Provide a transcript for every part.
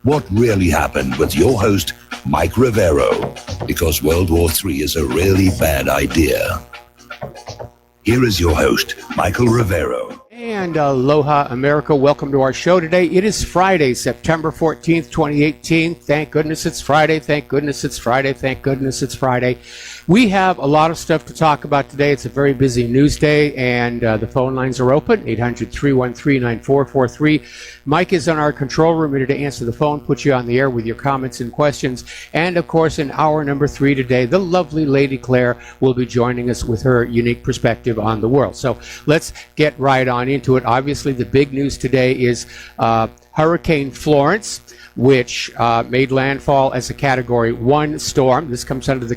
What really happened with your host, Mike Rivero, because World War III is a really bad idea. Here is your host, Michael Rivero. And aloha, America. Welcome to our show today. It is Friday, September 14th, 2018. Thank goodness it's Friday. Thank goodness it's Friday. Thank goodness it's Friday. We have a lot of stuff to talk about today. It's a very busy news day, and the phone lines are open, 800-313-9443. Mike is in our control room ready to answer the phone, put you on the air with your comments and questions. And, of course, in hour number 3 today, the lovely Lady Claire will be joining us with her unique perspective on the world. So let's get right on into it. Obviously, the big news today is Hurricane Florence, which made landfall as a Category 1 storm. This comes under the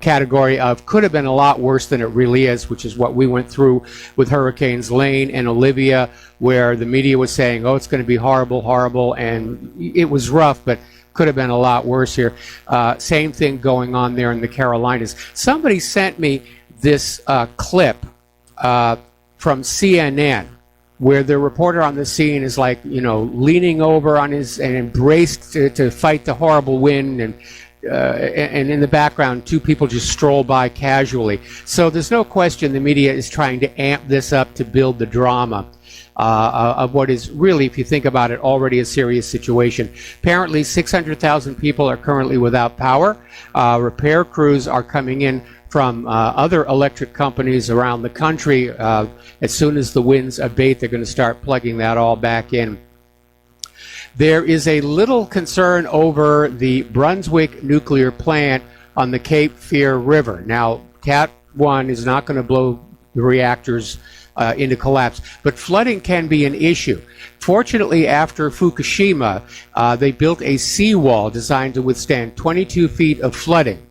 category of could have been a lot worse than it really is, which is what we went through with Hurricanes Lane and Olivia, where the media was saying, oh, it's going to be horrible, horrible, and it was rough, but could have been a lot worse here. Same thing going on there in the Carolinas. Somebody sent me this clip from CNN, where the reporter on the scene is like, you know, leaning over on his and embraced to fight the horrible wind, and in the background, 2 people just stroll by casually. So there's no question the media is trying to amp this up to build the drama of what is really, if you think about it, already a serious situation. Apparently, 600,000 people are currently without power. Repair crews are coming in from other electric companies around the country. As soon as the winds abate, they're going to start plugging that all back in. There is a little concern over the Brunswick nuclear plant on the Cape Fear River. Now, Cat 1 is not going to blow the reactors into collapse, but flooding can be an issue. Fortunately, after Fukushima, they built a seawall designed to withstand 22 feet of flooding.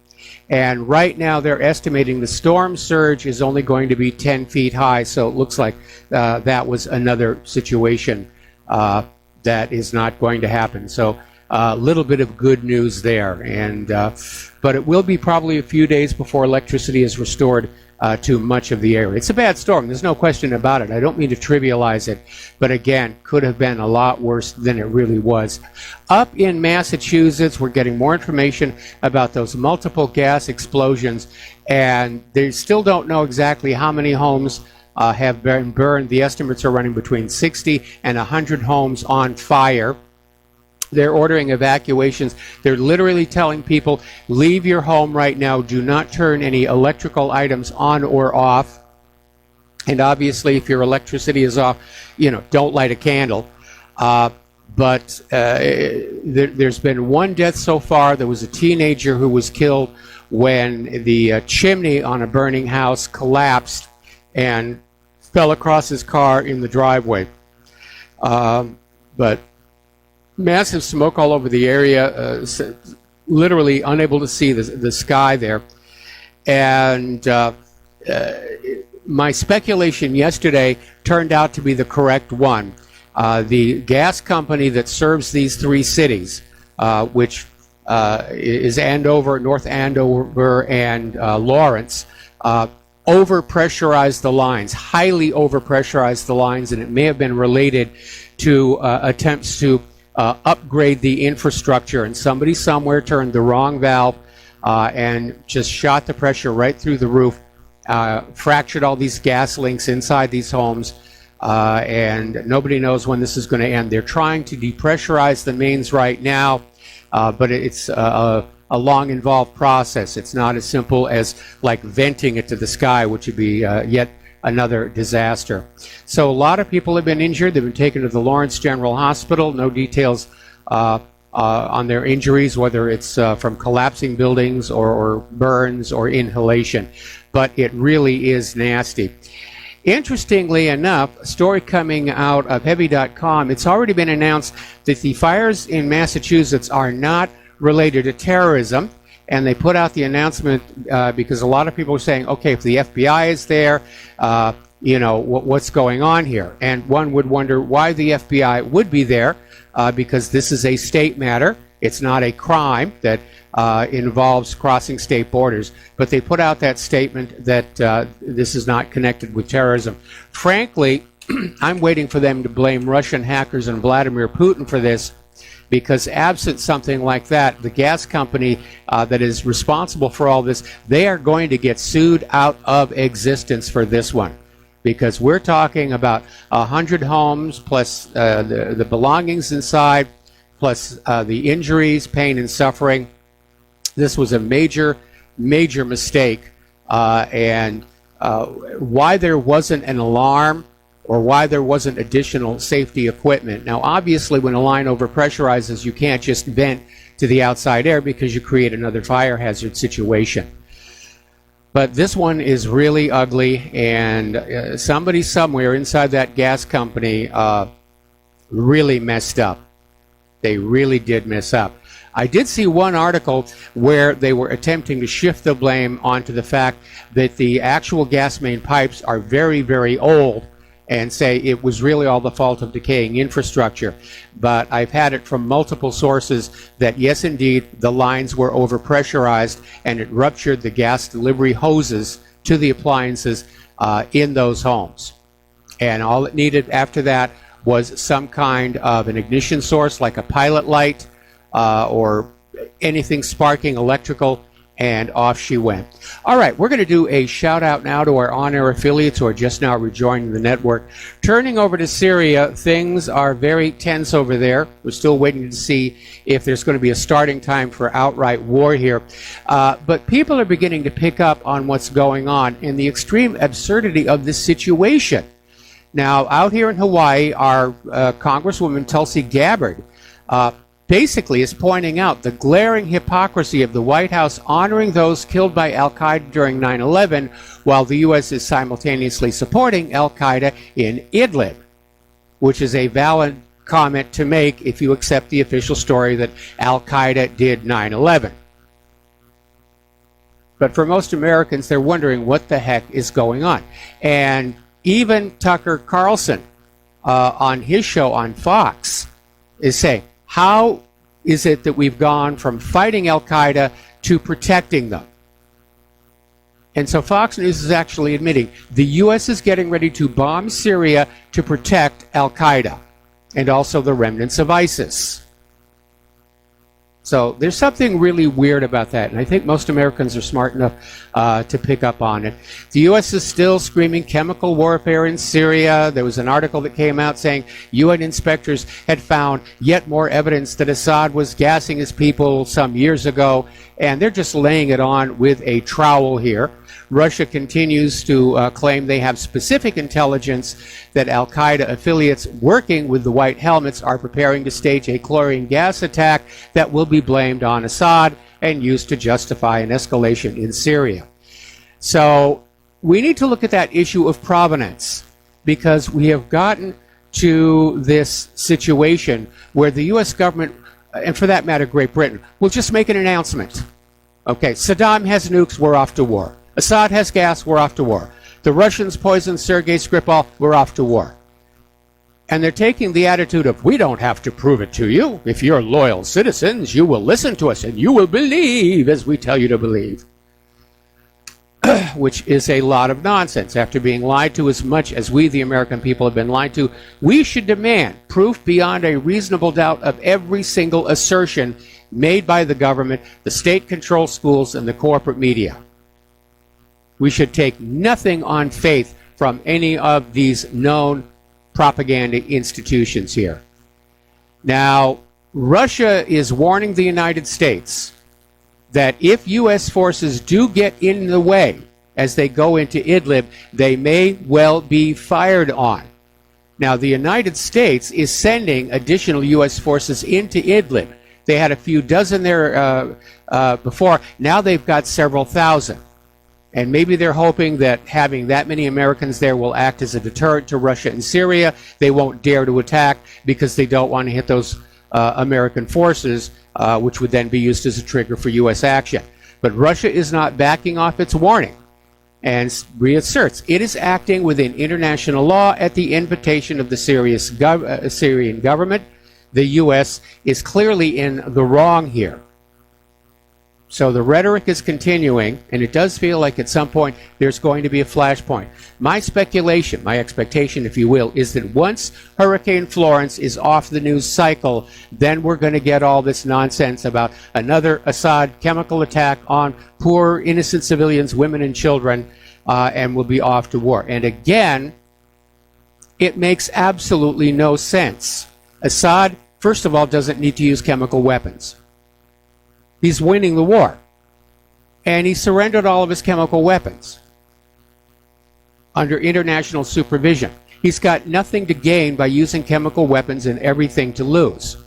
And right now they're estimating the storm surge is only going to be 10 feet high, so it looks like that was another situation that is not going to happen. So a little bit of good news there. And but it will be probably a few days before electricity is restored to much of the area. It's a bad storm. There's no question about it. I don't mean to trivialize it, but again, could have been a lot worse than it really was. Up in Massachusetts, we're getting more information about those multiple gas explosions, and they still don't know exactly how many homes have been burned. The estimates are running between 60 and 100 homes on fire. They're ordering evacuations. They're literally telling people, leave your home right now. Do not turn any electrical items on or off. And obviously, if your electricity is off, you know, don't light a candle. But there's been 1 death so far. There was a teenager who was killed when the chimney on a burning house collapsed and fell across his car in the driveway. But massive smoke all over the area, literally unable to see the sky there. And my speculation yesterday turned out to be the correct one. The gas company that serves these 3 cities, which is Andover, North Andover, and Lawrence, overpressurized the lines, highly overpressurized the lines, and it may have been related to attempts to upgrade the infrastructure, and somebody somewhere turned the wrong valve and just shot the pressure right through the roof, fractured all these gas links inside these homes, and nobody knows when this is going to end. They're trying to depressurize the mains right now, but it's a long, involved process. It's not as simple as like venting it to the sky, which would be yet another disaster. So a lot of people have been injured. They've been taken to the Lawrence General Hospital. No details on their injuries, whether it's from collapsing buildings or burns or inhalation. But it really is nasty. Interestingly enough, a story coming out of Heavy.com, it's already been announced that the fires in Massachusetts are not related to terrorism. And they put out the announcement because a lot of people were saying, okay, if the FBI is there, you know, what's going on here? And one would wonder why the FBI would be there, because this is a state matter. It's not a crime that involves crossing state borders. But they put out that statement that this is not connected with terrorism. Frankly, I'm waiting for them to blame Russian hackers and Vladimir Putin for this, because absent something like that, the gas company that is responsible for all this, they are going to get sued out of existence for this one. Because we're talking about 100 homes plus the belongings inside, plus the injuries, pain, and suffering. This was a major, major mistake. And why there wasn't an alarm or why there wasn't additional safety equipment. Now, obviously, when a line overpressurizes, you can't just vent to the outside air because you create another fire hazard situation. But this one is really ugly, and somebody somewhere inside that gas company really messed up. They really did mess up. I did see one article where they were attempting to shift the blame onto the fact that the actual gas main pipes are very, very old, and say it was really all the fault of decaying infrastructure. But I've had it from multiple sources that yes, indeed, the lines were overpressurized and it ruptured the gas delivery hoses to the appliances in those homes. And all it needed after that was some kind of an ignition source, like a pilot light or anything sparking electrical, and off she went. All right, we're going to do a shout out now to our on-air affiliates who are just now rejoining the network. Turning over to Syria, things are very tense over there. We're still waiting to see if there's going to be a starting time for outright war here. But people are beginning to pick up on what's going on and the extreme absurdity of this situation. Now, out here in Hawaii, our Congresswoman Tulsi Gabbard basically is pointing out the glaring hypocrisy of the White House honoring those killed by al-Qaeda during 9/11, while the U.S. is simultaneously supporting al-Qaeda in Idlib, which is a valid comment to make if you accept the official story that al-Qaeda did 9/11. But for most Americans, they're wondering what the heck is going on. And even Tucker Carlson on his show on Fox is saying, how is it that we've gone from fighting al-Qaeda to protecting them? And so Fox News is actually admitting the U.S. is getting ready to bomb Syria to protect al-Qaeda and also the remnants of ISIS. So there's something really weird about that, and I think most Americans are smart enough to pick up on it. The U.S. is still screaming chemical warfare in Syria. There was an article that came out saying UN inspectors had found yet more evidence that Assad was gassing his people some years ago, and they're just laying it on with a trowel here. Russia continues to claim they have specific intelligence that al-Qaeda affiliates working with the White Helmets are preparing to stage a chlorine gas attack that will be blamed on Assad and used to justify an escalation in Syria. So we need to look at that issue of provenance, because we have gotten to this situation where the U.S. government, and for that matter Great Britain, will just make an announcement. Okay, Saddam has nukes, we're off to war. Assad has gas, we're off to war. The Russians poisoned Sergei Skripal, we're off to war. And they're taking the attitude of, we don't have to prove it to you. If you're loyal citizens, you will listen to us and you will believe as we tell you to believe. Which is a lot of nonsense. After being lied to as much as we, the American people, have been lied to, we should demand proof beyond a reasonable doubt of every single assertion made by the government, the state-controlled schools, and the corporate media. We should take nothing on faith from any of these known propaganda institutions here. Now, Russia is warning the United States that if U.S. forces do get in the way as they go into Idlib, they may well be fired on. Now, the United States is sending additional U.S. forces into Idlib. They had a few dozen there before. Now they've got several thousand. And maybe they're hoping that having that many Americans there will act as a deterrent to Russia and Syria. They won't dare to attack because they don't want to hit those American forces, which would then be used as a trigger for U.S. action. But Russia is not backing off its warning and reasserts it is acting within international law at the invitation of the Syrian government. The U.S. is clearly in the wrong here. So the rhetoric is continuing, and it does feel like at some point there's going to be a flashpoint. My speculation, my expectation, if you will, is that once Hurricane Florence is off the news cycle, then we're going to get all this nonsense about another Assad chemical attack on poor, innocent civilians, women and children, and we'll be off to war. And again, it makes absolutely no sense. Assad, first of all, doesn't need to use chemical weapons. He's winning the war. And he surrendered all of his chemical weapons under international supervision. He's got nothing to gain by using chemical weapons and everything to lose.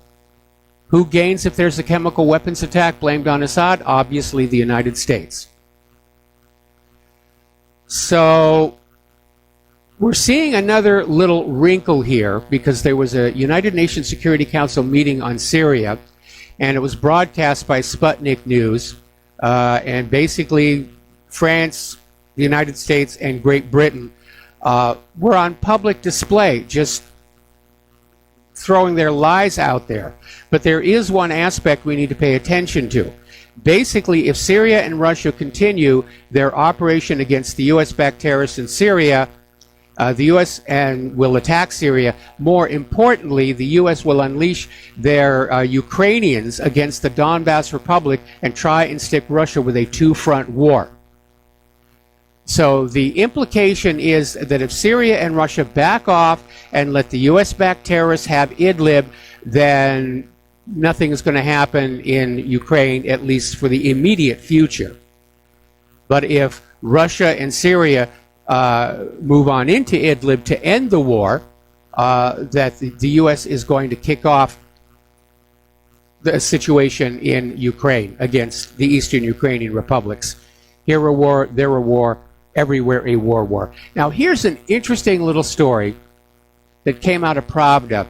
Who gains if there's a chemical weapons attack blamed on Assad? Obviously the United States. So we're seeing another little wrinkle here because there was a United Nations Security Council meeting on Syria, and it was broadcast by Sputnik News, and basically France, the United States, and Great Britain were on public display, just throwing their lies out there. But there is one aspect we need to pay attention to. Basically, if Syria and Russia continue their operation against the U.S.-backed terrorists in Syria, the U.S. will attack Syria. More importantly, the U.S. will unleash their Ukrainians against the Donbas Republic and try and stick Russia with a two-front war. So the implication is that if Syria and Russia back off and let the U.S.-backed terrorists have Idlib, then nothing is going to happen in Ukraine, at least for the immediate future. But if Russia and Syria move on into Idlib to end the war, that the U.S. is going to kick off the situation in Ukraine against the eastern Ukrainian republics. Here a war, there a war, everywhere a war. Now here's an interesting little story that came out of Pravda.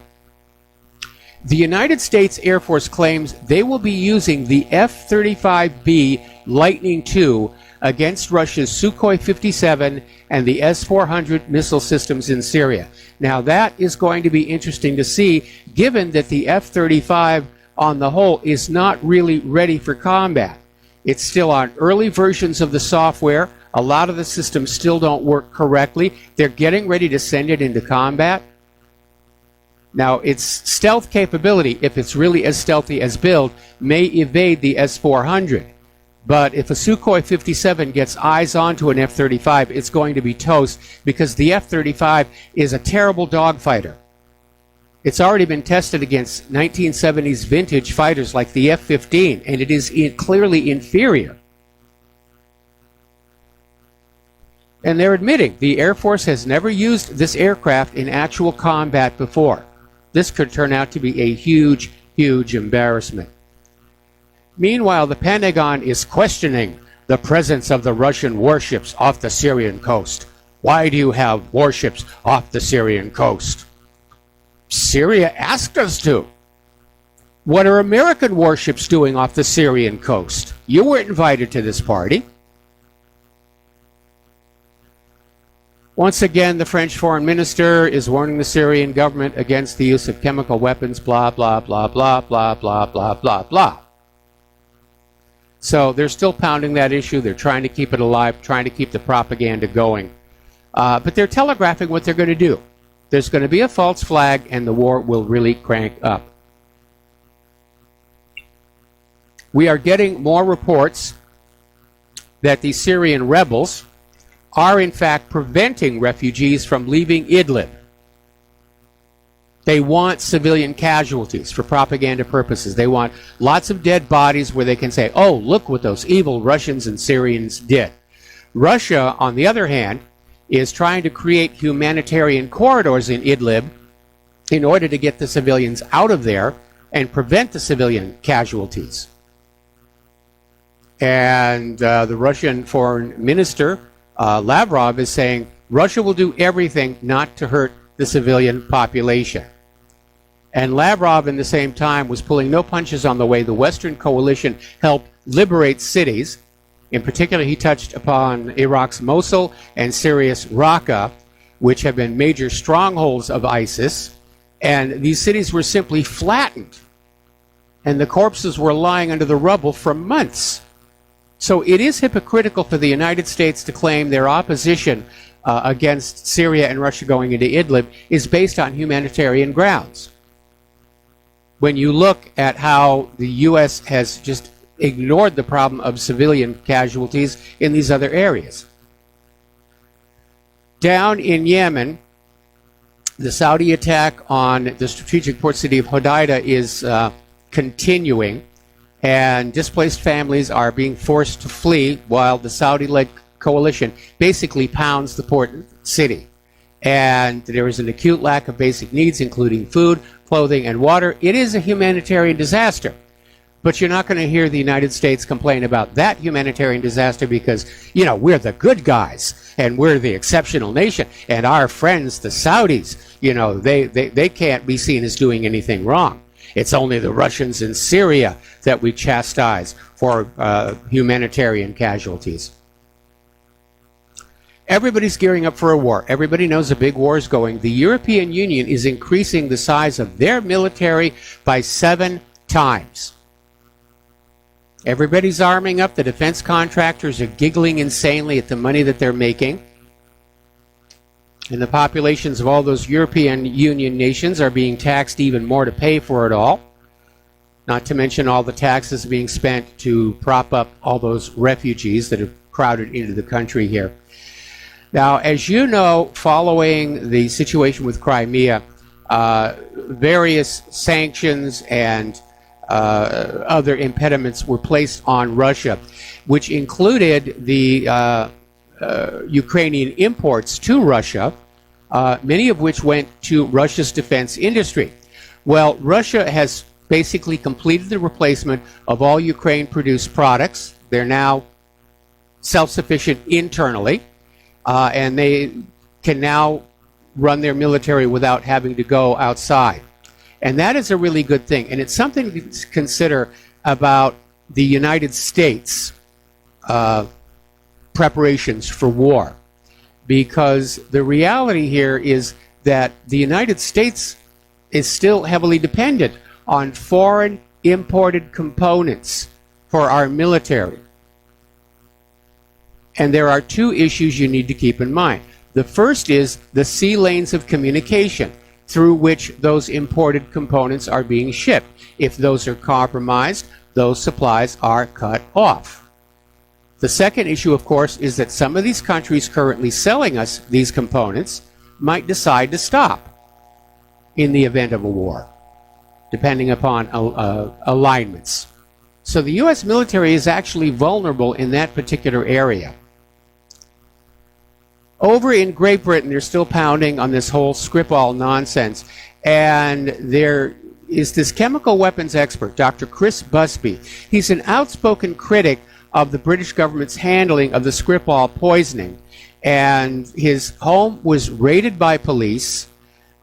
The United States Air Force claims they will be using the F-35B Lightning II against Russia's Sukhoi 57 and the S-400 missile systems in Syria. Now that is going to be interesting to see, given that the F-35 on the whole is not really ready for combat. It's still on early versions of the software. A lot of the systems still don't work correctly. They're getting ready to send it into combat. Now, its stealth capability, if it's really as stealthy as build, may evade the S-400. But if a Sukhoi 57 gets eyes onto an F-35, it's going to be toast, because the F-35 is a terrible dogfighter. It's already been tested against 1970s vintage fighters like the F-15, and it is clearly inferior. And they're admitting the Air Force has never used this aircraft in actual combat before. This could turn out to be a huge, huge embarrassment. Meanwhile, the Pentagon is questioning the presence of the Russian warships off the Syrian coast. Why do you have warships off the Syrian coast? Syria asked us to. What are American warships doing off the Syrian coast? You weren't invited to this party. Once again, the French foreign minister is warning the Syrian government against the use of chemical weapons, blah, blah, blah, blah, blah, blah, blah, blah, blah. So they're still pounding that issue. They're trying to keep it alive, trying to keep the propaganda going. But they're telegraphing what they're going to do. There's going to be a false flag, and the war will really crank up. We are getting more reports that the Syrian rebels are in fact preventing refugees from leaving Idlib. They want civilian casualties for propaganda purposes. They want lots of dead bodies where they can say, oh, look what those evil Russians and Syrians did. Russia, on the other hand, is trying to create humanitarian corridors in Idlib in order to get the civilians out of there and prevent the civilian casualties. And the Russian foreign minister, Lavrov, is saying Russia will do everything not to hurt the civilian population. And Lavrov, in the same time, was pulling no punches on the way the Western coalition helped liberate cities. In particular, he touched upon Iraq's Mosul and Syria's Raqqa, which have been major strongholds of ISIS. And these cities were simply flattened. And the corpses were lying under the rubble for months. So it is hypocritical for the United States to claim their opposition against Syria and Russia going into Idlib is based on humanitarian grounds. When you look at how the U.S. has just ignored the problem of civilian casualties in these other areas. Down in Yemen, the Saudi attack on the strategic port city of Hodeidah is continuing, and displaced families are being forced to flee while the Saudi-led coalition basically pounds the port city. And there is an acute lack of basic needs, including food, clothing, and water. It is a humanitarian disaster. But you're not going to hear the United States complain about that humanitarian disaster because, you know, we're the good guys and we're the exceptional nation. And our friends, the Saudis, you know, they can't be seen as doing anything wrong. It's only the Russians in Syria that we chastise for humanitarian casualties. Everybody's gearing up for a war. Everybody knows a big war is going. The European Union is increasing the size of their military by 7 times. Everybody's arming up. The defense contractors are giggling insanely at the money that they're making. And the populations of all those European Union nations are being taxed even more to pay for it all. Not to mention all the taxes being spent to prop up all those refugees that have crowded into the country here. Now, as you know, following the situation with Crimea, various sanctions and other impediments were placed on Russia, which included the Ukrainian imports to Russia, many of which went to Russia's defense industry. Well, Russia has basically completed the replacement of all Ukraine-produced products. They're now self-sufficient internally, and they can now run their military without having to go outside. And that is a really good thing. And it's something to consider about the United States preparations for war. Because the reality here is that the United States is still heavily dependent on foreign imported components for our military. And there are 2 issues you need to keep in mind. The first is the sea lanes of communication through which those imported components are being shipped. If those are compromised, those supplies are cut off. The second issue, of course, is that some of these countries currently selling us these components might decide to stop in the event of a war, depending upon alignments. So the U.S. military is actually vulnerable in that particular area. Over in Great Britain, they're still pounding on this whole Skripal nonsense. And there is this chemical weapons expert, Dr. Chris Busby. He's an outspoken critic of the British government's handling of the Skripal poisoning. And his home was raided by police.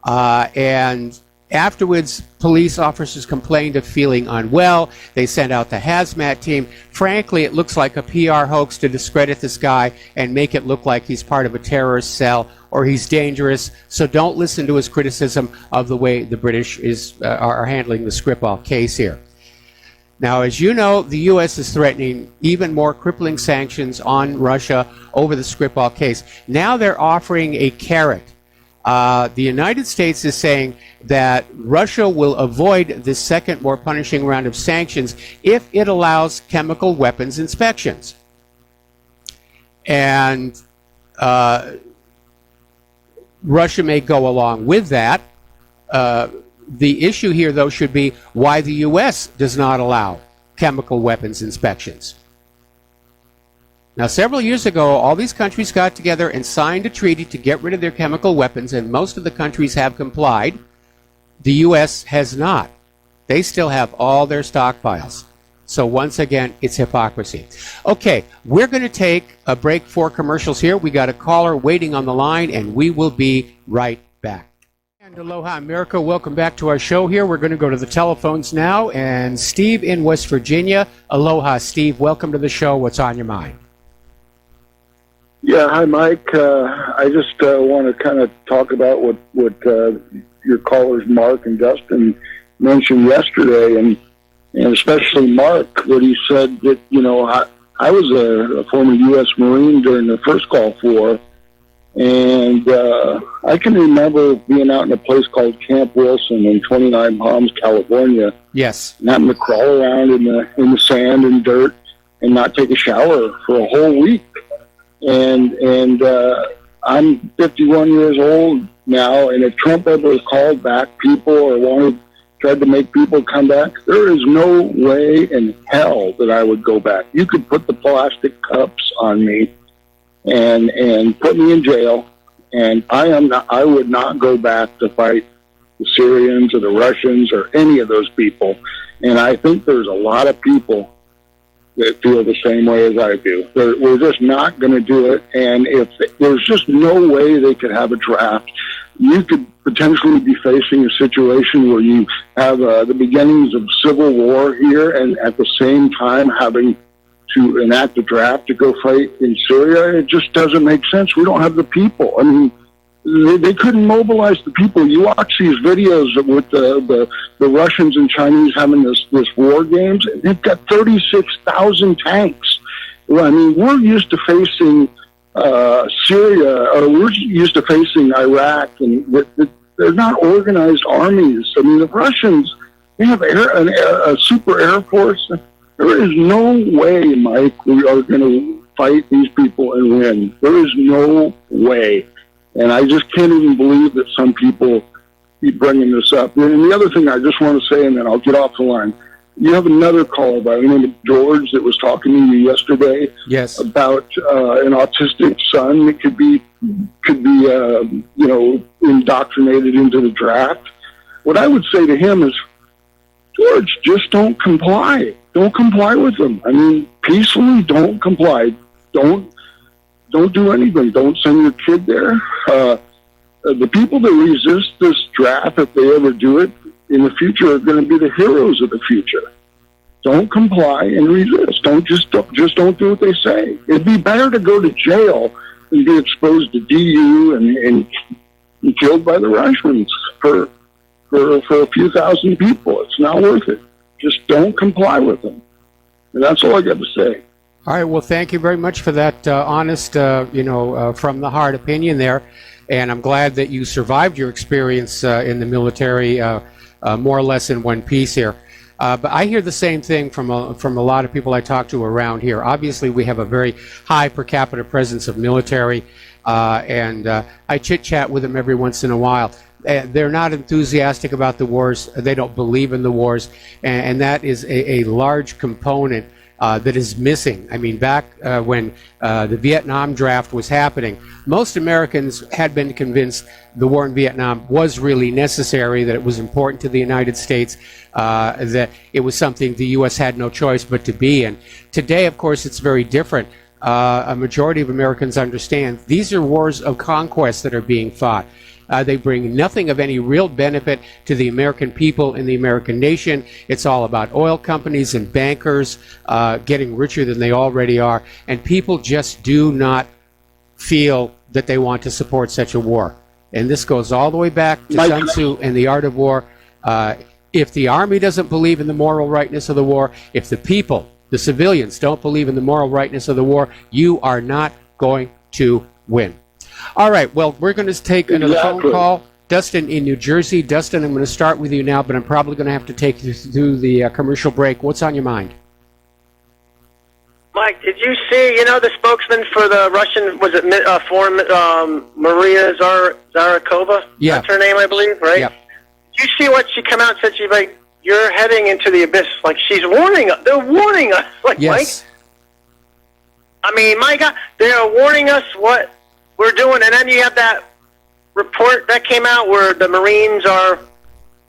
And afterwards, police officers complained of feeling unwell. They sent out the hazmat team. Frankly, it looks like a PR hoax to discredit this guy and make it look like he's part of a terrorist cell or he's dangerous. So don't listen to his criticism of the way the British are handling the Skripal case here. Now, as you know, the U.S. is threatening even more crippling sanctions on Russia over the Skripal case. Now they're offering a carrot. The United States is saying that Russia will avoid this second, more punishing round of sanctions if it allows chemical weapons inspections. And Russia may go along with that. The issue here, though, should be why the U.S. does not allow chemical weapons inspections. Now, several years ago, all these countries got together and signed a treaty to get rid of their chemical weapons, and most of the countries have complied. The U.S. has not. They still have all their stockpiles. So once again, it's hypocrisy. Okay, we're going to take a break for commercials here. We got a caller waiting on the line, and we will be right back. And aloha, America. Welcome back to our show here. We're going to go to the telephones now. And Steve in West Virginia. Aloha, Steve. Welcome to the show. What's on your mind? Yeah, hi, Mike. I just want to kind of talk about what your callers, Mark and Dustin, mentioned yesterday, and especially Mark, that he said that, you know, I was a former U.S. Marine during the first Gulf War, and I can remember being out in a place called Camp Wilson in 29 Palms, California. Yes. And having to crawl around in the sand and dirt and not take a shower for a whole week. And I'm 51 years old now, and if Trump ever called back people or tried to make people come back, there is no way in hell that I would go back. You could put the plastic cups on me and put me in jail, and I would not go back to fight the Syrians or the Russians or any of those people. And I think there's a lot of people that feel the same way as I do. We're just not going to do it. And if there's just no way they could have a draft, you could potentially be facing a situation where you have the beginnings of civil war here, and at the same time having to enact a draft to go fight in Syria. It just doesn't make sense. We don't have the people. I mean, they couldn't mobilize the people. You watch these videos with the Russians and Chinese having this war games. They've got 36,000 tanks. Well, I mean, we're used to facing Syria, or we're used to facing Iraq, and they're not organized armies. I mean, the Russians, they have a super air force. There is no way, Mike, we are going to fight these people and win. There is no way. And I just can't even believe that some people keep bringing this up. And the other thing I just want to say, and then I'll get off the line, you have another caller by the name of George that was talking to you yesterday. Yes. About an autistic son that could be indoctrinated into the draft. What I would say to him is, George, just don't comply. Don't comply with them. I mean, peacefully, don't comply. Don't do anything. Don't send your kid there. The people that resist this draft, if they ever do it in the future, are going to be the heroes of the future. Don't comply and resist. Don't do what they say. It'd be better to go to jail than be exposed to DU and killed by the Russians for a few thousand people. It's not worth it. Just don't comply with them. And that's all I got to say. All right. Well, thank you very much for that honest, from the heart opinion there. And I'm glad that you survived your experience in the military more or less in one piece here. But I hear the same thing from a lot of people I talk to around here. Obviously, we have a very high per capita presence of military, and I chit-chat with them every once in a while. They're not enthusiastic about the wars. They don't believe in the wars, and that is a large component that is missing. I mean, back when the Vietnam draft was happening, most Americans had been convinced the war in Vietnam was really necessary, that it was important to the United States, that it was something the U.S. had no choice but to be in. Today, of course, it's very different. A majority of Americans understand these are wars of conquest that are being fought. They bring nothing of any real benefit to the American people and the American nation. It's all about oil companies and bankers getting richer than they already are. And people just do not feel that they want to support such a war. And this goes all the way back to Sun Tzu and the art of war. If the army doesn't believe in the moral rightness of the war, if the people, the civilians, don't believe in the moral rightness of the war, you are not going to win. All right, well, we're going to take another phone call. Dustin in New Jersey. Dustin, I'm going to start with you now, but I'm probably going to have to take you through the commercial break. What's on your mind? Mike, did you see, the spokesman for the Russian, was it foreign, Maria Zakharova? Yeah. That's her name, I believe, right? Yeah. Did you see what she come out and said? She's like, you're heading into the abyss. Like, she's warning us. They're warning us. Like, yes. Mike, I mean, my God, they are warning us what we're doing. And then you have that report that came out where the Marines are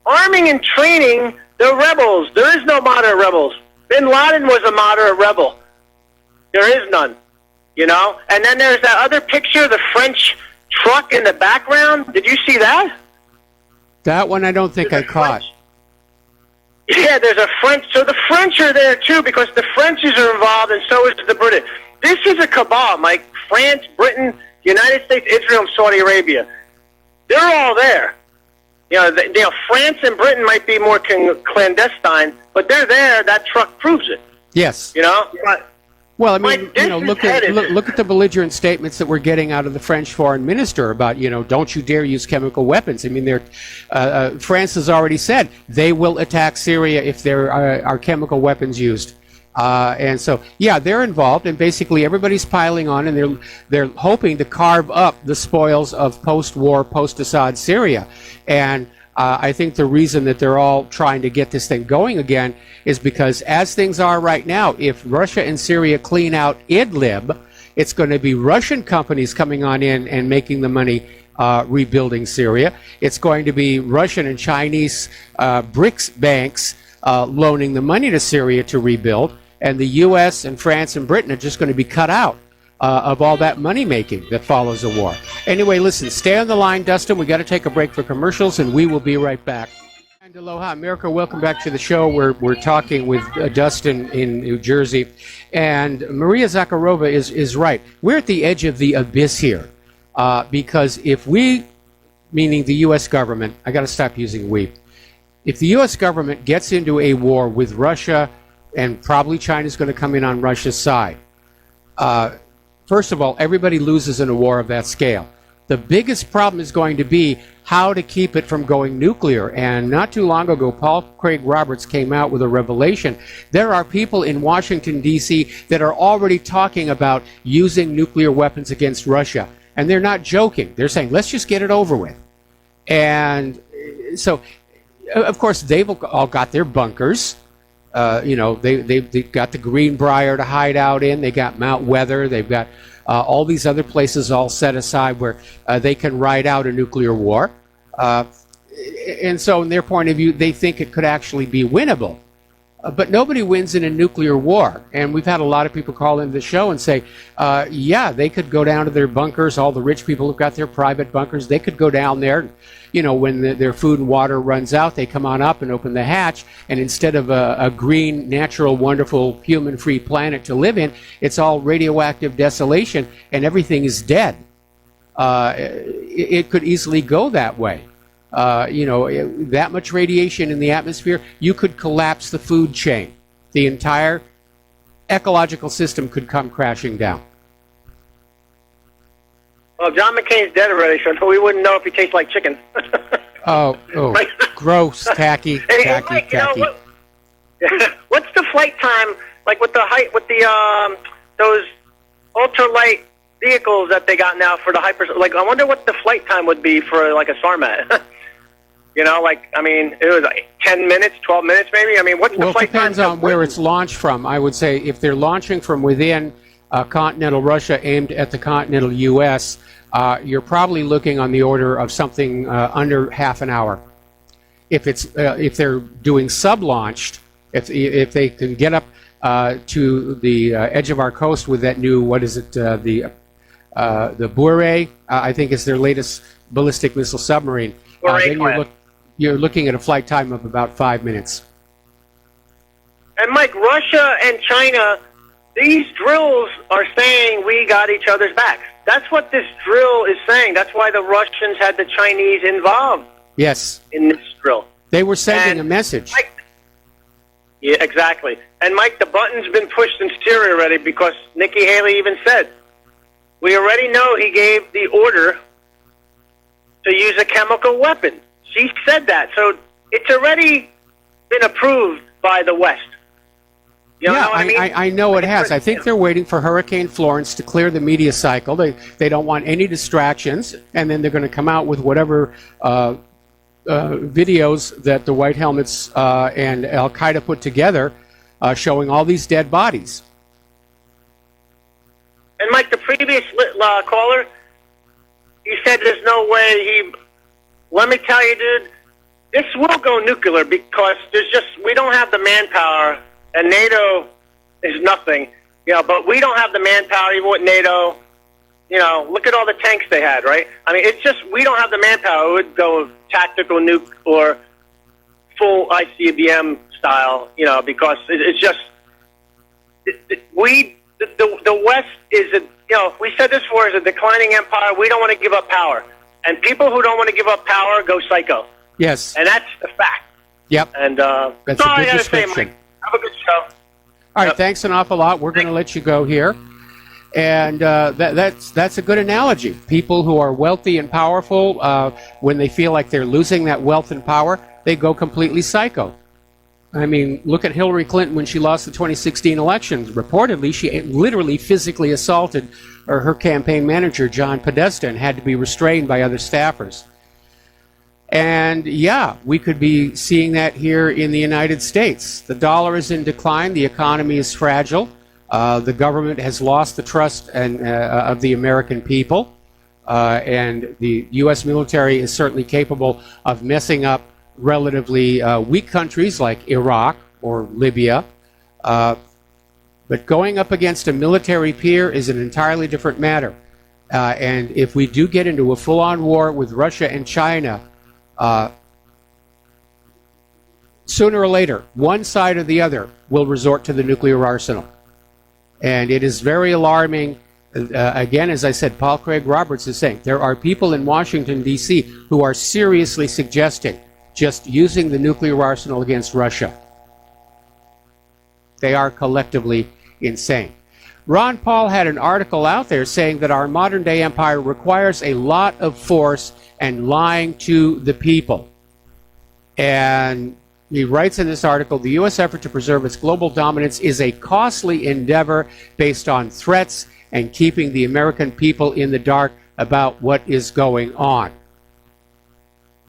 arming and training the rebels. There is no moderate rebels. Bin Laden was a moderate rebel. There is none, And then there's that other picture, the French truck in the background. Did you see that? That one I don't think I caught. Yeah, there's a French. So the French are there, too, because the Frenchies are involved, and so is the British. This is a cabal, Mike. France, Britain, United States, Israel, and Saudi Arabia. They're all there. France and Britain might be more clandestine, but they're there. That truck proves it. Yes. Well, I mean, Mike, this look is at headed. look at the belligerent statements that we're getting out of the French foreign minister about, don't you dare use chemical weapons. I mean, France has already said they will attack Syria if there are chemical weapons used. And so, yeah, they're involved, and basically everybody's piling on, and they're hoping to carve up the spoils of post-war, post-Assad Syria. And I think the reason that they're all trying to get this thing going again is because as things are right now, if Russia and Syria clean out Idlib, it's going to be Russian companies coming on in and making the money rebuilding Syria. It's going to be Russian and Chinese BRICS banks loaning the money to Syria to rebuild, and the U.S. and France and Britain are just going to be cut out of all that money making that follows a war. Anyway, listen, stay on the line, Dustin. We got to take a break for commercials, and we will be right back. And aloha, America. Welcome back to the show. We're talking with Dustin in New Jersey, and Maria Zakharova is right. We're at the edge of the abyss here, because if we, meaning the U.S. government, I got to stop using we. If the U.S. government gets into a war with Russia, and probably China's going to come in on Russia's side, first of all, everybody loses in a war of that scale. The biggest problem is going to be how to keep it from going nuclear. And not too long ago, Paul Craig Roberts came out with a revelation. There are people in Washington, D.C. that are already talking about using nuclear weapons against Russia. And they're not joking. They're saying, let's just get it over with. And so, of course, they've all got their bunkers. They've got the Greenbrier to hide out in. They got Mount Weather. They've got all these other places all set aside where they can ride out a nuclear war. And so, in their point of view, they think it could actually be winnable. But nobody wins in a nuclear war. And we've had a lot of people call into the show and say, yeah, they could go down to their bunkers. All the rich people who've got their private bunkers, they could go down there. When their food and water runs out, they come on up and open the hatch. And instead of a green, natural, wonderful, human-free planet to live in, it's all radioactive desolation and everything is dead. It could easily go that way. That much radiation in the atmosphere, you could collapse the food chain. The entire ecological system could come crashing down. Well, John McCain's dead already, so we wouldn't know if he tastes like chicken. Oh, gross, tacky. Mike, what's the flight time, like with the those ultralight vehicles that they got now for the I wonder what the flight time would be for like a Sarmat. It was like 10 minutes, 12 minutes maybe? I mean, what's the flight time? Well, it depends on where it's launched from. I would say if they're launching from within continental Russia aimed at the continental U.S., you're probably looking on the order of something under half an hour. If they're doing sub-launched, if they can get up to the edge of our coast with that new, the Bure, I think is their latest ballistic missile submarine. Then you're looking at a flight time of about 5 minutes. And Mike, Russia and China, these drills are saying we got each other's backs. That's what this drill is saying. That's why the Russians had the Chinese involved. Yes. In this drill. They were sending a message. Mike, yeah, exactly. And Mike, the button's been pushed in Syria already because Nikki Haley even said, we already know he gave the order to use a chemical weapon. She said that. So it's already been approved by the West. You know what I mean? I know it has. I think they're waiting for Hurricane Florence to clear the media cycle. They don't want any distractions, and then they're going to come out with whatever videos that the White Helmets and Al-Qaeda put together showing all these dead bodies. And Mike, the previous caller, he said there's no way let me tell you, dude, this will go nuclear because we don't have the manpower, and NATO is nothing, but we don't have the manpower even with NATO. Look at all the tanks they had, right? I mean, it's just, we don't have the manpower. It would go tactical nuke or full ICBM style, because it's just, the West is we said this before, is a declining empire. We don't want to give up power. And people who don't want to give up power go psycho. Yes. And that's the fact. Yep. And that's all a I good got to say, description. Mike. Have a good show. All right, Yep. thanks an awful lot. We're going to let you go here. And that's a good analogy. People who are wealthy and powerful, when they feel like they're losing that wealth and power, they go completely psycho. I mean, look at Hillary Clinton when she lost the 2016 elections. Reportedly, she literally physically assaulted her campaign manager, John Podesta, and had to be restrained by other staffers. And yeah, we could be seeing that here in the United States. The dollar is in decline. The economy is fragile. The government has lost the trust of the American people. And the U.S. military is certainly capable of messing up relatively weak countries like Iraq or Libya. But going up against a military peer is an entirely different matter. And if we do get into a full-on war with Russia and China, sooner or later, one side or the other will resort to the nuclear arsenal. And it is very alarming. Again, as I said, Paul Craig Roberts is saying there are people in Washington, D.C. who are seriously suggesting just using the nuclear arsenal against Russia. They are collectively insane. Ron Paul had an article out there saying that our modern-day empire requires a lot of force and lying to the people. And he writes in this article, the U.S. effort to preserve its global dominance is a costly endeavor based on threats and keeping the American people in the dark about what is going on.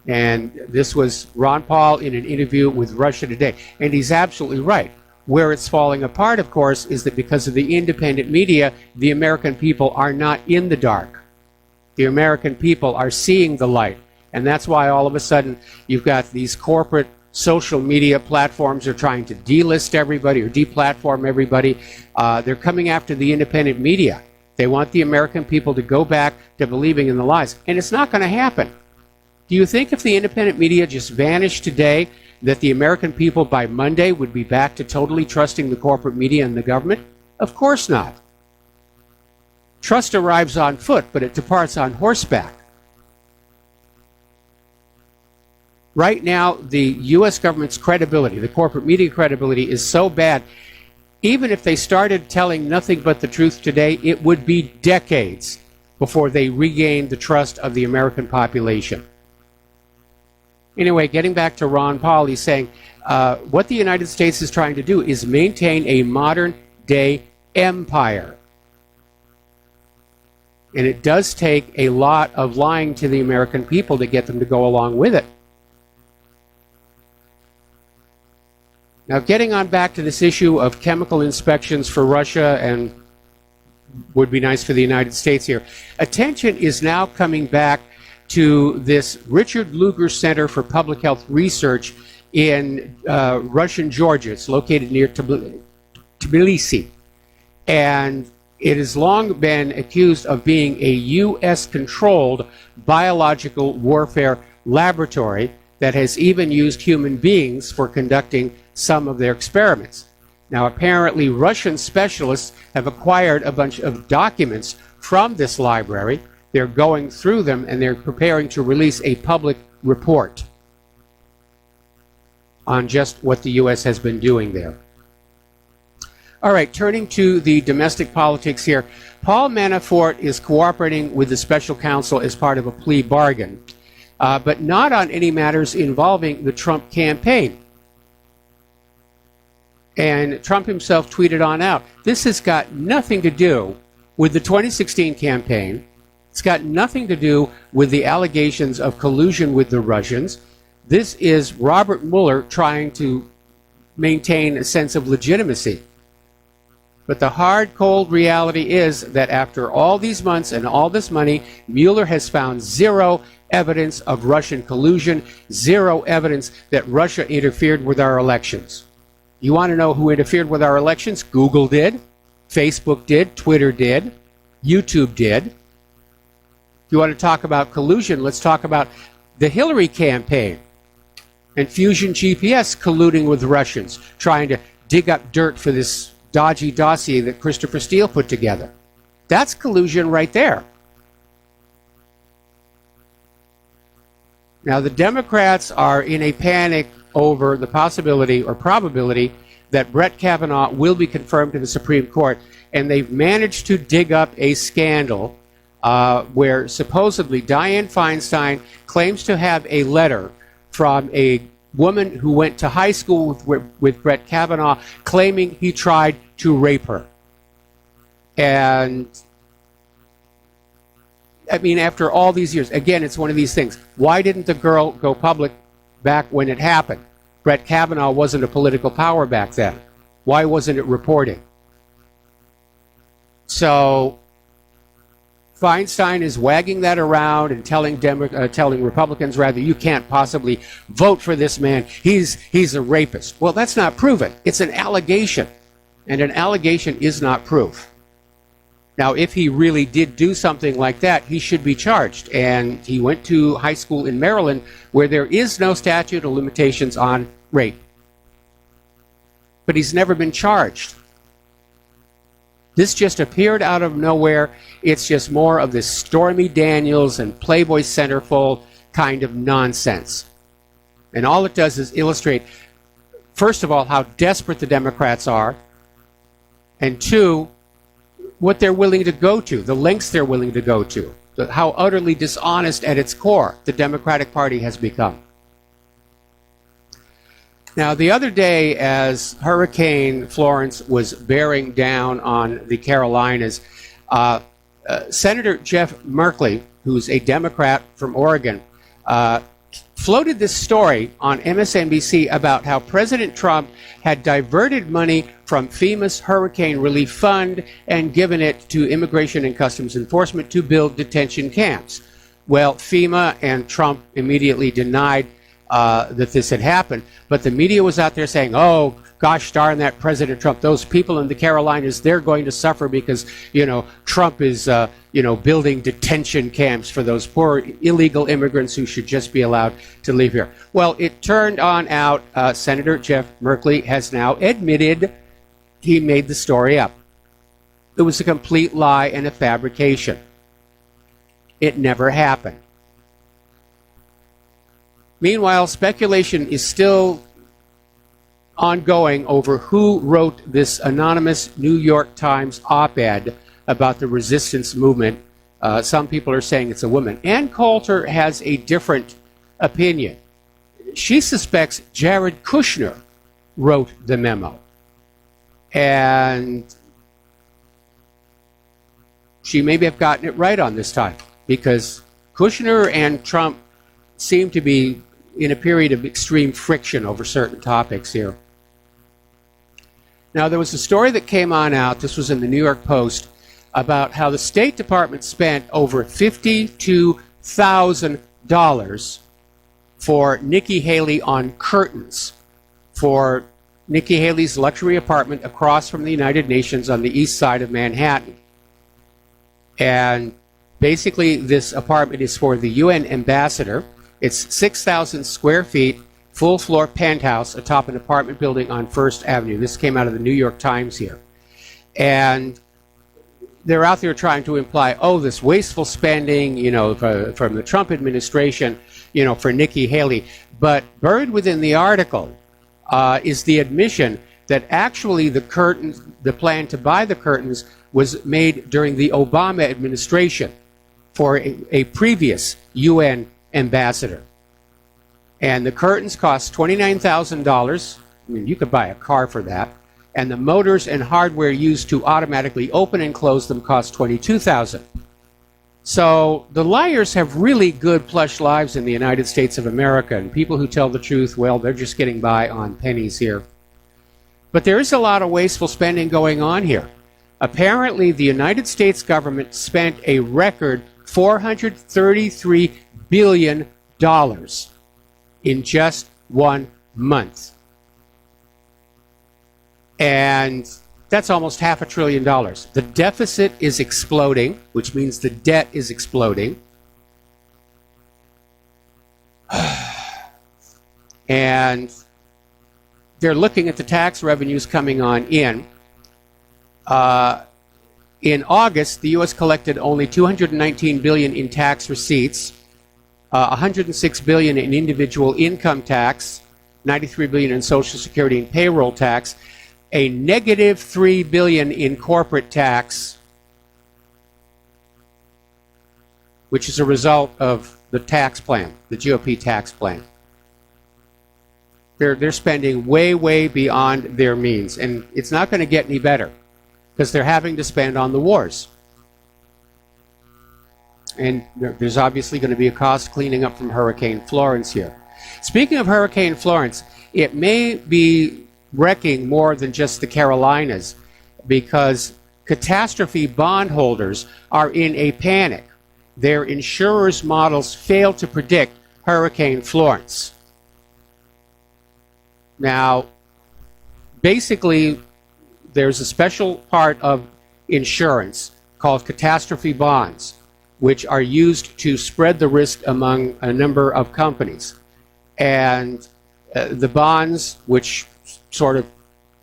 And this was Ron Paul in an interview with Russia Today. And he's absolutely right. Where it's falling apart, of course, is that because of the independent media, the American people are not in the dark. The American people are seeing the light. And that's why all of a sudden you've got these corporate social media platforms are trying to delist everybody or deplatform everybody. They're coming after the independent media. They want the American people to go back to believing in the lies. And it's not going to happen. Do you think if the independent media just vanished today, that the American people by Monday would be back to totally trusting the corporate media and the government? Of course not. Trust arrives on foot, but it departs on horseback. Right now, the U.S. government's credibility, the corporate media credibility, is so bad, even if they started telling nothing but the truth today, it would be decades before they regained the trust of the American population. Anyway, getting back to Ron Paul, he's saying what the United States is trying to do is maintain a modern-day empire. And it does take a lot of lying to the American people to get them to go along with it. Now, getting on back to this issue of chemical inspections for Russia and would be nice for the United States here, attention is now coming back to this Richard Lugar Center for Public Health Research in Russian Georgia. It's located near Tbilisi. And it has long been accused of being a U.S.-controlled biological warfare laboratory that has even used human beings for conducting some of their experiments. Now, apparently, Russian specialists have acquired a bunch of documents from this library. They're going through them, and they're preparing to release a public report on just what the U.S. has been doing there. All right, turning to the domestic politics here. Paul Manafort is cooperating with the special counsel as part of a plea bargain, but not on any matters involving the Trump campaign. And Trump himself tweeted on out, this has got nothing to do with the 2016 campaign. It's got nothing to do with the allegations of collusion with the Russians. This is Robert Mueller trying to maintain a sense of legitimacy. But the hard, cold reality is that after all these months and all this money, Mueller has found zero evidence of Russian collusion, zero evidence that Russia interfered with our elections. You want to know who interfered with our elections? Google did, Facebook did, Twitter did, YouTube did. If you want to talk about collusion, let's talk about the Hillary campaign and Fusion GPS colluding with the Russians, trying to dig up dirt for this dodgy dossier that Christopher Steele put together. That's collusion right there. Now, the Democrats are in a panic over the possibility or probability that Brett Kavanaugh will be confirmed to the Supreme Court, and they've managed to dig up a scandal where supposedly Dianne Feinstein claims to have a letter from a woman who went to high school with Brett Kavanaugh claiming he tried to rape her. And I mean, after all these years, again, it's one of these things. Why didn't the girl go public back when it happened? Brett Kavanaugh wasn't a political power back then. Why wasn't it reporting? So Feinstein is wagging that around and telling Republicans, rather, you can't possibly vote for this man. He's a rapist. Well, that's not proven. It's an allegation, and an allegation is not proof. Now, if he really did do something like that, he should be charged. And he went to high school in Maryland where there is no statute of limitations on rape. But he's never been charged. This just appeared out of nowhere. It's just more of this Stormy Daniels and Playboy centerfold kind of nonsense. And all it does is illustrate, first of all, how desperate the Democrats are, and two, what they're willing to go to, the lengths they're willing to go to, how utterly dishonest at its core the Democratic Party has become. Now, the other day, as Hurricane Florence was bearing down on the Carolinas, Senator Jeff Merkley, who's a Democrat from Oregon, floated this story on MSNBC about how President Trump had diverted money from FEMA's Hurricane Relief Fund and given it to Immigration and Customs Enforcement to build detention camps. Well, FEMA and Trump immediately denied that this had happened, but the media was out there saying, oh, gosh darn that President Trump, those people in the Carolinas, they're going to suffer because, Trump is, building detention camps for those poor illegal immigrants who should just be allowed to live here. Well, it turned out Senator Jeff Merkley has now admitted he made the story up. It was a complete lie and a fabrication. It never happened. Meanwhile, speculation is still ongoing over who wrote this anonymous New York Times op-ed about the resistance movement. Some people are saying it's a woman. Ann Coulter has a different opinion. She suspects Jared Kushner wrote the memo. And she may have gotten it right on this time, because Kushner and Trump seem to be in a period of extreme friction over certain topics here. Now, there was a story that came on out, this was in the New York Post, about how the State Department spent over $52,000 for Nikki Haley on curtains for Nikki Haley's luxury apartment across from the United Nations on the east side of Manhattan. And basically, this apartment is for the UN ambassador. It's 6,000 square feet, full-floor penthouse atop an apartment building on First Avenue. This came out of the New York Times here. And they're out there trying to imply, oh, this wasteful spending, from the Trump administration, for Nikki Haley. But buried within the article is the admission that actually the curtains, the plan to buy the curtains, was made during the Obama administration for a previous UN ambassador. And the curtains cost $29,000. I mean, you could buy a car for that. And the motors and hardware used to automatically open and close them cost $22,000. So the liars have really good plush lives in the United States of America, and people who tell the truth, well, they're just getting by on pennies here. But there is a lot of wasteful spending going on here. Apparently, the United States government spent a record $433 billion in just 1 month. And that's almost $500 billion. The deficit is exploding, which means the debt is exploding. And they're looking at the tax revenues coming on in. In August, the U.S. collected only $219 billion in tax receipts, $106 billion in individual income tax, $93 billion in Social Security and payroll tax. a negative $3 billion in corporate tax, which is a result of the tax plan, the GOP tax plan. They're spending way, way beyond their means, and it's not going to get any better because they're having to spend on the wars. And there's obviously going to be a cost cleaning up from Hurricane Florence here. Speaking of Hurricane Florence, it may be wrecking more than just the Carolinas because catastrophe bondholders are in a panic. Their insurers' models fail to predict Hurricane Florence. Now, basically, there's a special part of insurance called catastrophe bonds, which are used to spread the risk among a number of companies. And the bonds, which sort of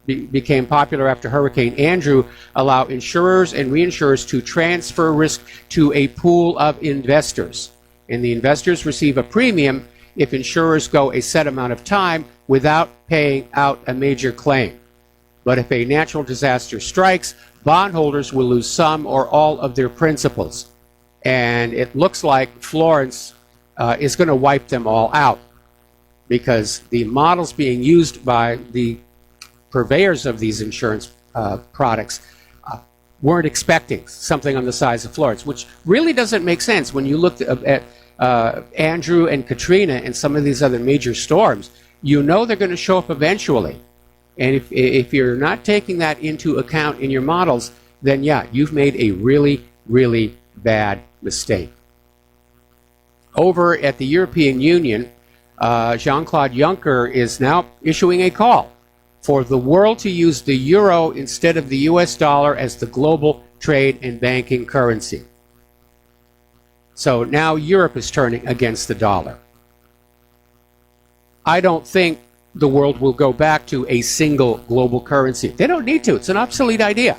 became popular after Hurricane Andrew, allow insurers and reinsurers to transfer risk to a pool of investors. And the investors receive a premium if insurers go a set amount of time without paying out a major claim. But if a natural disaster strikes, bondholders will lose some or all of their principals. And it looks like Florence is going to wipe them all out because the models being used by the purveyors of these insurance products weren't expecting something on the size of Florence, which really doesn't make sense when you look at Andrew and Katrina and some of these other major storms. You know they're going to show up eventually. And if you're not taking that into account in your models, then yeah, you've made a really, really bad mistake. Over at the European Union, Jean-Claude Juncker is now issuing a call for the world to use the euro instead of the US dollar as the global trade and banking currency. So now Europe is turning against the dollar. I don't think the world will go back to a single global currency. They don't need to. It's an obsolete idea.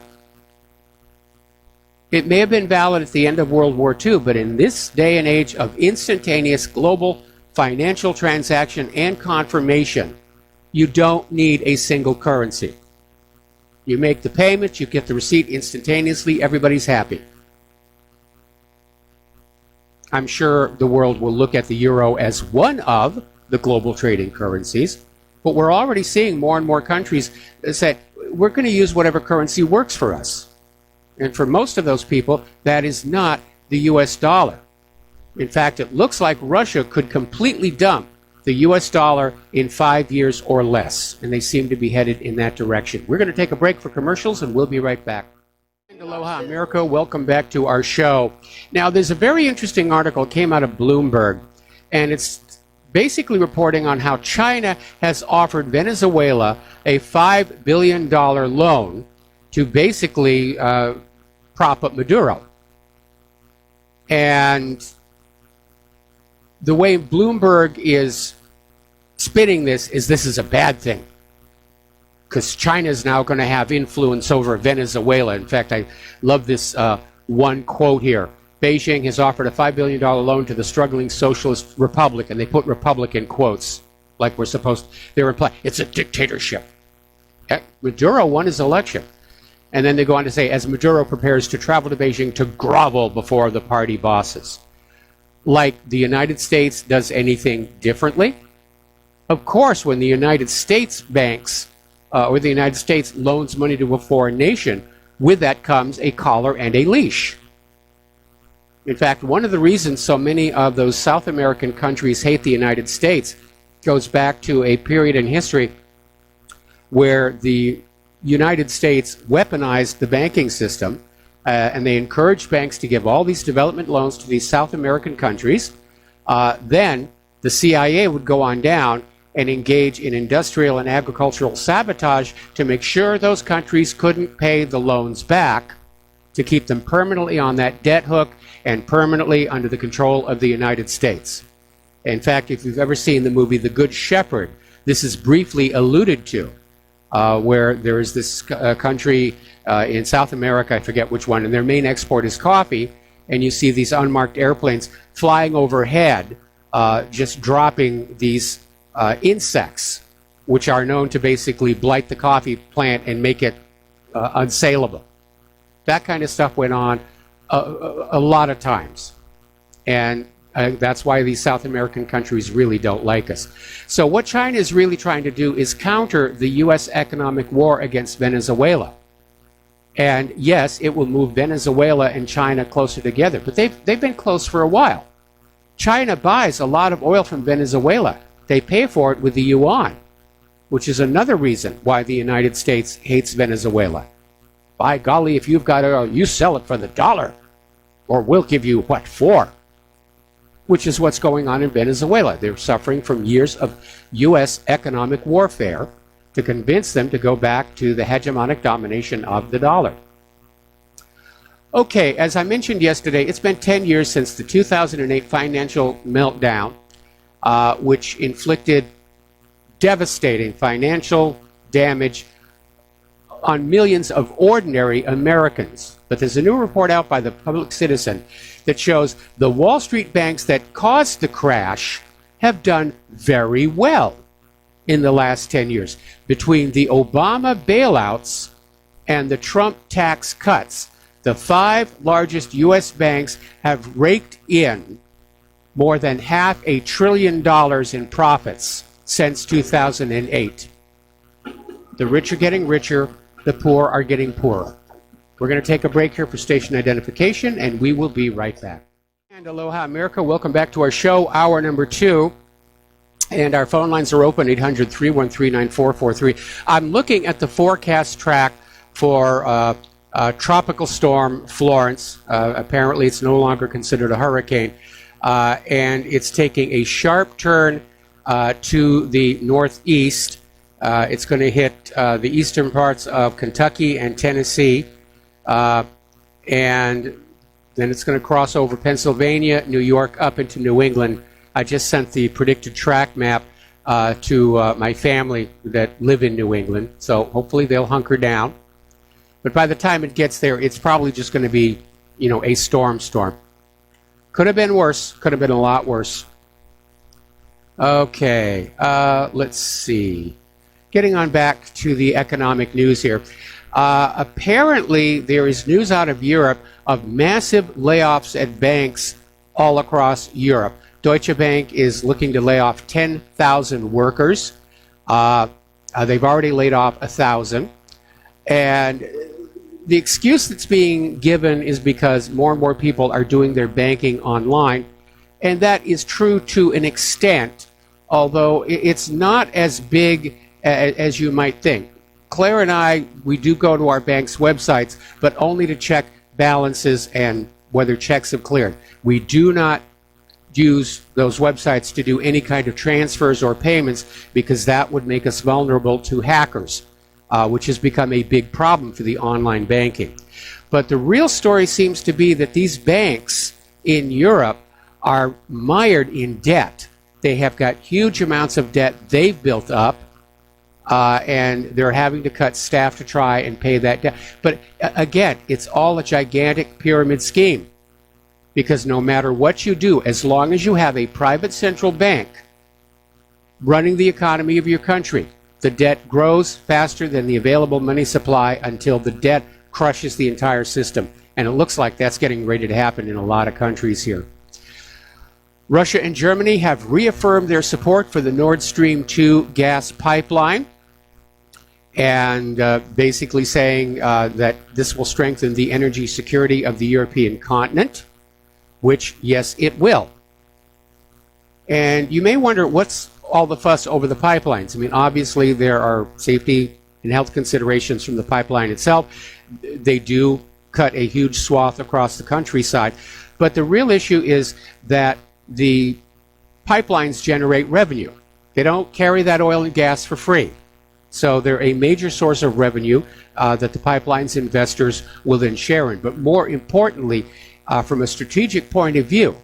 It may have been valid at the end of World War II, but in this day and age of instantaneous global financial transaction and confirmation, you don't need a single currency. You make the payment, you get the receipt instantaneously, everybody's happy. I'm sure the world will look at the euro as one of the global trading currencies, but we're already seeing more and more countries say, we're going to use whatever currency works for us. And for most of those people, that is not the US dollar. In fact, it looks like Russia could completely dump the US dollar in 5 years or less, and they seem to be headed in that direction. We're going to take a break for commercials, and we'll be right back. Aloha, America. Welcome back to our show. Now, there's a very interesting article that came out of Bloomberg, and it's basically reporting on how China has offered Venezuela a $5 billion loan to basically prop up Maduro. And the way Bloomberg is spinning this is a bad thing, because China is now going to have influence over Venezuela. In fact, I love this one quote here. Beijing has offered a $5 billion loan to the struggling socialist republic, and they put republic in quotes, like we're supposed to. They're implying it's a dictatorship. Heck, Maduro won his election. And then they go on to say, as Maduro prepares to travel to Beijing to grovel before the party bosses. Like the United States does anything differently? Of course, when the United States banks or the United States loans money to a foreign nation, with that comes a collar and a leash. In fact, one of the reasons so many of those South American countries hate the United States goes back to a period in history where the United States weaponized the banking system, and they encouraged banks to give all these development loans to these South American countries. Then the CIA would go on down and engage in industrial and agricultural sabotage to make sure those countries couldn't pay the loans back, to keep them permanently on that debt hook and permanently under the control of the United States. In fact, if you've ever seen the movie The Good Shepherd, this is briefly alluded to, where there is this country in South America, I forget which one, and their main export is coffee, and you see these unmarked airplanes flying overhead, just dropping these insects which are known to basically blight the coffee plant and make it unsaleable. That kind of stuff went on a lot of times. And that's why these South American countries really don't like us. So what China is really trying to do is counter the U.S. economic war against Venezuela. And yes, it will move Venezuela and China closer together, but they've been close for a while. China buys a lot of oil from Venezuela. They pay for it with the yuan, which is another reason why the United States hates Venezuela. By golly, if you've got oil, you sell it for the dollar, or we'll give you what for? Which is what's going on in Venezuela. They're suffering from years of U.S. economic warfare to convince them to go back to the hegemonic domination of the dollar. Okay, as I mentioned yesterday, it's been 10 years since the 2008 financial meltdown, which inflicted devastating financial damage on millions of ordinary Americans. But there's a new report out by the Public Citizen that shows the Wall Street banks that caused the crash have done very well in the last 10 years. Between the Obama bailouts and the Trump tax cuts, the 5 largest U.S. banks have raked in more than $500 billion in profits since 2008. The rich are getting richer, the poor are getting poorer. We're going to take a break here for station identification, and we will be right back. And aloha, America. Welcome back to our show, hour number 2. And our phone lines are open, 800-313-9443. I'm looking at the forecast track for Tropical Storm Florence. Apparently, it's no longer considered a hurricane. And it's taking a sharp turn to the northeast. It's going to hit the eastern parts of Kentucky and Tennessee. And then it's going to cross over Pennsylvania, New York, up into New England. I just sent the predicted track map to my family that live in New England. So hopefully they'll hunker down. But by the time it gets there, it's probably just going to be, a storm. Could have been worse. Could have been a lot worse. Okay, let's see. Getting on back to the economic news here. Apparently, there is news out of Europe of massive layoffs at banks all across Europe. Deutsche Bank is looking to lay off 10,000 workers. They've already laid off 1,000. And the excuse that's being given is because more and more people are doing their banking online. And that is true to an extent, although it's not as big as you might think. Claire and I, we do go to our bank's websites, but only to check balances and whether checks have cleared. We do not use those websites to do any kind of transfers or payments because that would make us vulnerable to hackers, which has become a big problem for the online banking. But the real story seems to be that these banks in Europe are mired in debt. They have got huge amounts of debt they've built up, and they're having to cut staff to try and pay that debt. But again, it's all a gigantic pyramid scheme, because no matter what you do, as long as you have a private central bank running the economy of your country, the debt grows faster than the available money supply until the debt crushes the entire system. And it looks like that's getting ready to happen in a lot of countries here. Russia and Germany have reaffirmed their support for the Nord Stream 2 gas pipeline, and basically saying that this will strengthen the energy security of the European continent, which, yes, it will. And you may wonder, what's all the fuss over the pipelines? I mean, obviously there are safety and health considerations from the pipeline itself. They do cut a huge swath across the countryside. But the real issue is that the pipelines generate revenue. They don't carry that oil and gas for free. So they're a major source of revenue that the pipeline's investors will then share in. But more importantly, from a strategic point of view,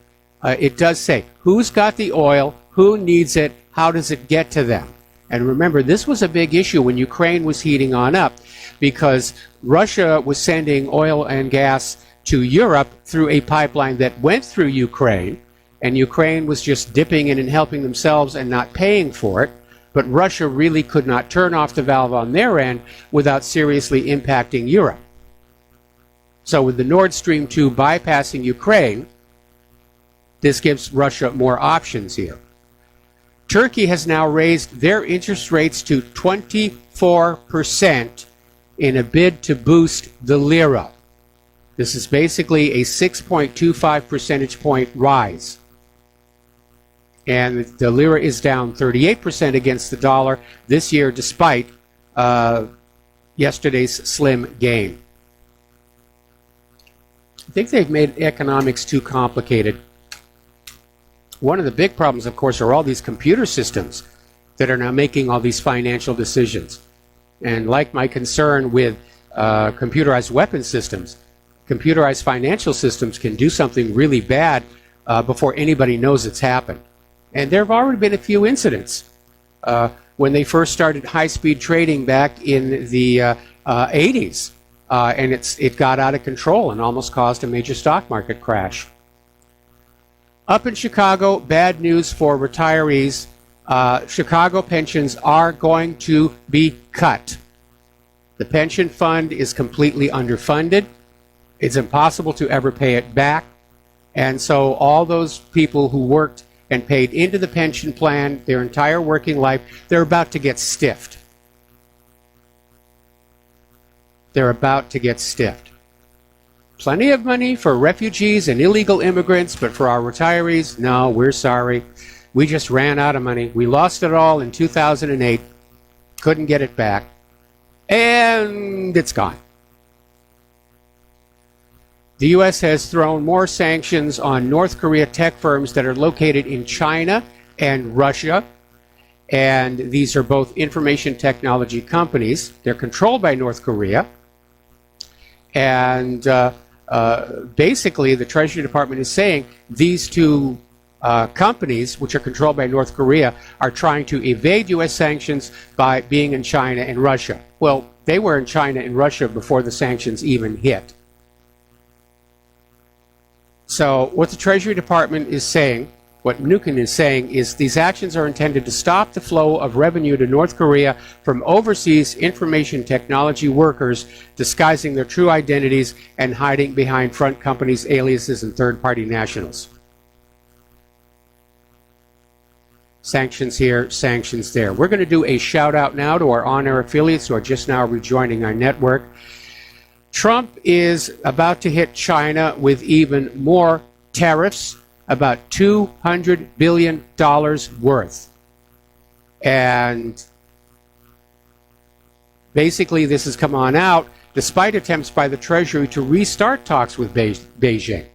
it does say who's got the oil, who needs it, how does it get to them? And remember, this was a big issue when Ukraine was heating on up, because Russia was sending oil and gas to Europe through a pipeline that went through Ukraine, and Ukraine was just dipping in and helping themselves and not paying for it. But Russia really could not turn off the valve on their end without seriously impacting Europe. So with the Nord Stream 2 bypassing Ukraine, this gives Russia more options here. Turkey has now raised their interest rates to 24% in a bid to boost the lira. This is basically a 6.25 percentage point rise. And the lira is down 38% against the dollar this year, despite yesterday's slim gain. I think they've made economics too complicated. One of the big problems, of course, are all these computer systems that are now making all these financial decisions. And like my concern with computerized weapon systems, computerized financial systems can do something really bad before anybody knows it's happened. And there have already been a few incidents. When they first started high-speed trading back in the 80s, and it got out of control and almost caused a major stock market crash. Up in Chicago, bad news for retirees. Chicago pensions are going to be cut. The pension fund is completely underfunded. It's impossible to ever pay it back. And so all those people who worked and paid into the pension plan their entire working life, they're about to get stiffed. They're about to get stiffed. Plenty of money for refugees and illegal immigrants, but for our retirees, no, we're sorry. We just ran out of money. We lost it all in 2008, couldn't get it back, and it's gone. The U.S. has thrown more sanctions on North Korea tech firms that are located in China and Russia, and these are both information technology companies. They're controlled by North Korea, and basically the Treasury Department is saying these two companies, which are controlled by North Korea, are trying to evade U.S. sanctions by being in China and Russia. Well, they were in China and Russia before the sanctions even hit. So what the Treasury Department is saying, what Mnuchin is saying, is these actions are intended to stop the flow of revenue to North Korea from overseas information technology workers disguising their true identities and hiding behind front companies, aliases, and third-party nationals. Sanctions here, sanctions there. We're going to do a shout-out now to our on-air affiliates who are just now rejoining our network. Trump is about to hit China with even more tariffs, about $200 billion worth. And basically this has come on out despite attempts by the Treasury to restart talks with Beijing.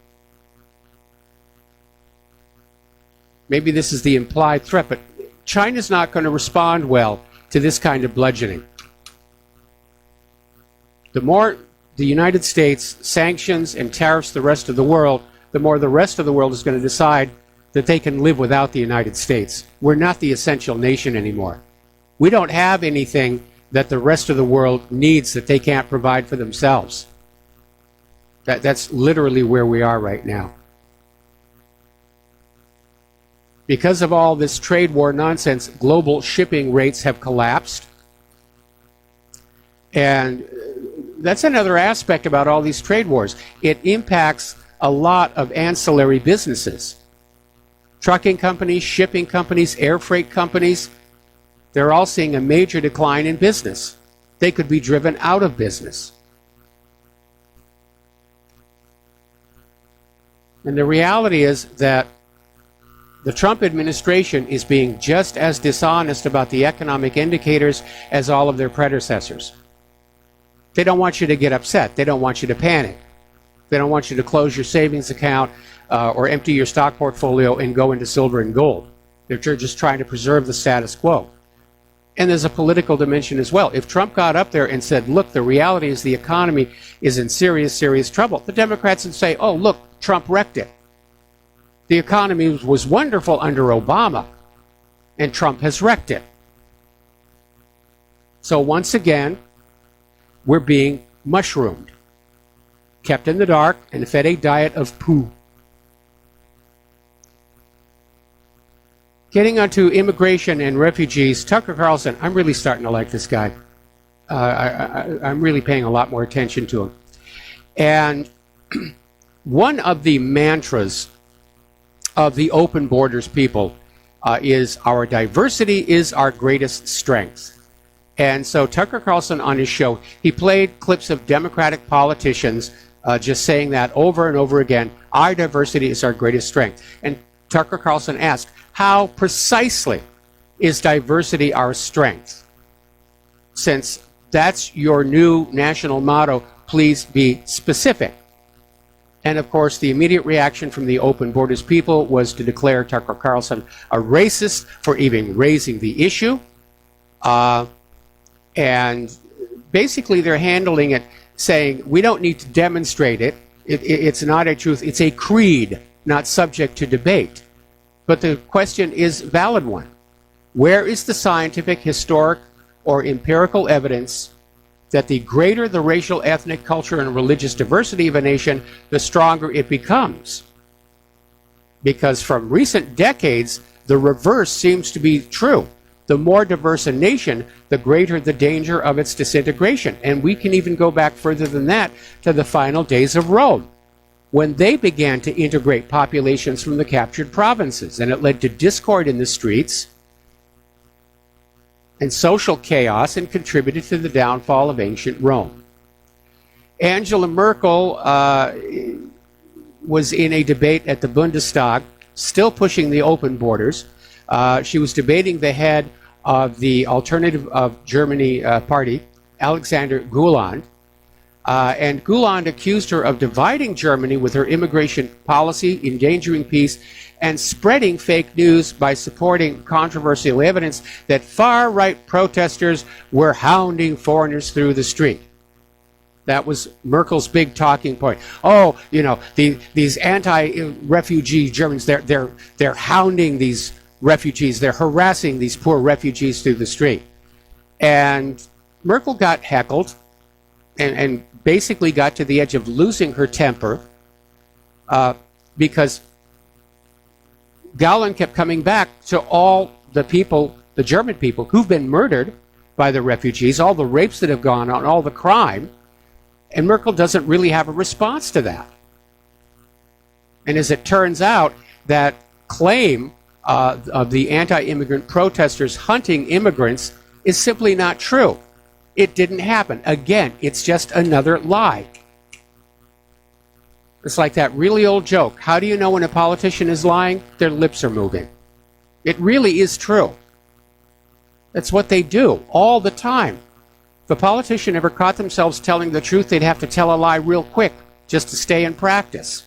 Maybe this is the implied threat, but China's not going to respond well to this kind of bludgeoning. The more the United States sanctions and tariffs the rest of the world, the more the rest of the world is going to decide that they can live without the United States. We're not the essential nation anymore. We don't have anything that the rest of the world needs that they can't provide for themselves. That's literally where we are right now. Because of all this trade war nonsense, global shipping rates have collapsed. And that's another aspect about all these trade wars. It impacts a lot of ancillary businesses. Trucking companies, shipping companies, air freight companies, they're all seeing a major decline in business. They could be driven out of business. And the reality is that the Trump administration is being just as dishonest about the economic indicators as all of their predecessors. They don't want you to get upset. They don't want you to panic. They don't want you to close your savings account or empty your stock portfolio and go into silver and gold. They're just trying to preserve the status quo. And there's a political dimension as well. If Trump got up there and said, look, the reality is the economy is in serious, serious trouble, the Democrats would say, oh, look, Trump wrecked it. The economy was wonderful under Obama, and Trump has wrecked it. So once again, we're being mushroomed, kept in the dark, and fed a diet of poo. Getting onto immigration and refugees, Tucker Carlson, I'm really starting to like this guy. I'm really paying a lot more attention to him. And one of the mantras of the open borders people is our diversity is our greatest strength. And so Tucker Carlson on his show, he played clips of Democratic politicians just saying that over and over again, our diversity is our greatest strength. And Tucker Carlson asked, how precisely is diversity our strength? Since that's your new national motto, please be specific. And of course, the immediate reaction from the open borders people was to declare Tucker Carlson a racist for even raising the issue. And basically, they're handling it saying, we don't need to demonstrate it. It's not a truth. It's a creed, not subject to debate. But the question is a valid one. Where is the scientific, historic, or empirical evidence that the greater the racial, ethnic, culture, and religious diversity of a nation, the stronger it becomes? Because from recent decades, the reverse seems to be true. The more diverse a nation, the greater the danger of its disintegration. And we can even go back further than that to the final days of Rome, when they began to integrate populations from the captured provinces. And it led to discord in the streets and social chaos and contributed to the downfall of ancient Rome. Angela Merkel was in a debate at the Bundestag, still pushing the open borders. She was debating the head of the Alternative of Germany party, Alexander Guland. And Guland accused her of dividing Germany with her immigration policy, endangering peace, and spreading fake news by supporting controversial evidence that far-right protesters were hounding foreigners through the street. That was Merkel's big talking point. Oh, you know, these anti-refugee Germans, they're hounding these refugees. They're harassing these poor refugees through the street. And Merkel got heckled and basically got to the edge of losing her temper because Gauland kept coming back to all the people, the German people, who've been murdered by the refugees, all the rapes that have gone on, all the crime, and Merkel doesn't really have a response to that. And as it turns out, that claim of the anti-immigrant protesters hunting immigrants is simply not true. It didn't happen. Again, it's just another lie. It's like that really old joke. How do you know when a politician is lying? Their lips are moving. It really is true. That's what they do all the time. If a politician ever caught themselves telling the truth, they'd have to tell a lie real quick just to stay in practice.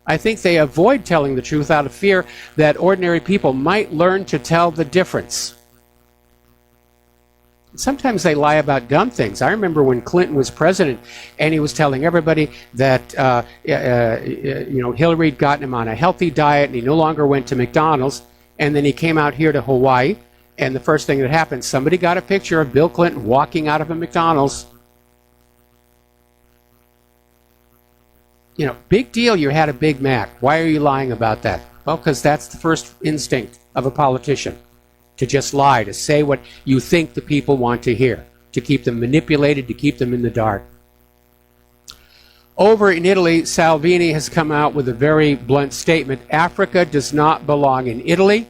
I think they avoid telling the truth out of fear that ordinary people might learn to tell the difference. Sometimes they lie about dumb things. I remember when Clinton was president and he was telling everybody that Hillary had gotten him on a healthy diet and he no longer went to McDonald's. And then he came out here to Hawaii, and the first thing that happened, somebody got a picture of Bill Clinton walking out of a McDonald's. You know, big deal, you had a Big Mac. Why are you lying about that? Well, because that's the first instinct of a politician. To just lie, to say what you think the people want to hear, to keep them manipulated, to keep them in the dark. Over in Italy, Salvini has come out with a very blunt statement. Africa does not belong in Italy.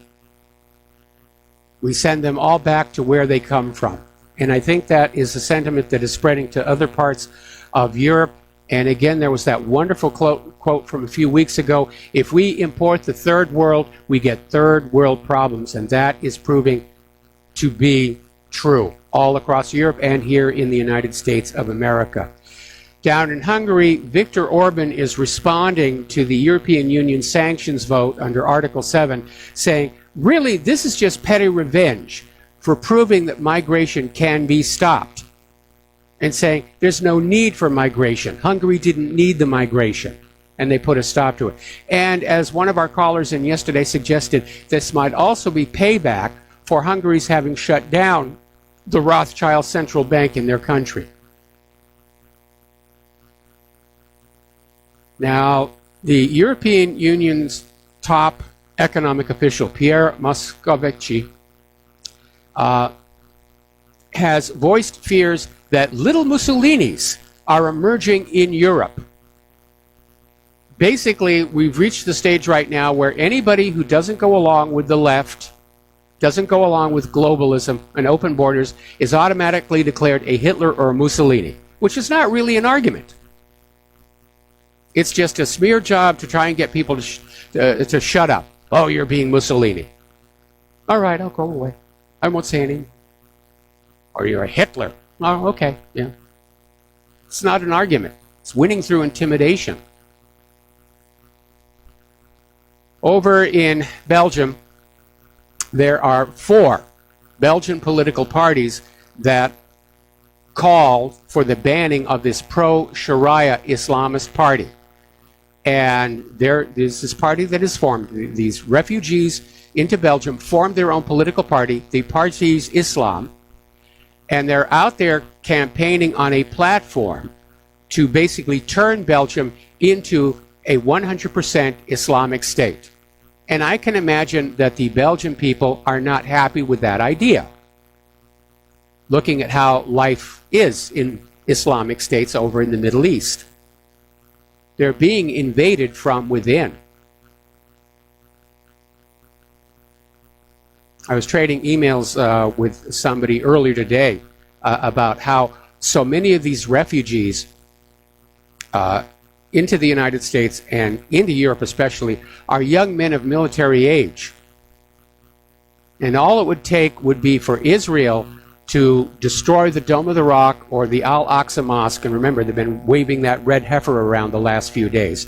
We send them all back to where they come from. And I think that is a sentiment that is spreading to other parts of Europe. And again, there was that wonderful quote from a few weeks ago. If we import the third world, we get third world problems. And that is proving to be true all across Europe and here in the United States of America. Down in Hungary, Viktor Orban is responding to the European Union sanctions vote under Article 7, saying, really, this is just petty revenge for proving that migration can be stopped. And saying there's no need for migration. Hungary didn't need the migration, and they put a stop to it. And as one of our callers in yesterday suggested, this might also be payback for Hungary's having shut down the Rothschild central bank in their country. Now, the European Union's top economic official, Pierre Moscovici, has voiced fears that little Mussolinis are emerging in Europe. Basically, we've reached the stage right now where anybody who doesn't go along with the left, doesn't go along with globalism and open borders, is automatically declared a Hitler or a Mussolini, which is not really an argument. It's just a smear job to try and get people to shut up. Oh, you're being Mussolini. All right, I'll go away. I won't say anything. Or you're a Hitler. Oh, okay, yeah. It's not an argument. It's winning through intimidation. Over in Belgium, there are 4 Belgian political parties that call for the banning of this pro-Sharia Islamist party. And there is this party that is formed. These refugees into Belgium formed their own political party, the Partis Islam, and they're out there campaigning on a platform to basically turn Belgium into a 100% Islamic state. And I can imagine that the Belgian people are not happy with that idea, looking at how life is in Islamic states over in the Middle East. They're being invaded from within. I was trading emails with somebody earlier today about how so many of these refugees into the United States and into Europe especially are young men of military age. And all it would take would be for Israel to destroy the Dome of the Rock or the Al-Aqsa Mosque, and remember, they've been waving that red heifer around the last few days.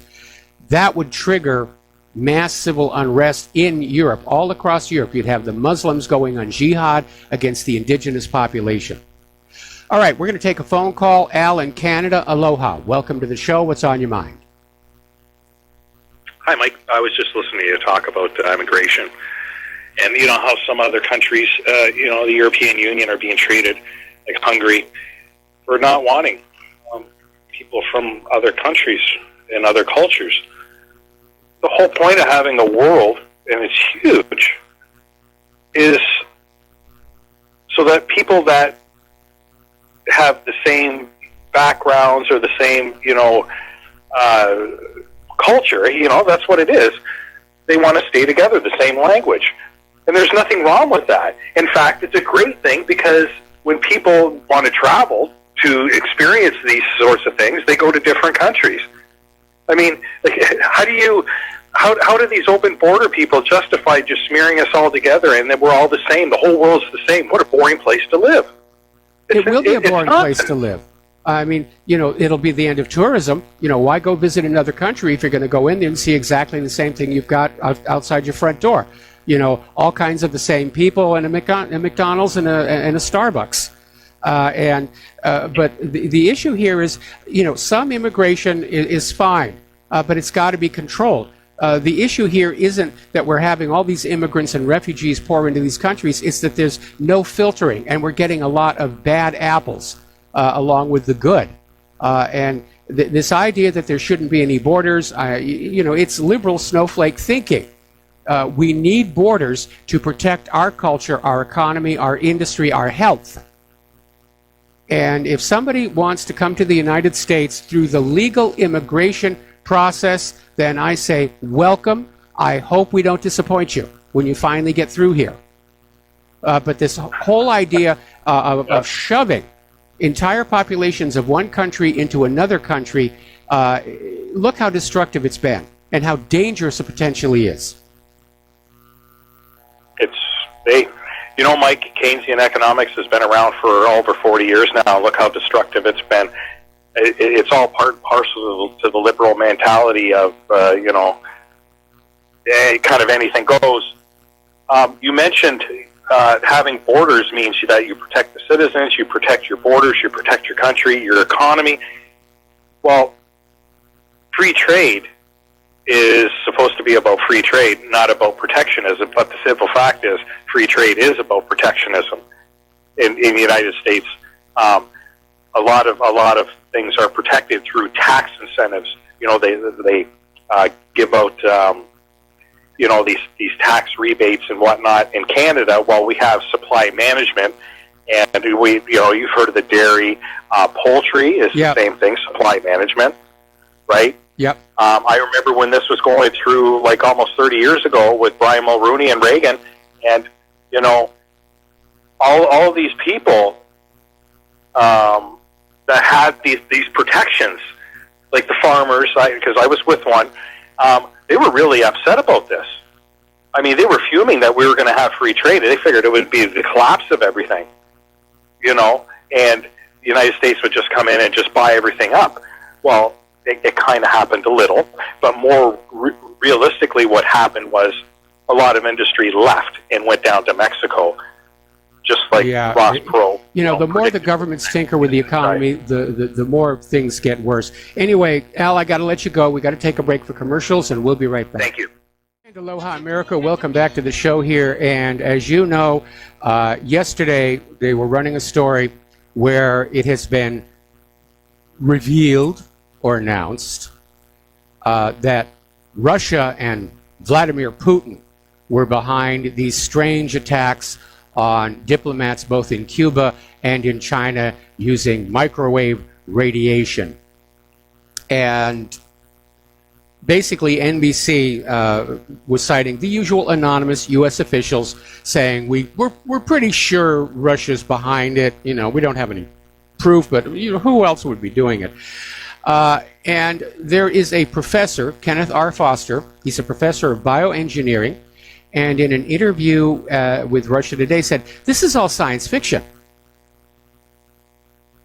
That would trigger mass civil unrest in Europe. All across Europe, you'd have the Muslims going on jihad against the indigenous population. All right, we're going to take a phone call. Al in Canada, aloha. Welcome to the show. What's on your mind? Hi, Mike. I was just listening to you talk about immigration. And you know how some other countries, the European Union are being treated, like Hungary, for not wanting people from other countries and other cultures. The whole point of having a world, and it's huge, is so that people that have the same backgrounds or the same, culture, that's what it is. They want to stay together, the same language. And there's nothing wrong with that. In fact, it's a great thing because when people want to travel to experience these sorts of things, they go to different countries. I mean, how do these open border people justify just smearing us all together and that we're all the same? The whole world's the same. What a boring place to live. It will be a boring place to live. I mean, it'll be the end of tourism. Why go visit another country if you're going to go in there and see exactly the same thing you've got outside your front door? All kinds of the same people and a McDonald's and a Starbucks. But the issue here is, some immigration is fine, but it's got to be controlled. The issue here isn't that we're having all these immigrants and refugees pour into these countries. It's that there's no filtering, and we're getting a lot of bad apples along with the good. And this idea that there shouldn't be any borders, it's liberal snowflake thinking. We need borders to protect our culture, our economy, our industry, our health. And if somebody wants to come to the United States through the legal immigration process, then I say, welcome. I hope we don't disappoint you when you finally get through here. But this whole idea of shoving entire populations of one country into another country, look how destructive it's been and how dangerous it potentially is. Mike, Keynesian economics has been around for over 40 years now. Look how destructive it's been. It's all part and parcel to the liberal mentality of, kind of anything goes. You mentioned having borders means that you protect the citizens, you protect your borders, you protect your country, your economy. Well, free trade is supposed to be about free trade, not about protectionism. But the simple fact is, free trade is about protectionism. In the United States, a lot of things are protected through tax incentives. They give out these tax rebates and whatnot in Canada, while we have supply management. And you've heard of the dairy, poultry is the same thing, supply management, right? Yep. I remember when this was going through, like almost 30 years ago, with Brian Mulroney and Reagan, and all of these people that had these protections, like the farmers, because I was with one, they were really upset about this. I mean, they were fuming that we were going to have free trade. They figured it would be the collapse of everything. And the United States would just come in and just buy everything up. Well, it kind of happened a little, but more realistically what happened was a lot of industry left and went down to Mexico, just like Ross Perot. The more the governments tinker with the economy, the more things get worse. Anyway, Al, I got to let you go. We got to take a break for commercials, and we'll be right back. Thank you. And aloha, America. Welcome back to the show here. And as you know, yesterday they were running a story where it has been revealed or announced that Russia and Vladimir Putin were behind these strange attacks on diplomats both in Cuba and in China using microwave radiation. And basically, NBC was citing the usual anonymous U.S. officials saying, we're pretty sure Russia's behind it. We don't have any proof, but who else would be doing it? And there is a professor, Kenneth R. Foster. He's a professor of bioengineering, and in an interview with Russia Today said, this is all science fiction.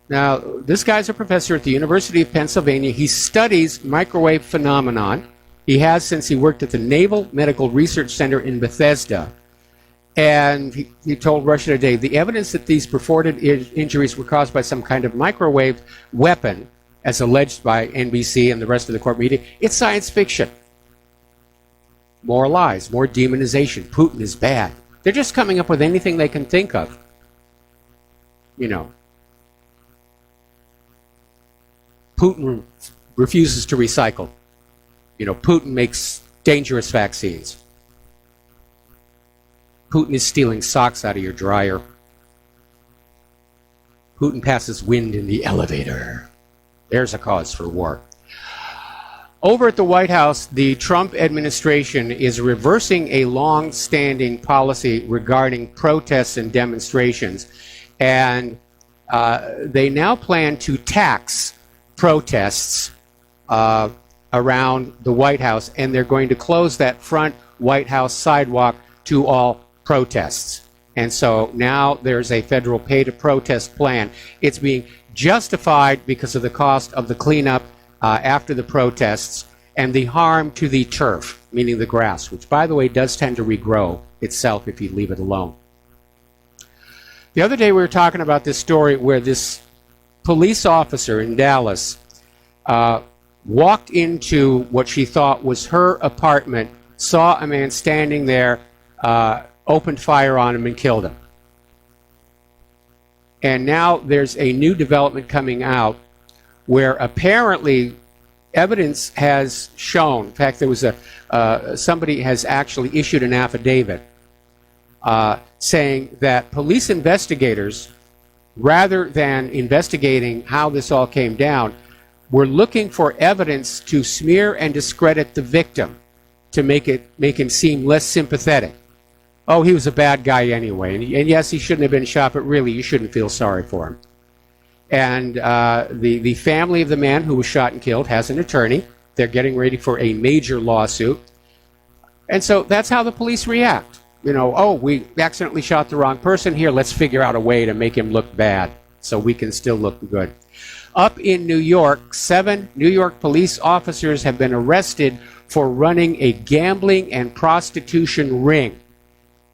Now, this guy's a professor at the University of Pennsylvania. He studies microwave phenomenon. He has since he worked at the Naval Medical Research Center in Bethesda. And he told Russia Today, the evidence that these purported injuries were caused by some kind of microwave weapon, as alleged by NBC and the rest of the court media, it's science fiction. More lies, more demonization. Putin is bad. They're just coming up with anything they can think of. Putin refuses to recycle. Putin makes dangerous vaccines. Putin is stealing socks out of your dryer. Putin passes wind in the elevator. There's a cause for war. Over at the White House, the Trump administration is reversing a long-standing policy regarding protests and demonstrations. And they now plan to tax protests around the White House, and they're going to close that front White House sidewalk to all protests. And so now there's a federal pay-to-protest plan. It's being justified because of the cost of the cleanup after the protests and the harm to the turf, meaning the grass, which, by the way, does tend to regrow itself if you leave it alone. The other day we were talking about this story where this police officer in Dallas walked into what she thought was her apartment, saw a man standing there, opened fire on him and killed him. And now there's a new development coming out where apparently evidence has shown, in fact there was somebody has actually issued an affidavit saying that police investigators, rather than investigating how this all came down, were looking for evidence to smear and discredit the victim to make him seem less sympathetic. Oh, he was a bad guy anyway, and yes, he shouldn't have been shot, but really, you shouldn't feel sorry for him. And the family of the man who was shot and killed has an attorney. They're getting ready for a major lawsuit. And so that's how the police react. Oh, we accidentally shot the wrong person. Here, let's figure out a way to make him look bad so we can still look good. Up in New York, 7 New York police officers have been arrested for running a gambling and prostitution ring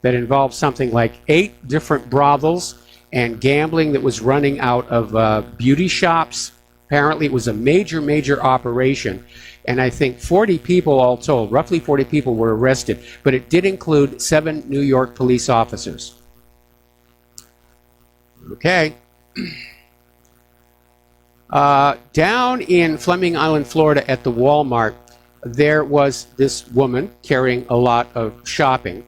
that involved something like 8 different brothels and gambling that was running out of beauty shops. Apparently it was a major, major operation. And I think 40 people all told, roughly 40 people were arrested. But it did include 7 New York police officers. Okay. Down in Fleming Island, Florida at the Walmart, there was this woman carrying a lot of shopping.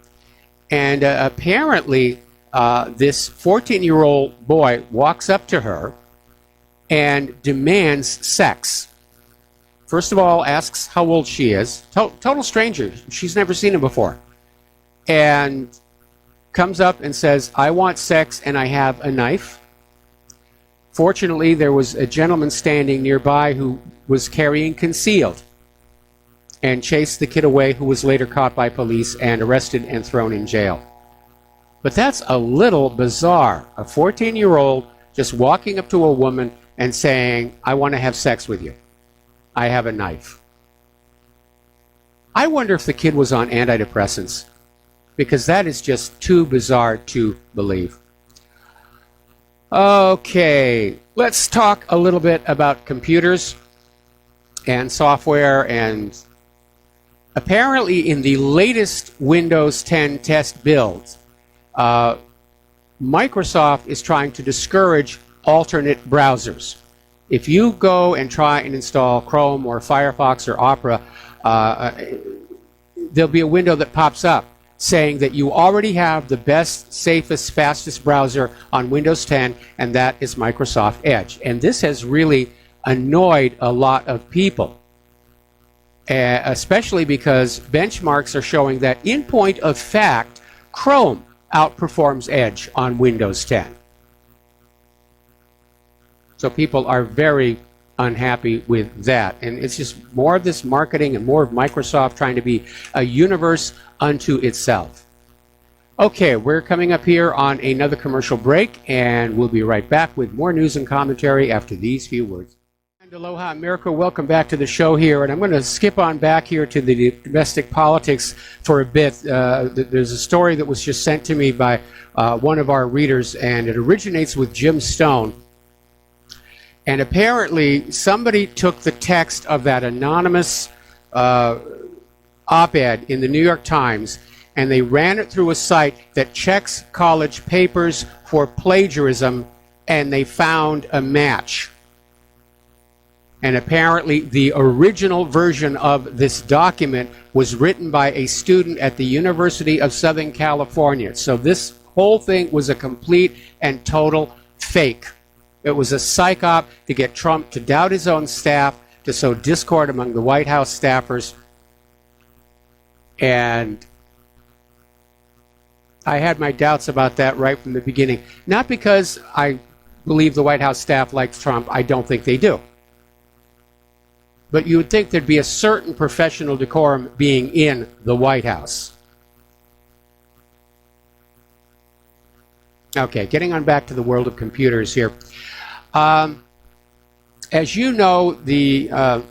And apparently, this 14-year-old boy walks up to her and demands sex. First of all, asks how old she is. Total stranger. She's never seen him before. And comes up and says, I want sex and I have a knife. Fortunately, there was a gentleman standing nearby who was carrying concealed and chased the kid away, who was later caught by police and arrested and thrown in jail. But that's a little bizarre. A 14-year-old just walking up to a woman and saying, I want to have sex with you. I have a knife. I wonder if the kid was on antidepressants, because that is just too bizarre to believe. Okay, let's talk a little bit about computers and software. And apparently in the latest Windows 10 test builds, Microsoft is trying to discourage alternate browsers. If you go and try and install Chrome or Firefox or Opera, there'll be a window that pops up saying that you already have the best, safest, fastest browser on Windows 10, and that is Microsoft Edge. And this has really annoyed a lot of people, especially because benchmarks are showing that, in point of fact, Chrome outperforms Edge on Windows 10. So people are very unhappy with that. And it's just more of this marketing and more of Microsoft trying to be a universe unto itself. Okay, we're coming up here on another commercial break, and we'll be right back with more news and commentary after these few words. And aloha, America. Welcome back to the show here. And I'm going to skip on back here to the domestic politics for a bit. There's a story that was just sent to me by one of our readers, and it originates with Jim Stone. And apparently somebody took the text of that anonymous op-ed in the New York Times, and they ran it through a site that checks college papers for plagiarism, and they found a match. And apparently the original version of this document was written by a student at the University of Southern California. So this whole thing was a complete and total fake. It was a psych op to get Trump to doubt his own staff, to sow discord among the White House staffers. And I had my doubts about that right from the beginning. Not because I believe the White House staff likes Trump. I don't think they do. But you would think there'd be a certain professional decorum being in the White House. Okay, getting on back to the world of computers here. As you know, the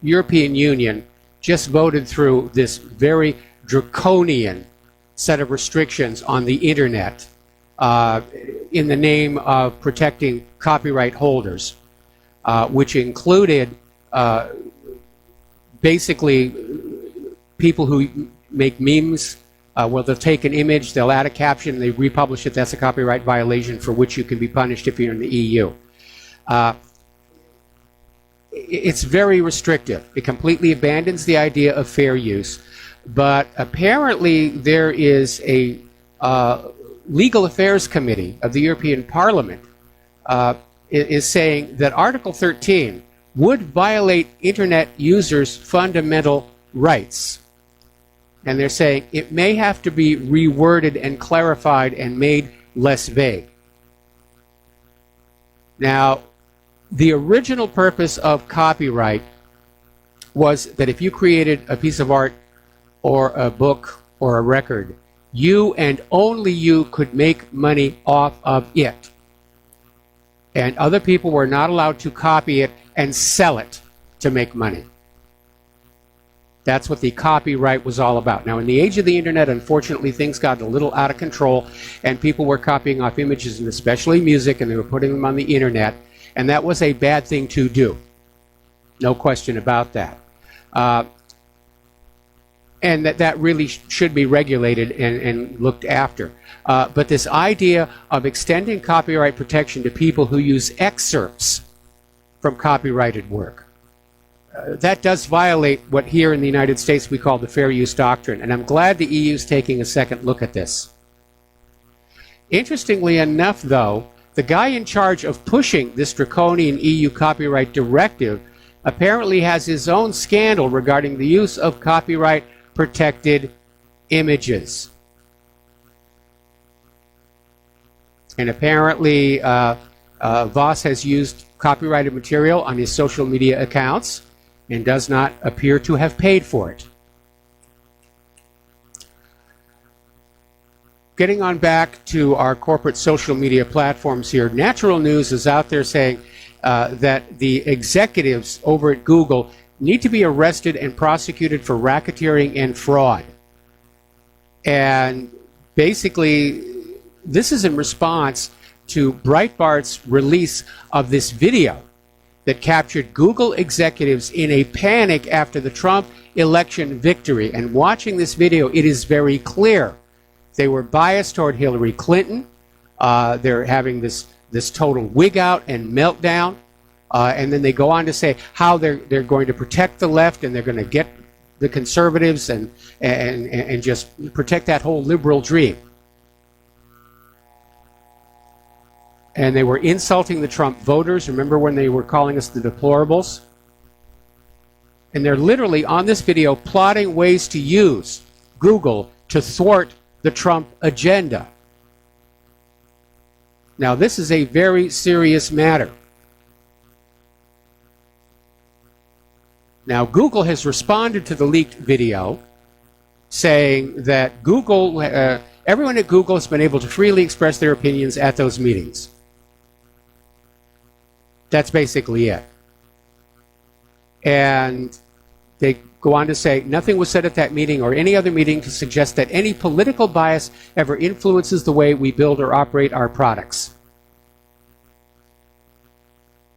European Union just voted through this very draconian set of restrictions on the internet in the name of protecting copyright holders, which included basically people who make memes. Well, they'll take an image, they'll add a caption, they republish it. That's a copyright violation for which you can be punished if you're in the EU. It's very restrictive. It completely abandons the idea of fair use. But apparently there is a legal affairs committee of the European Parliament is saying that Article 13 would violate internet users' fundamental rights. And they're saying it may have to be reworded and clarified and made less vague. Now, the original purpose of copyright was that if you created a piece of art or a book or a record, you and only you could make money off of it. And other people were not allowed to copy it and sell it to make money. That's what the copyright was all about. Now, in the age of the internet, unfortunately, things got a little out of control, and people were copying off images, and especially music, and they were putting them on the internet, and that was a bad thing to do. No question about that. And that really should be regulated and looked after. But this idea of extending copyright protection to people who use excerpts from copyrighted work, that does violate what here in the United States we call the fair use doctrine, and I'm glad the EU is taking a second look at this. Interestingly enough, though, the guy in charge of pushing this draconian EU copyright directive apparently has his own scandal regarding the use of copyright-protected images. And apparently, Voss has used copyrighted material on his social media accounts and does not appear to have paid for it. Getting on back to our corporate social media platforms here, Natural News is out there saying that the executives over at Google need to be arrested and prosecuted for racketeering and fraud. And basically, this is in response to Breitbart's release of this video that captured Google executives in a panic after the Trump election victory. And watching this video, it is very clear they were biased toward Hillary Clinton. They're having this total wig out and meltdown. And then they go on to say how they're going to protect the left and they're going to get the conservatives and just protect that whole liberal dream. And they were insulting the Trump voters. Remember when they were calling us the deplorables? And they're literally on this video plotting ways to use Google to thwart the Trump agenda. Now, this is a very serious matter. Now, Google has responded to the leaked video, saying that Google, everyone at Google has been able to freely express their opinions at those meetings. That's basically it. And they go on to say, nothing was said at that meeting or any other meeting to suggest that any political bias ever influences the way we build or operate our products.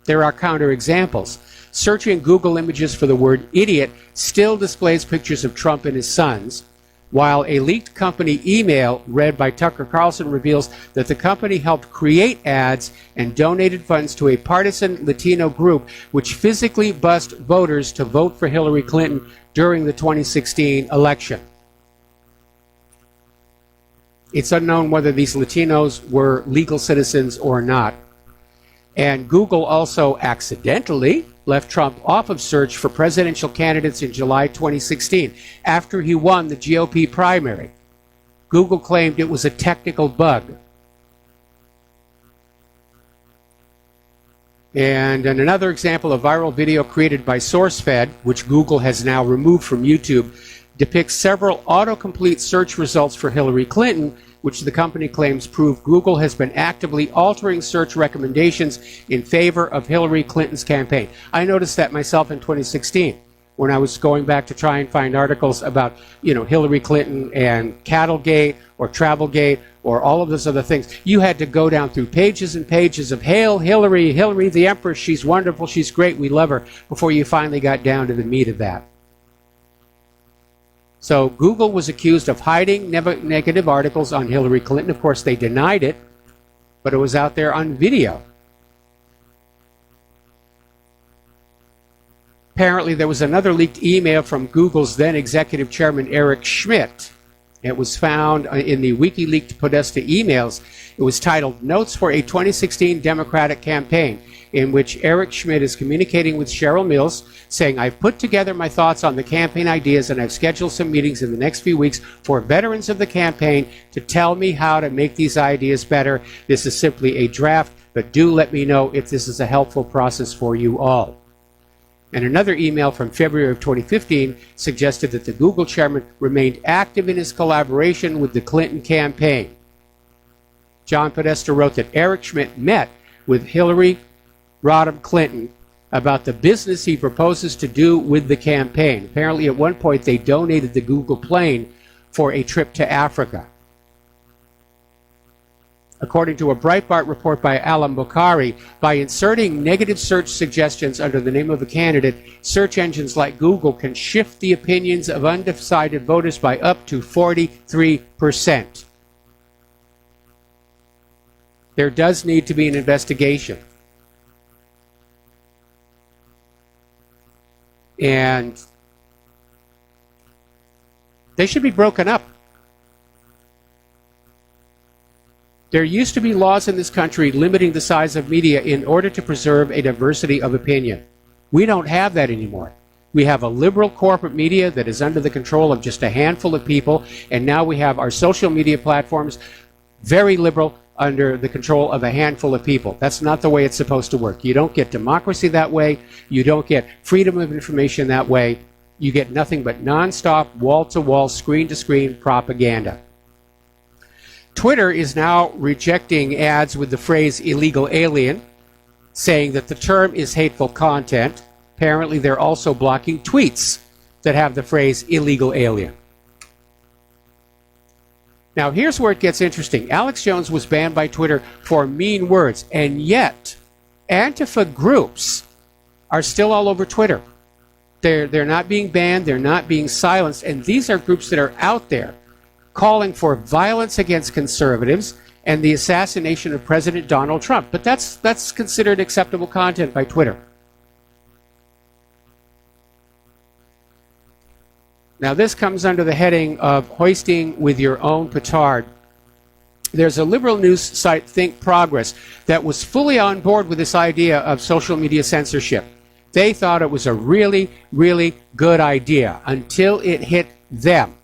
There are counterexamples. Searching Google images for the word idiot still displays pictures of Trump and his sons, while a leaked company email read by Tucker Carlson reveals that the company helped create ads and donated funds to a partisan Latino group which physically bussed voters to vote for Hillary Clinton during the 2016 election. It's unknown whether these Latinos were legal citizens or not. And Google also accidentally left Trump off of search for presidential candidates in July 2016 after he won the GOP primary. Google claimed it was a technical bug. And another example, a viral video created by SourceFed, which Google has now removed from YouTube, depicts several autocomplete search results for Hillary Clinton, which the company claims prove Google has been actively altering search recommendations in favor of Hillary Clinton's campaign. I noticed that myself in 2016 when I was going back to try and find articles about, Hillary Clinton and Cattlegate or Travelgate or all of those other things. You had to go down through pages and pages of Hail Hillary, Hillary the Empress, she's wonderful, she's great, we love her, before you finally got down to the meat of that. So Google was accused of hiding negative articles on Hillary Clinton. Of course, they denied it, but it was out there on video. Apparently, there was another leaked email from Google's then executive chairman, Eric Schmidt. It was found in the WikiLeaks Podesta emails. It was titled Notes for a 2016 Democratic Campaign, in which Eric Schmidt is communicating with Cheryl Mills, saying, I've put together my thoughts on the campaign ideas and I've scheduled some meetings in the next few weeks for veterans of the campaign to tell me how to make these ideas better. This is simply a draft, but do let me know if this is a helpful process for you all. And another email from February of 2015 suggested that the Google chairman remained active in his collaboration with the Clinton campaign. John Podesta wrote that Eric Schmidt met with Hillary Rodham Clinton about the business he proposes to do with the campaign. Apparently, at one point, they donated the Google plane for a trip to Africa. According to a Breitbart report by Alam Bukhari, by inserting negative search suggestions under the name of a candidate, search engines like Google can shift the opinions of undecided voters by up to 43%. There does need to be an investigation. And they should be broken up. There used to be laws in this country limiting the size of media in order to preserve a diversity of opinion. We don't have that anymore. We have a liberal corporate media that is under the control of just a handful of people, and now we have our social media platforms, very liberal, under the control of a handful of people. That's not the way it's supposed to work. You don't get democracy that way. You don't get freedom of information that way. You get nothing but nonstop, wall-to-wall, screen-to-screen propaganda. Twitter is now rejecting ads with the phrase illegal alien, saying that the term is hateful content. Apparently, they're also blocking tweets that have the phrase illegal alien. Now, here's where it gets interesting. Alex Jones was banned by Twitter for mean words, and yet Antifa groups are still all over Twitter. They're not being banned, they're not being silenced, and these are groups that are out there calling for violence against conservatives and the assassination of President Donald Trump. But that's considered acceptable content by Twitter. Now, this comes under the heading of hoisting with your own petard. There's a liberal news site, Think Progress, that was fully on board with this idea of social media censorship. They thought it was a really, really good idea until it hit them.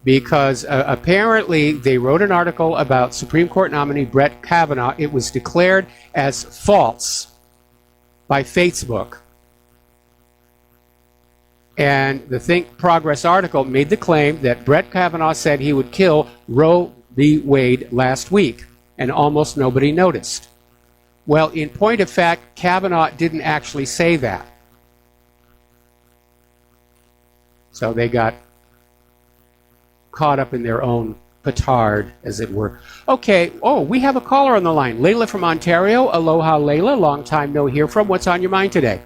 Because apparently they wrote an article about Supreme Court nominee Brett Kavanaugh. It was declared as false by Facebook. And the Think Progress article made the claim that Brett Kavanaugh said he would kill Roe v. Wade last week, and almost nobody noticed. Well, in point of fact, Kavanaugh didn't actually say that. So they got caught up in their own petard, as it were. Okay, we have a caller on the line. Layla from Ontario. Aloha, Layla. Long time no hear from. What's on your mind today?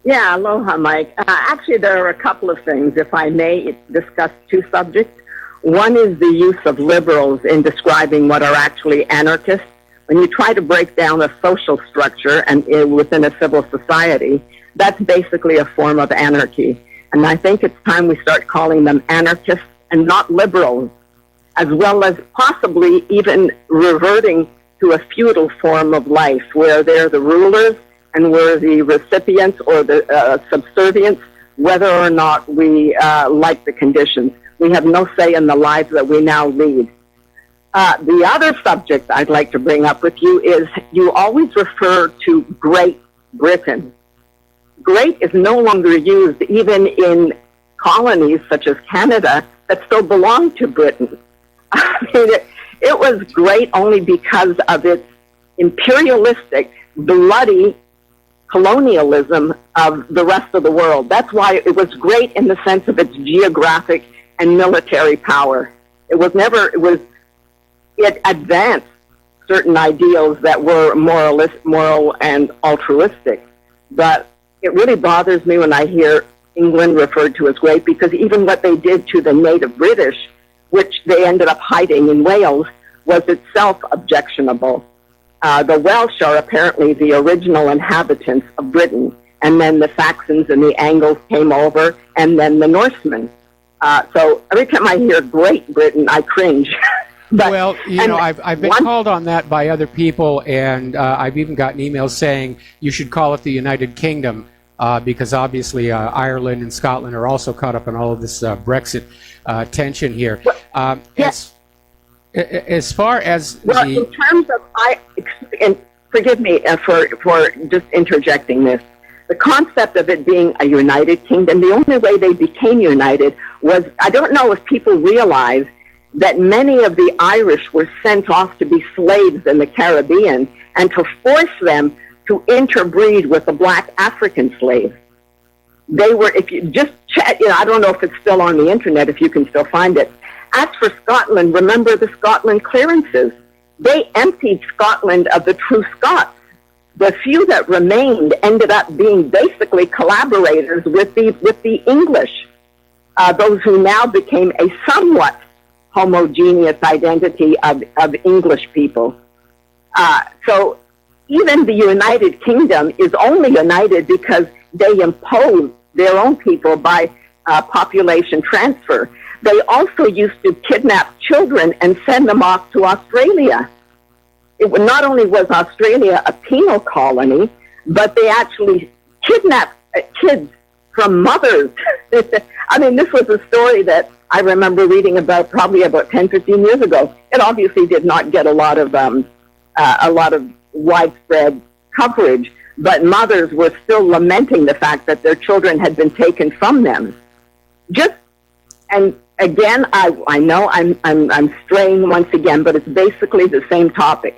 Yeah, aloha, Mike. Actually, there are a couple of things, if I may discuss two subjects. One is the use of liberals in describing what are actually anarchists. When you try to break down a social structure and within a civil society, that's basically a form of anarchy. And I think it's time we start calling them anarchists and not liberals, as well as possibly even reverting to a feudal form of life where they're the rulers and we're the recipients or the subservients, whether or not we like the conditions. We have no say in the lives that we now lead. The other subject I'd like to bring up with you is you always refer to Great Britain. Great is no longer used even in colonies such as Canada that still belong to Britain. I mean, it was great only because of its imperialistic, bloody colonialism of the rest of the world. That's why it was great in the sense of its geographic and military power. It advanced certain ideals that were moral and altruistic. But it really bothers me when I hear England referred to as great, because even what they did to the native British, which they ended up hiding in Wales, was itself objectionable. The Welsh are apparently the original inhabitants of Britain, and then the Saxons and the Angles came over, and then the Norsemen. So every time I hear Great Britain, I cringe. Well, I've been called on that by other people, and I've even gotten emails saying you should call it the United Kingdom, because obviously Ireland and Scotland are also caught up in all of this Brexit tension here. Yes. As far as in terms of, and forgive me for just interjecting this, the concept of it being a United Kingdom, the only way they became united was, I don't know if people realize that many of the Irish were sent off to be slaves in the Caribbean and to force them to interbreed with the black African slaves. They were, if you just check, I don't know if it's still on the internet, if you can still find it. As for Scotland, remember the Scotland clearances. They emptied Scotland of the true Scots. The few that remained ended up being basically collaborators with the English, those who now became a somewhat homogeneous identity of English people. So even the United Kingdom is only united because they impose their own people by population transfer. They also used to kidnap children and send them off to Australia. Not only was Australia a penal colony, but they actually kidnapped kids from mothers. I mean, this was a story that I remember reading about probably about 10, 15 years ago. It obviously did not get a lot of widespread coverage, but mothers were still lamenting the fact that their children had been taken from them. And again, I know I'm straying once again, but it's basically the same topic.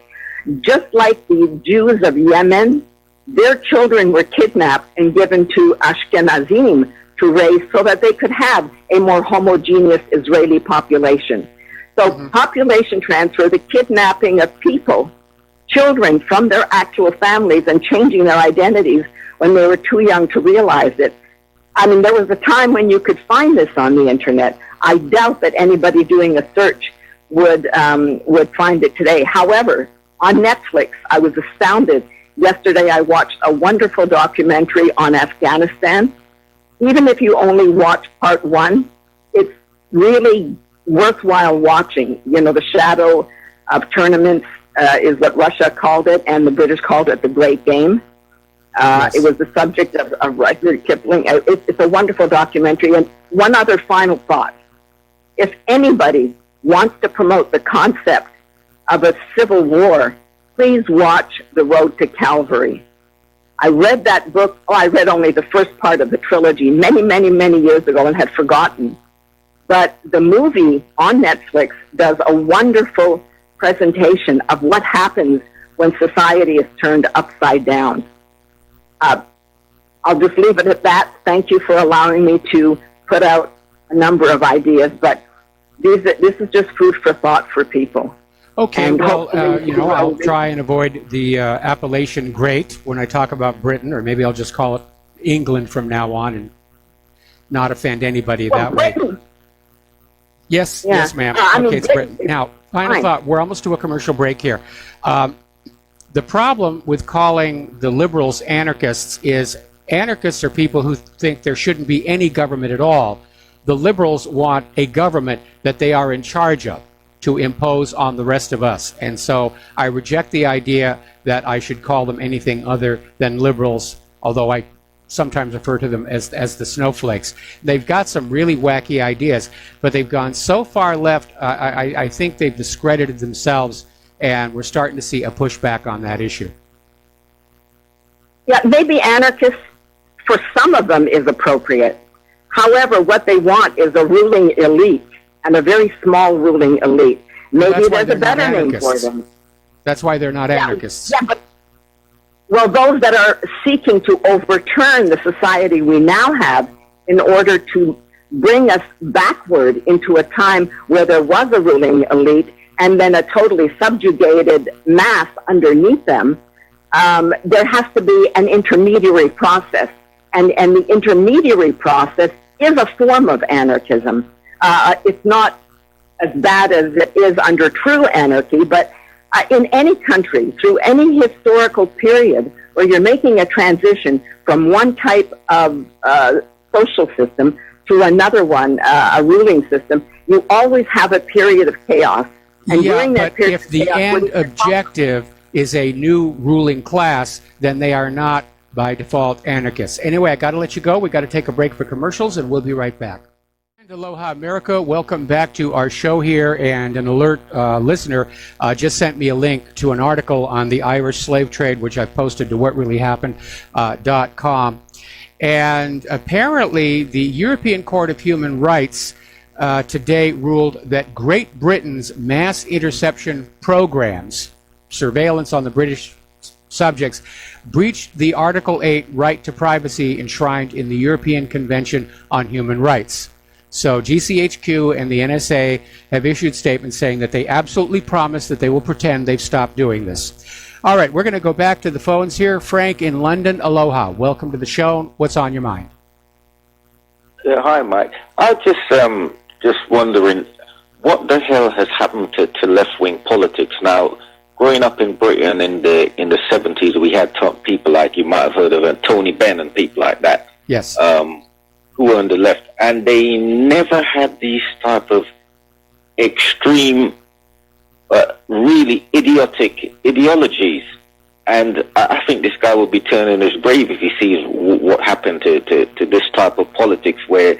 Just like the Jews of Yemen, their children were kidnapped and given to Ashkenazim to raise so that they could have a more homogeneous Israeli population. So population transfer, the kidnapping of people, children from their actual families and changing their identities when they were too young to realize it. I mean, there was a time when you could find this on the internet. I doubt that anybody doing a search would find it today. However, on Netflix, I was astounded. Yesterday, I watched a wonderful documentary on Afghanistan. Even if you only watch part one, it's really worthwhile watching. You know, the shadow of tournaments is what Russia called it, and the British called it the Great Game. Yes. It was the subject of Rudyard Kipling. It's a wonderful documentary. And one other final thought. If anybody wants to promote the concept of a civil war, please watch The Road to Calvary. I read that book. I read only the first part of the trilogy many, many, many years ago and had forgotten. But the movie on Netflix does a wonderful presentation of what happens when society is turned upside down. I'll just leave it at that. Thank you for allowing me to put out a number of ideas, but this is just food for thought for people. Okay, And well, hopefully I'll try and avoid the appellation great when I talk about Britain, or maybe I'll just call it England from now on and not offend anybody that way. Britain. Yes, Yeah. yes, ma'am. I mean, Okay, it's Britain. Now, final thought. We're almost to a commercial break here. The problem with calling the liberals anarchists is anarchists are people who think there shouldn't be any government at all. The liberals want a government that they are in charge of to impose on the rest of us. And so I reject the idea that I should call them anything other than liberals, although I sometimes refer to them as the snowflakes. They've got some really wacky ideas, but they've gone so far left, I think they've discredited themselves, and we're starting to see a pushback on that issue. Yeah, maybe anarchists, for some of them, is appropriate. However, what they want is a ruling elite, and a very small ruling elite. Maybe there's a better name for them. That's why they're not anarchists. Yeah, but, well, those that are seeking to overturn the society we now have in order to bring us backward into a time where there was a ruling elite and then a totally subjugated mass underneath them, there has to be an intermediary process. And the intermediary process is a form of anarchism. It's not as bad as it is under true anarchy, but in any country, through any historical period where you're making a transition from one type of social system to another one, a ruling system, you always have a period of chaos. And during that period if the end objective is a new ruling class, then they are not, by default, anarchists. Anyway, I got to let you go. We got to take a break for commercials, and we'll be right back. And aloha, America. Welcome back to our show here. And an alert listener just sent me a link to an article on the Irish slave trade, which I've posted to whatreallyhappened.com. And apparently, the European Court of Human Rights today ruled that Great Britain's mass interception programs, surveillance on the British subjects, breached the Article 8 right to privacy enshrined in the European Convention on Human Rights. So GCHQ and the NSA have issued statements saying that they absolutely promise that they will pretend they've stopped doing this. All right, we're going to go back to the phones here. Frank in London, aloha. Welcome to the show. What's on your mind? Yeah, hi, Mike. I just wondering, what the hell has happened to left-wing politics now? growing up in Britain in the 70s, we had people like, you might have heard of Tony Benn and people like that. Yes. Who were on the left, and they never had these type of extreme, really idiotic ideologies. And I think this guy will be turning his grave if he sees what happened to this type of politics, where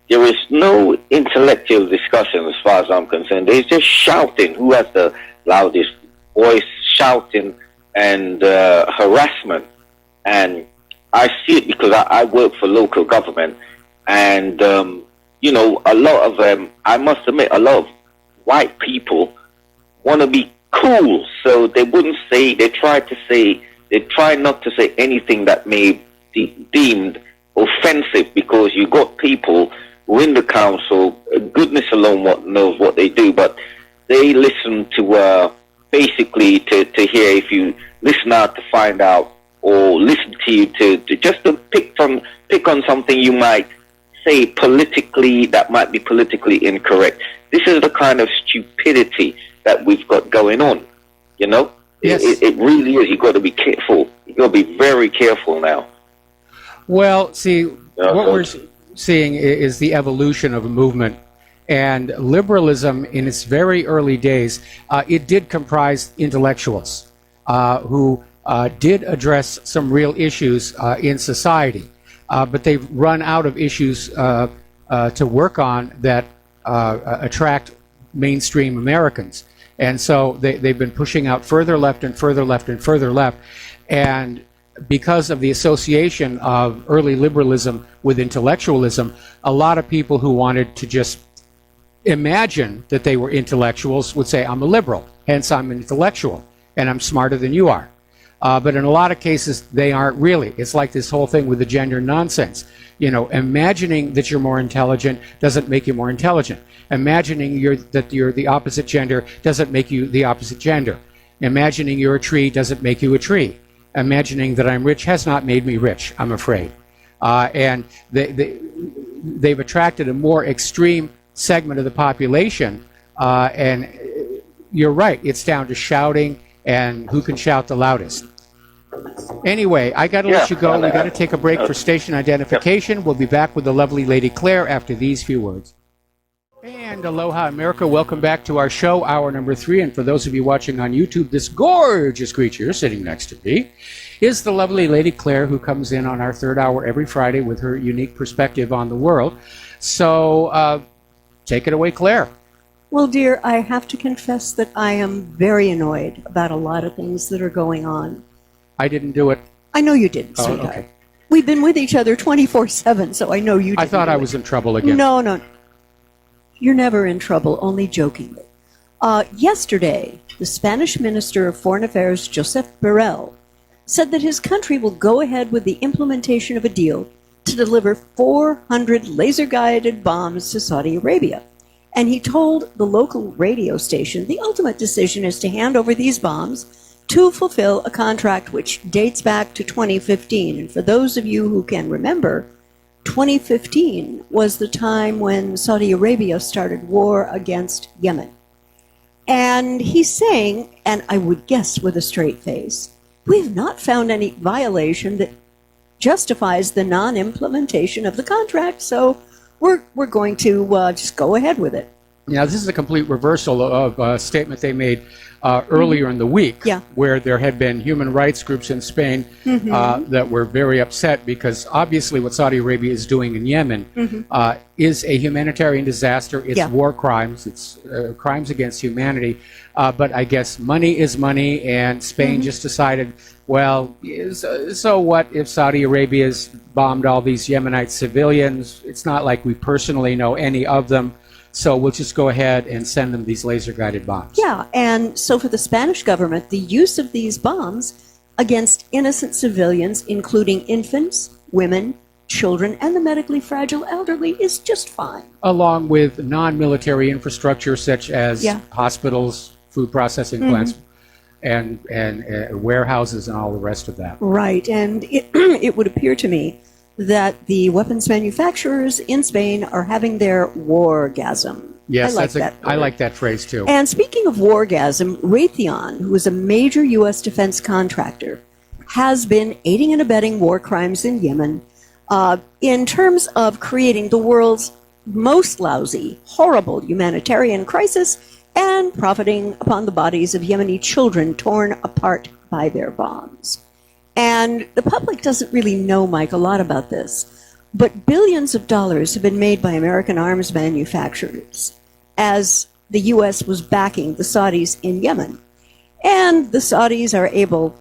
there is no intellectual discussion as far as I'm concerned. There's just shouting. Who has the loudest voice, shouting and harassment. And I see it because I work for local government, and you know, a lot of I must admit, a lot of white people want to be cool, so they wouldn't say. They try not to say anything that may be deemed offensive, because you got people who in the council, goodness alone knows what they do, but they listen to basically to hear, if you listen out to find out, or listen to you to just to pick on something you might say politically that might be politically incorrect. This is the kind of stupidity that we've got going on, you know? Yes. It really is. You've got to be careful. You've got to be very careful now. Well, see, what we're seeing is the evolution of a movement. And liberalism, in its very early days, it did comprise intellectuals who did address some real issues in society. But they've run out of issues to work on that attract mainstream Americans. And so they've been pushing out further left and further left and further left. And because of the association of early liberalism with intellectualism, a lot of people who wanted to just imagine that they were intellectuals would say, I'm a liberal, hence I'm an intellectual, and I'm smarter than you are. But in a lot of cases, they aren't really. It's like this whole thing with the gender nonsense. You know, imagining that you're more intelligent doesn't make you more intelligent. Imagining that you're the opposite gender doesn't make you the opposite gender. Imagining you're a tree doesn't make you a tree. Imagining that I'm rich has not made me rich, I'm afraid. And they've attracted a more extreme segment of the population. And you're right, it's down to shouting and who can shout the loudest. Anyway, I got to let you go. We got to take a break for station identification. We'll be back with the lovely Lady Claire after these few words. And aloha, America. Welcome back to our show, hour number 3. And for those of you watching on YouTube, this gorgeous creature sitting next to me is the lovely Lady Claire, who comes in on our third hour every Friday with her unique perspective on the world. So take it away, Claire. Well, dear, I have to confess that I am very annoyed about a lot of things that are going on. I didn't do it. I know you didn't, sweetheart. Okay. We've been with each other 24/7, so I know you didn't. I thought I was in trouble again. No. You're never in trouble, only jokingly. Yesterday, the Spanish Minister of Foreign Affairs, Josep Borrell, said that his country will go ahead with the implementation of a deal to deliver 400 laser-guided bombs to Saudi Arabia. And he told the local radio station the ultimate decision is to hand over these bombs to fulfill a contract which dates back to 2015. And for those of you who can remember, 2015 was the time when Saudi Arabia started war against Yemen. And he's saying, and I would guess with a straight face, we've not found any violation that justifies the non-implementation of the contract, so we're going to just go ahead with it. Now, this is a complete reversal of a statement they made earlier in the week, where there had been human rights groups in Spain that were very upset because obviously what Saudi Arabia is doing in Yemen is a humanitarian disaster. It's war crimes. It's crimes against humanity. But I guess money is money, and Spain just decided, well, so what if Saudi Arabia's bombed all these Yemenite civilians? It's not like we personally know any of them. So we'll just go ahead and send them these laser-guided bombs. Yeah, and so for the Spanish government, the use of these bombs against innocent civilians, including infants, women, children, and the medically fragile elderly, is just fine. Along with non-military infrastructure such as hospitals, food processing plants, and warehouses and all the rest of that. Right, and it would appear to me that the weapons manufacturers in Spain are having their wargasm. Yes, I like that I word. like that phrase too. And speaking of wargasm, Raytheon, who is a major U.S. defense contractor, has been aiding and abetting war crimes in Yemen in terms of creating the world's most lousy, horrible humanitarian crisis and profiting upon the bodies of Yemeni children torn apart by their bombs. And the public doesn't really know, Mike, a lot about this, but billions of dollars have been made by American arms manufacturers as the U.S. was backing the Saudis in Yemen. And the Saudis are able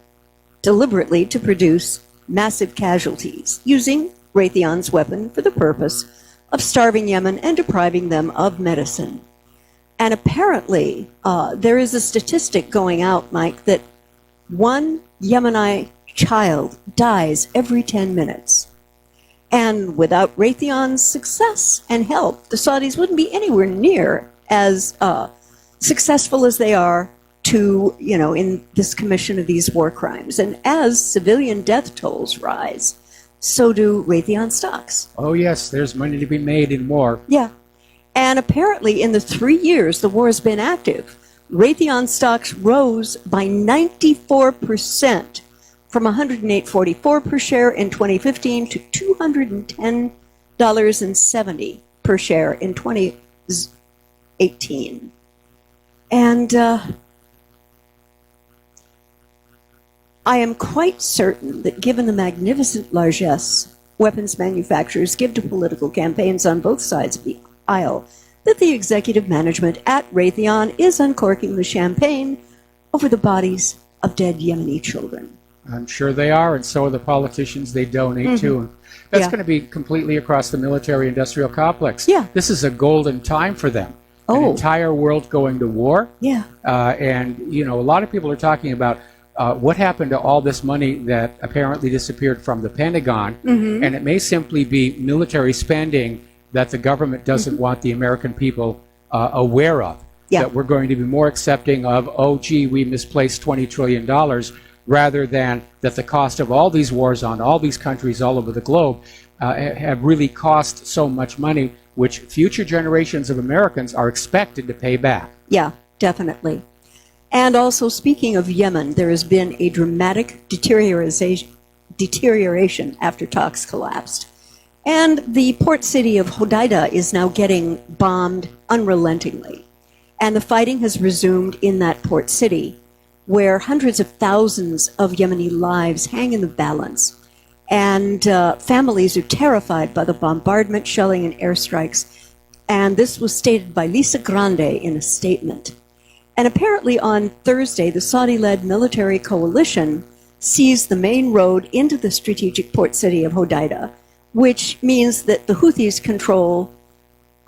deliberately to produce massive casualties using Raytheon's weapon for the purpose of starving Yemen and depriving them of medicine. And apparently, there is a statistic going out, Mike, that one Yemeni child dies every 10 minutes. And without Raytheon's success and help, the Saudis wouldn't be anywhere near as successful as they are in this commission of these war crimes. And as civilian death tolls rise, so do Raytheon stocks. Oh, yes, there's money to be made in war. Yeah. And apparently, in the 3 years the war has been active, Raytheon stocks rose by 94%, from $108.44 per share in 2015 to $210.70 per share in 2018. And I am quite certain that given the magnificent largesse weapons manufacturers give to political campaigns on both sides of the aisle, that the executive management at Raytheon is uncorking the champagne over the bodies of dead Yemeni children. I'm sure they are, and so are the politicians they donate to. And that's going to be completely across the military-industrial complex. Yeah. This is a golden time for them. An entire world going to war. Yeah. And, a lot of people are talking about what happened to all this money that apparently disappeared from the Pentagon, and it may simply be military spending that the government doesn't want the American people aware of. Yeah. That we're going to be more accepting of, we misplaced $20 trillion, rather than that the cost of all these wars on all these countries all over the globe have really cost so much money, which future generations of Americans are expected to pay back. Yeah, definitely. And also, speaking of Yemen, there has been a dramatic deterioration after talks collapsed. And the port city of Hodeidah is now getting bombed unrelentingly. And the fighting has resumed in that port city, where hundreds of thousands of Yemeni lives hang in the balance. And families are terrified by the bombardment, shelling, and airstrikes. And this was stated by Lisa Grande in a statement. And apparently on Thursday, the Saudi-led military coalition seized the main road into the strategic port city of Hodeidah, which means that the Houthis' control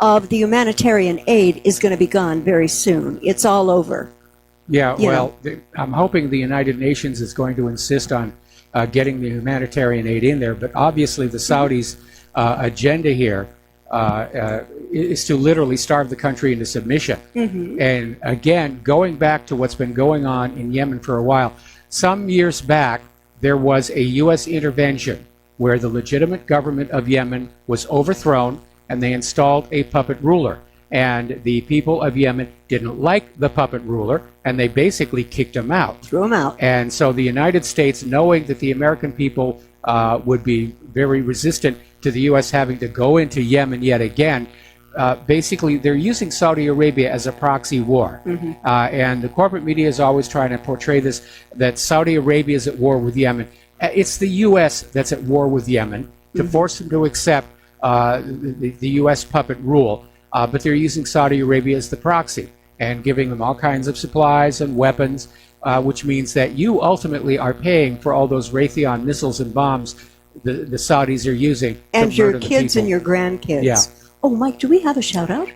of the humanitarian aid is going to be gone very soon. It's all over. Yeah, I'm hoping the United Nations is going to insist on getting the humanitarian aid in there, but obviously the Saudis' agenda here is to literally starve the country into submission. And again, going back to what's been going on in Yemen for a while, some years back, there was a U.S. intervention where the legitimate government of Yemen was overthrown and they installed a puppet ruler. And the people of Yemen didn't like the puppet ruler, and they basically kicked him out. Threw him out. And so the United States, knowing that the American people would be very resistant to the U.S. having to go into Yemen yet again, basically they're using Saudi Arabia as a proxy war. And the corporate media is always trying to portray this, that Saudi Arabia is at war with Yemen. It's the U.S. that's at war with Yemen to force them to accept the U.S. puppet rule. But they're using Saudi Arabia as the proxy and giving them all kinds of supplies and weapons, which means that you ultimately are paying for all those Raytheon missiles and bombs the Saudis are using. And to your murder the kids people. and your grandkids. Yeah. Oh, Mike, do we have a shout out?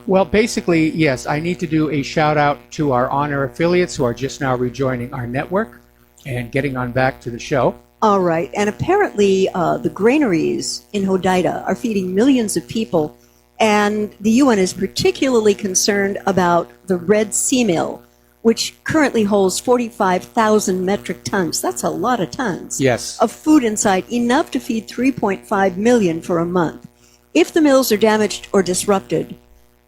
Well, basically, yes. I need to do a shout out to our honor affiliates who are just now rejoining our network and getting on back to the show. All right. And apparently the granaries in Hodeidah are feeding millions of people. And the UN is particularly concerned about the Red Sea Mill, which currently holds 45,000 metric tons. That's a lot of tons. Yes. Of food inside, enough to feed 3.5 million for a month. If the mills are damaged or disrupted,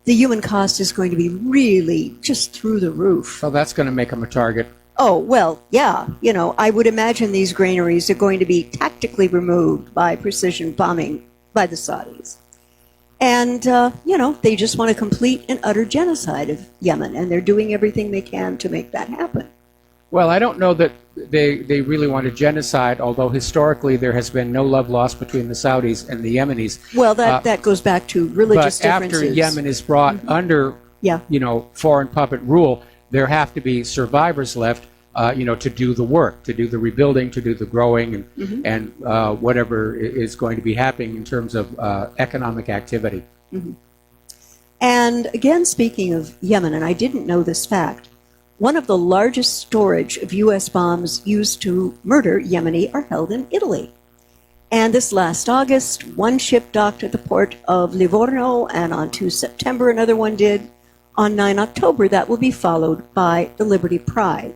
the human cost is going to be really just through the roof. So that's going to make them a target. Oh, well, yeah. You know, I would imagine these granaries are going to be tactically removed by precision bombing by the Saudis. And, you know, they just want to complete an utter genocide of Yemen, and they're doing everything they can to make that happen. Well, I don't know that they really want a genocide, although historically there has been no love lost between the Saudis and the Yemenis. Well, that goes back to religious but differences. After Yemen is brought under, you know, foreign puppet rule, there have to be survivors left, you know, to do the work, to do the rebuilding, to do the growing, and whatever is going to be happening in terms of economic activity. And again, speaking of Yemen, and I didn't know this fact, one of the largest storage of U.S. bombs used to murder Yemeni are held in Italy. And this last August, one ship docked at the port of Livorno, and on 2 September, another one did. On 9 October, that will be followed by the Liberty Pride.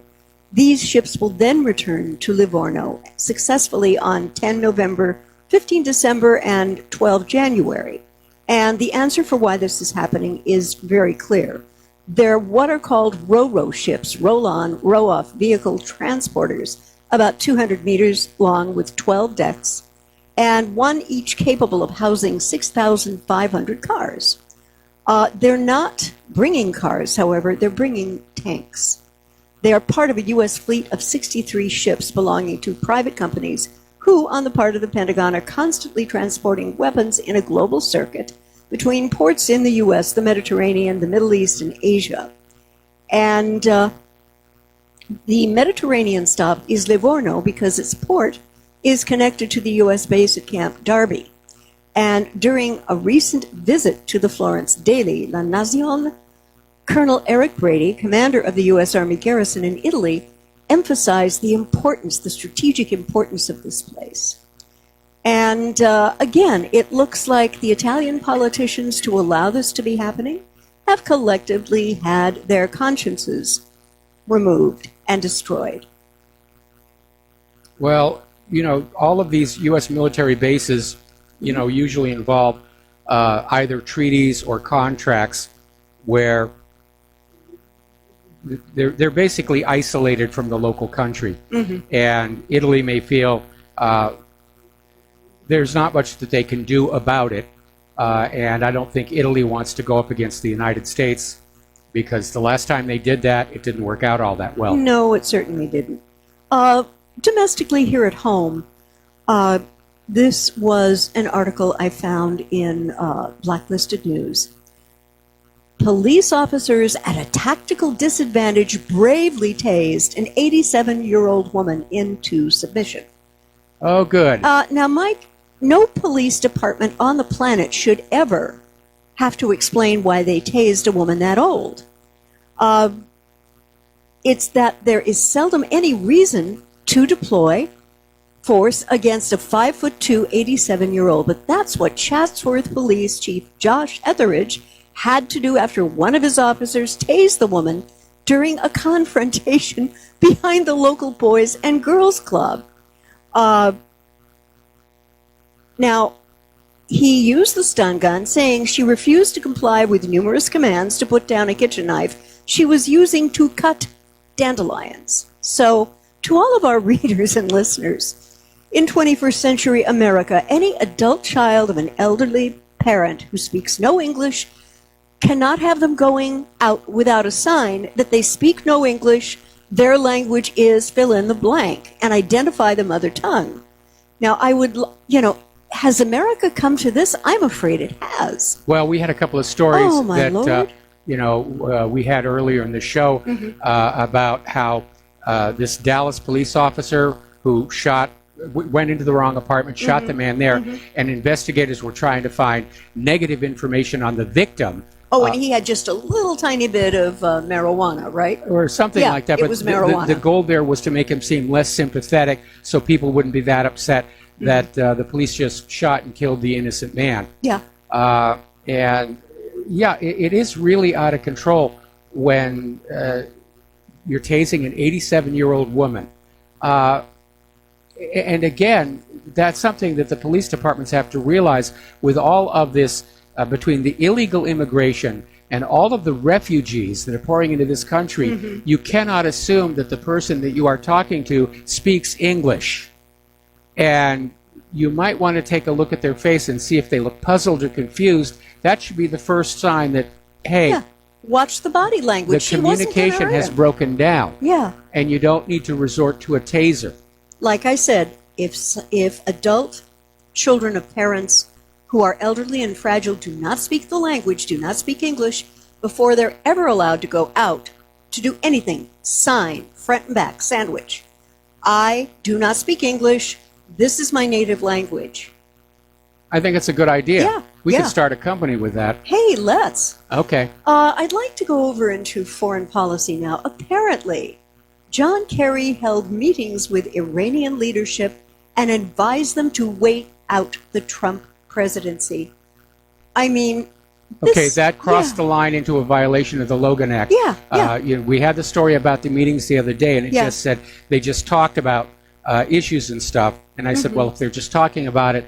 These ships will then return to Livorno successfully on 10 November, 15 December, and 12 January. And the answer for why this is happening is very clear. They're what are called ro-ro ships, roll-on, row-off vehicle transporters, about 200 meters long with 12 decks, and one each capable of housing 6,500 cars. They're not bringing cars, however, they're bringing tanks. They are part of a U.S. fleet of 63 ships belonging to private companies who, on the part of the Pentagon, are constantly transporting weapons in a global circuit between ports in the U.S., the Mediterranean, the Middle East, and Asia. And the Mediterranean stop is Livorno because its port is connected to the U.S. base at Camp Darby. And during a recent visit to the Florence Daily, La Nazione, Colonel Eric Brady, commander of the U.S. Army garrison in Italy, emphasized the importance, the strategic importance of this place. And again, it looks like the Italian politicians, to allow this to be happening, have collectively had their consciences removed and destroyed. Well, you know, all of these U.S. military bases, you know, usually involve either treaties or contracts where they're basically isolated from the local country. And Italy may feel there's not much that they can do about it. And I don't think Italy wants to go up against the United States, because the last time they did that, it didn't work out all that well. No, it certainly didn't. Domestically here at home, this was an article I found in Blacklisted News. Police officers at a tactical disadvantage bravely tased an 87-year-old woman into submission. Oh, good. Now, Mike, no police department on the planet should ever have to explain why they tased a woman that old. It's that there is seldom any reason to deploy force against a 5'2", 87-year-old. But that's what Chatsworth Police Chief Josh Etheridge had to do after one of his officers tased the woman during a confrontation behind the local Boys and Girls Club. Now, he used the stun gun, saying she refused to comply with numerous commands to put down a kitchen knife she was using to cut dandelions. So, to all of our readers and listeners, in 21st century America, any adult child of an elderly parent who speaks no English cannot have them going out without a sign that they speak no English, their language is fill in the blank, and identify the mother tongue. Now, I would, you know, has America come to this? I'm afraid it has. Well, we had a couple of stories that, you know, we had earlier in the show about how this Dallas police officer who went into the wrong apartment, shot the man there, and investigators were trying to find negative information on the victim. Oh, and he had just a little tiny bit of marijuana, right? Or something like that. It was marijuana. The goal there was to make him seem less sympathetic so people wouldn't be that upset that the police just shot and killed the innocent man. Yeah. And, yeah, it is really out of control when you're tasing an 87-year-old woman. And, again, that's something that the police departments have to realize with all of this between the illegal immigration and all of the refugees that are pouring into this country, you cannot assume that the person that you are talking to speaks English. And you might want to take a look at their face and see if they look puzzled or confused. That should be the first sign that, hey, Yeah. Watch the body language. the She wasn't gonna communication hurt has him. broken down. Yeah. And you don't need to resort to a taser. Like I said, if adult children of parents who are elderly and fragile do not speak the language, do not speak English, before they're ever allowed to go out to do anything, sign, front and back, sandwich. I do not speak English. This is my native language. I think it's a good idea. Yeah, We yeah. could start a company with that. Hey, let's. Okay. I'd like to go over into foreign policy now. Apparently, John Kerry held meetings with Iranian leadership and advised them to wait out the Trump presidency. I mean, Okay, this- that crossed yeah. the line into a violation of the Logan Act. Yeah, yeah. We had the story about the meetings the other day, and it Yeah. just said they just talked about issues and stuff. And I said, Mm-hmm. well, if they're just talking about it,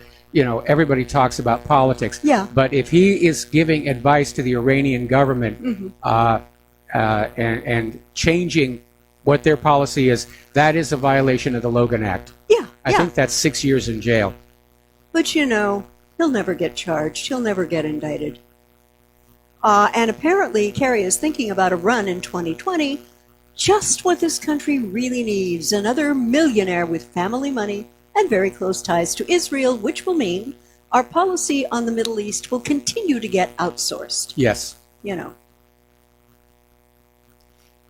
everybody talks about politics. Yeah. But if he is giving advice to the Iranian government Mm-hmm. and changing what their policy is, that is a violation of the Logan Act. Yeah, I yeah. think that's 6 years in jail. But he'll never get charged. He'll never get indicted. And apparently, Kerry is thinking about a run in 2020. Just what this country really needs. Another millionaire with family money and very close ties to Israel, which will mean our policy on the Middle East will continue to get outsourced. Yes.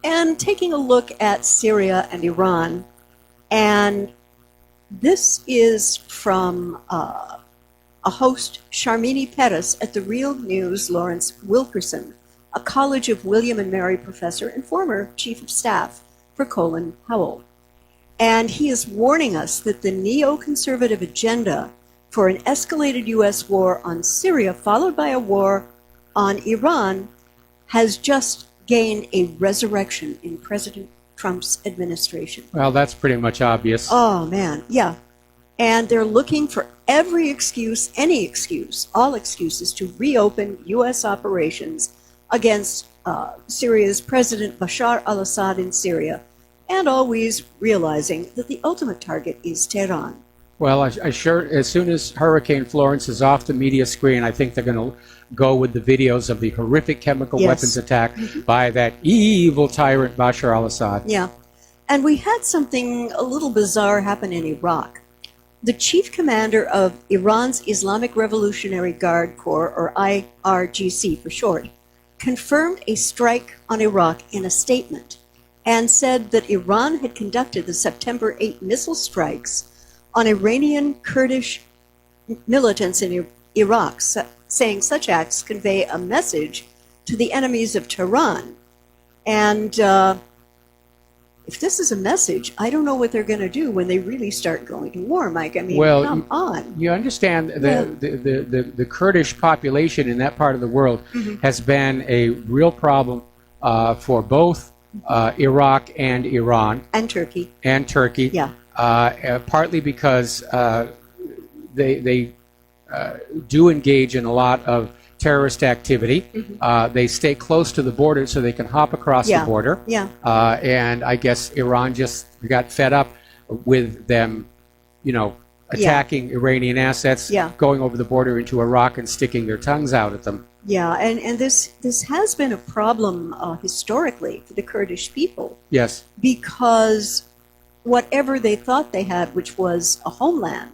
And taking a look at Syria and Iran, and this is from a host, Sharmini Pettis, at the Real News, Lawrence Wilkerson, a College of William and Mary professor and former chief of staff for Colin Powell. And he is warning us that the neoconservative agenda for an escalated U.S. war on Syria, followed by a war on Iran, has just gained a resurrection in President Trump's administration. Well, that's pretty much obvious. Oh, man, yeah. And they're looking for every excuse, any excuse, all excuses to reopen U.S. operations against Syria's President Bashar al-Assad in Syria, and always realizing that the ultimate target is Tehran. Well, I sure, as soon as Hurricane Florence is off the media screen, I think they're going to go with the videos of the horrific chemical Yes. weapons attack by that evil tyrant Bashar al-Assad. Yeah. And we had something a little bizarre happen in Iraq. The chief commander of Iran's Islamic Revolutionary Guard Corps, or IRGC for short, confirmed a strike on Iraq in a statement and said that Iran had conducted the September 8 missile strikes on Iranian Kurdish militants in Iraq, saying such acts convey a message to the enemies of Tehran. And if this is a message, I don't know what they're going to do when they really start going to war, Mike. I mean, Well, come on. You understand the Kurdish population in that part of the world has been a real problem for both Iraq and Iran And Turkey. and Turkey. Yeah. Partly because they do engage in a lot of terrorist activity. They stay close to the border so they can hop across Yeah. the border. Yeah. And I guess Iran just got fed up with them, attacking Iranian assets, Yeah. going over the border into Iraq and sticking their tongues out at them. Yeah, and this has been a problem historically for the Kurdish people, Yes. because whatever they thought they had, which was a homeland,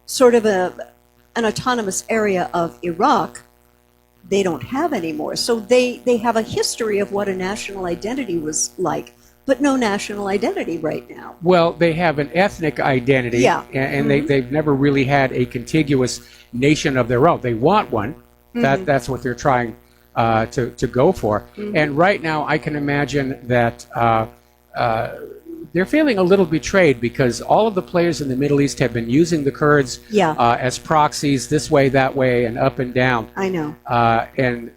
sort of an autonomous area of Iraq, they don't have anymore. So they have a history of what a national identity was like, but no national identity right now. Well, they have an ethnic identity, Yeah. and they've never really had a contiguous nation of their own. They want one. That's what they're trying to go for. And right now, I can imagine that they're feeling a little betrayed because all of the players in the Middle East have been using the Kurds Yeah. as proxies this way, that way, and up and down. I know. And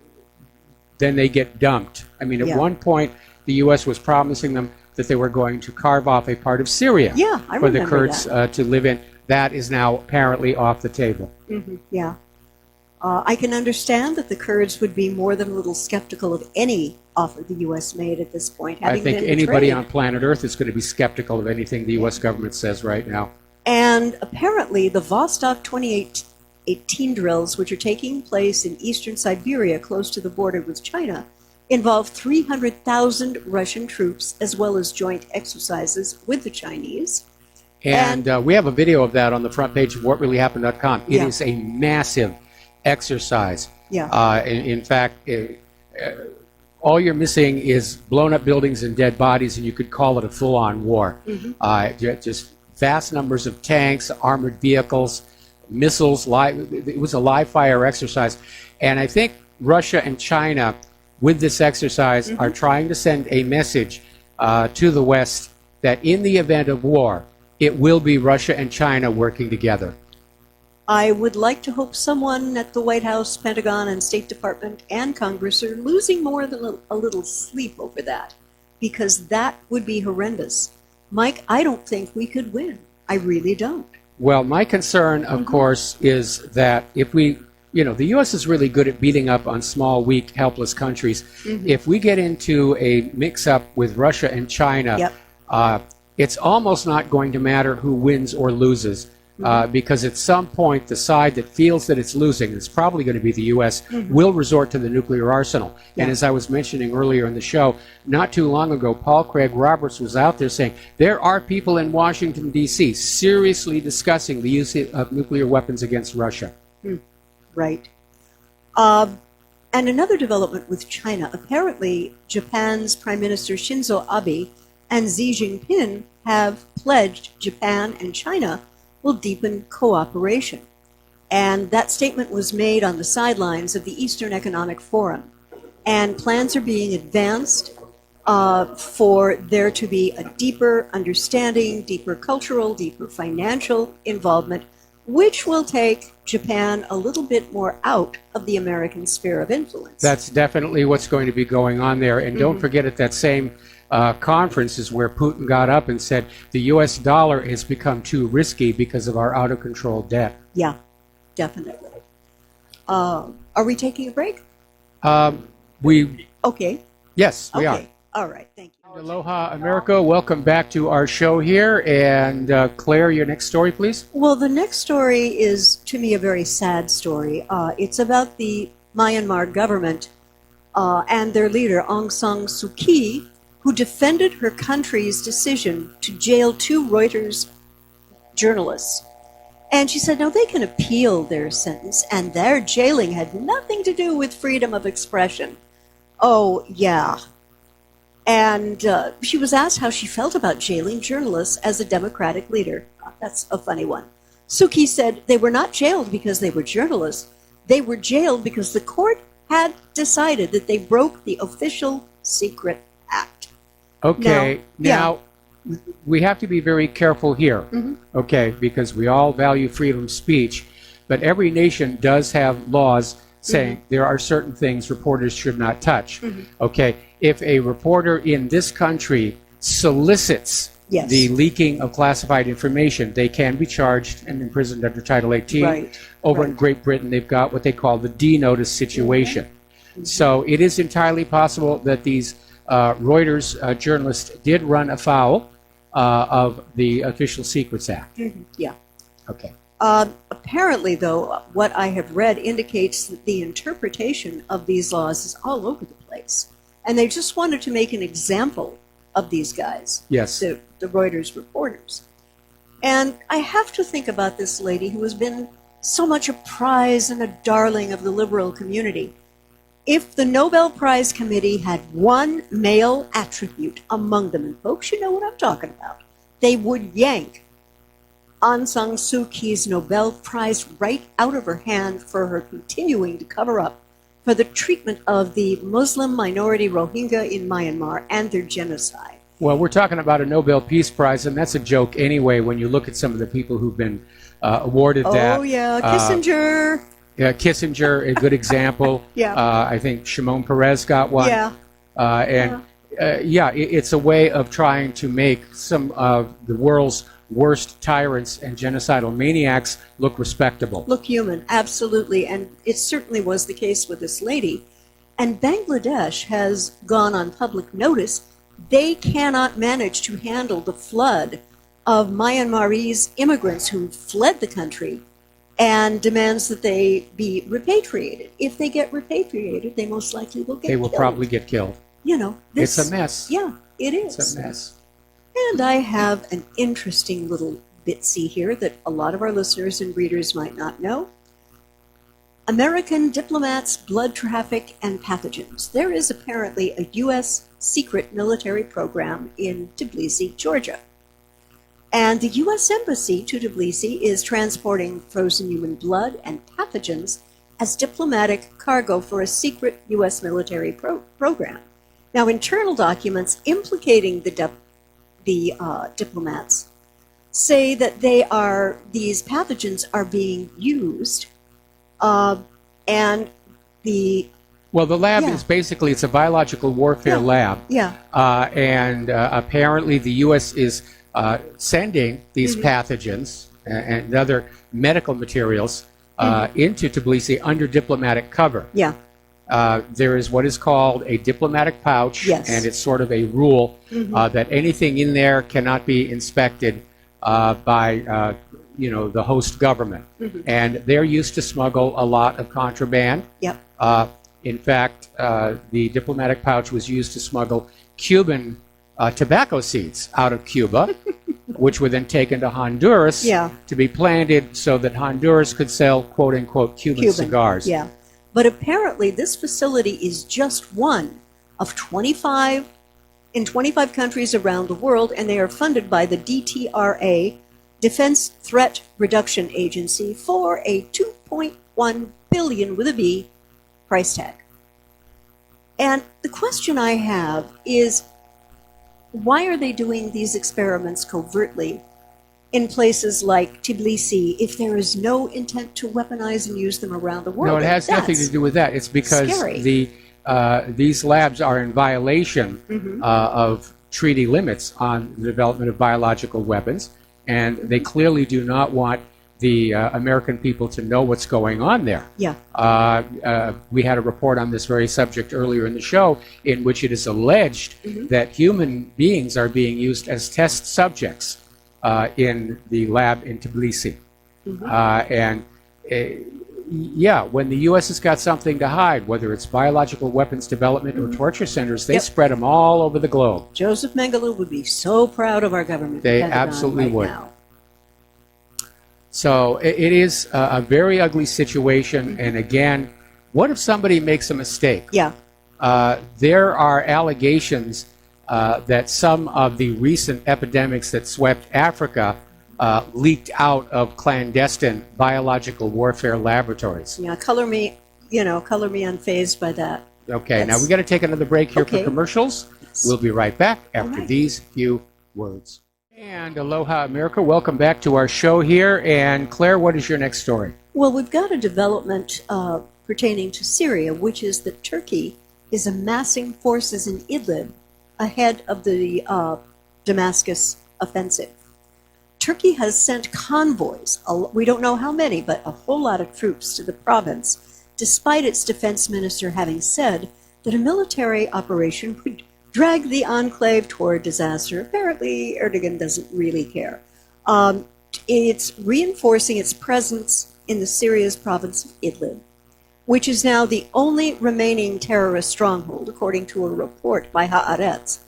then they get dumped. I mean, at Yeah. one point, the U.S. was promising them that they were going to carve off a part of Syria Yeah, I for the remember Kurds to live in. That is now apparently off the table. Yeah. I can understand that the Kurds would be more than a little skeptical of any offer the U.S. made at this point. I Having think been anybody betrayed. on planet Earth is going to be skeptical of anything the U.S. government says right now. And apparently, the Vostok 2018 drills, which are taking place in eastern Siberia, close to the border with China, involve 300,000 Russian troops, as well as joint exercises with the Chinese. And we have a video of that on the front page of whatreallyhappened.com. It Yeah. is a massive exercise. Yeah. In fact, all you're missing is blown up buildings and dead bodies, and you could call it a full-on war. Just vast numbers of tanks, armored vehicles, missiles. It was a live-fire exercise. And I think Russia and China, with this exercise, are trying to send a message to the West that in the event of war, it will be Russia and China working together. I would like to hope someone at the White House, Pentagon, and State Department and Congress are losing more than a little sleep over that, because that would be horrendous. Mike, I don't think we could win. I really don't. Well, my concern, of course, is that if we, the U.S. is really good at beating up on small, weak, helpless countries. If we get into a mix-up with Russia and China, it's almost not going to matter who wins or loses. Because at some point, the side that feels that it's losing, it's probably going to be the U.S., will resort to the nuclear arsenal. And as I was mentioning earlier in the show, not too long ago, Paul Craig Roberts was out there saying there are people in Washington, D.C. seriously discussing the use of nuclear weapons against Russia. Right. And another development with China. Apparently, Japan's Prime Minister Shinzo Abe and Xi Jinping have pledged Japan and China will deepen cooperation. And that statement was made on the sidelines of the Eastern Economic Forum. And plans are being advanced for there to be a deeper understanding, deeper cultural, deeper financial involvement, which will take Japan a little bit more out of the American sphere of influence. That's definitely what's going to be going on there. And don't forget, at that same conference is where Putin got up and said the U.S. dollar has become too risky because of our out-of-control debt. Yeah, definitely. Are we taking a break? Okay. Yes, we are. All right, thank you. Aloha, America. Welcome back to our show here. And Claire, your next story, please. Well, the next story is, to me, a very sad story. It's about the Myanmar government and their leader, Aung San Suu Kyi, who defended her country's decision to jail 2 Reuters journalists. And she said, no, they can appeal their sentence, and their jailing had nothing to do with freedom of expression. Oh, yeah. And she was asked how she felt about jailing journalists as a democratic leader. That's a funny one. Suu Kyi said they were not jailed because they were journalists. They were jailed because the court had decided that they broke the Official Secret Act. Okay, now we have to be very careful here, okay, because we all value freedom of speech, but every nation does have laws saying there are certain things reporters should not touch. Okay, if a reporter in this country solicits the leaking of classified information, they can be charged and imprisoned under Title 18. Over in Great Britain, they've got what they call the D-notice situation. So it is entirely possible that these Reuters journalists did run afoul of the Official Secrets Act. Yeah. Okay. Apparently, though, what I have read indicates that the interpretation of these laws is all over the place. And they just wanted to make an example of these guys. Yes. The Reuters reporters. And I have to think about this lady who has been so much a prize and a darling of the liberal community. If the Nobel Prize Committee had one male attribute among them, and folks, you know what I'm talking about, they would yank Aung San Suu Kyi's Nobel Prize right out of her hand for her continuing to cover up for the treatment of the Muslim minority Rohingya in Myanmar and their genocide. Well, we're talking about a Nobel Peace Prize, and that's a joke anyway when you look at some of the people who've been awarded that. Oh, yeah, Kissinger. Yeah, Kissinger, a good example. Yeah. I think Shimon Peres got one. Yeah. it's a way of trying to make some of the world's worst tyrants and genocidal maniacs look respectable. Look human, absolutely. And it certainly was the case with this lady. And Bangladesh has gone on public notice. They cannot manage to handle the flood of Myanmarese immigrants who fled the country and demands that they be repatriated. If they get repatriated, they most likely will get killed. They will probably get killed. You know, It's a mess. Yeah, it is. It's a mess. And I have an interesting little bitsy here that a lot of our listeners and readers might not know. American diplomats, blood traffic, and pathogens. There is apparently a U.S. secret military program in Tbilisi, Georgia. And the U.S. Embassy to Tbilisi is transporting frozen human blood and pathogens as diplomatic cargo for a secret U.S. military program. Now, internal documents implicating the diplomats say that these pathogens are being used, and the lab is basically, it's a biological warfare lab. Yeah. And apparently the U.S. is sending these pathogens and other medical materials into Tbilisi under diplomatic cover. Yeah. There is what is called a diplomatic pouch, Yes. and it's sort of a rule that anything in there cannot be inspected by the host government. And they're used to smuggle a lot of contraband. Yep. In fact, the diplomatic pouch was used to smuggle Cuban tobacco seeds out of Cuba, which were then taken to Honduras to be planted so that Honduras could sell, quote unquote, Cuban cigars. Yeah. But apparently this facility is just one of 25 in 25 countries around the world, and they are funded by the DTRA, Defense Threat Reduction Agency, for a $2.1 billion with a B price tag. And the question I have is, why are they doing these experiments covertly in places like Tbilisi if there is no intent to weaponize and use them around the world? No, it has nothing to do with that. It's because scary. these labs are in violation of treaty limits on the development of biological weapons, and they clearly do not want the American people to know what's going on there. Yeah. We had a report on this very subject earlier in the show in which it is alleged that human beings are being used as test subjects in the lab in Tbilisi. When the U.S. has got something to hide, whether it's biological weapons development or torture centers, they spread them all over the globe. Joseph Mengele would be so proud of our government. They Pentagon absolutely right would. Now. So it is a very ugly situation. And again, what if somebody makes a mistake? Yeah. There are allegations that some of the recent epidemics that swept Africa leaked out of clandestine biological warfare laboratories. Yeah, color me unfazed by that. Okay, now we got to take another break here for Okay. commercials. We'll be right back after right. these few words. And aloha, America. Welcome back to our show here. And Claire, what is your next story? Well, we've got a development pertaining to Syria, which is that Turkey is amassing forces in Idlib ahead of the Damascus offensive. Turkey has sent convoys, we don't know how many, but a whole lot of troops to the province, despite its defense minister having said that a military operation would drag the enclave toward disaster. Apparently, Erdogan doesn't really care. It's reinforcing its presence in the Syria's province of Idlib, which is now the only remaining terrorist stronghold, according to a report by Haaretz.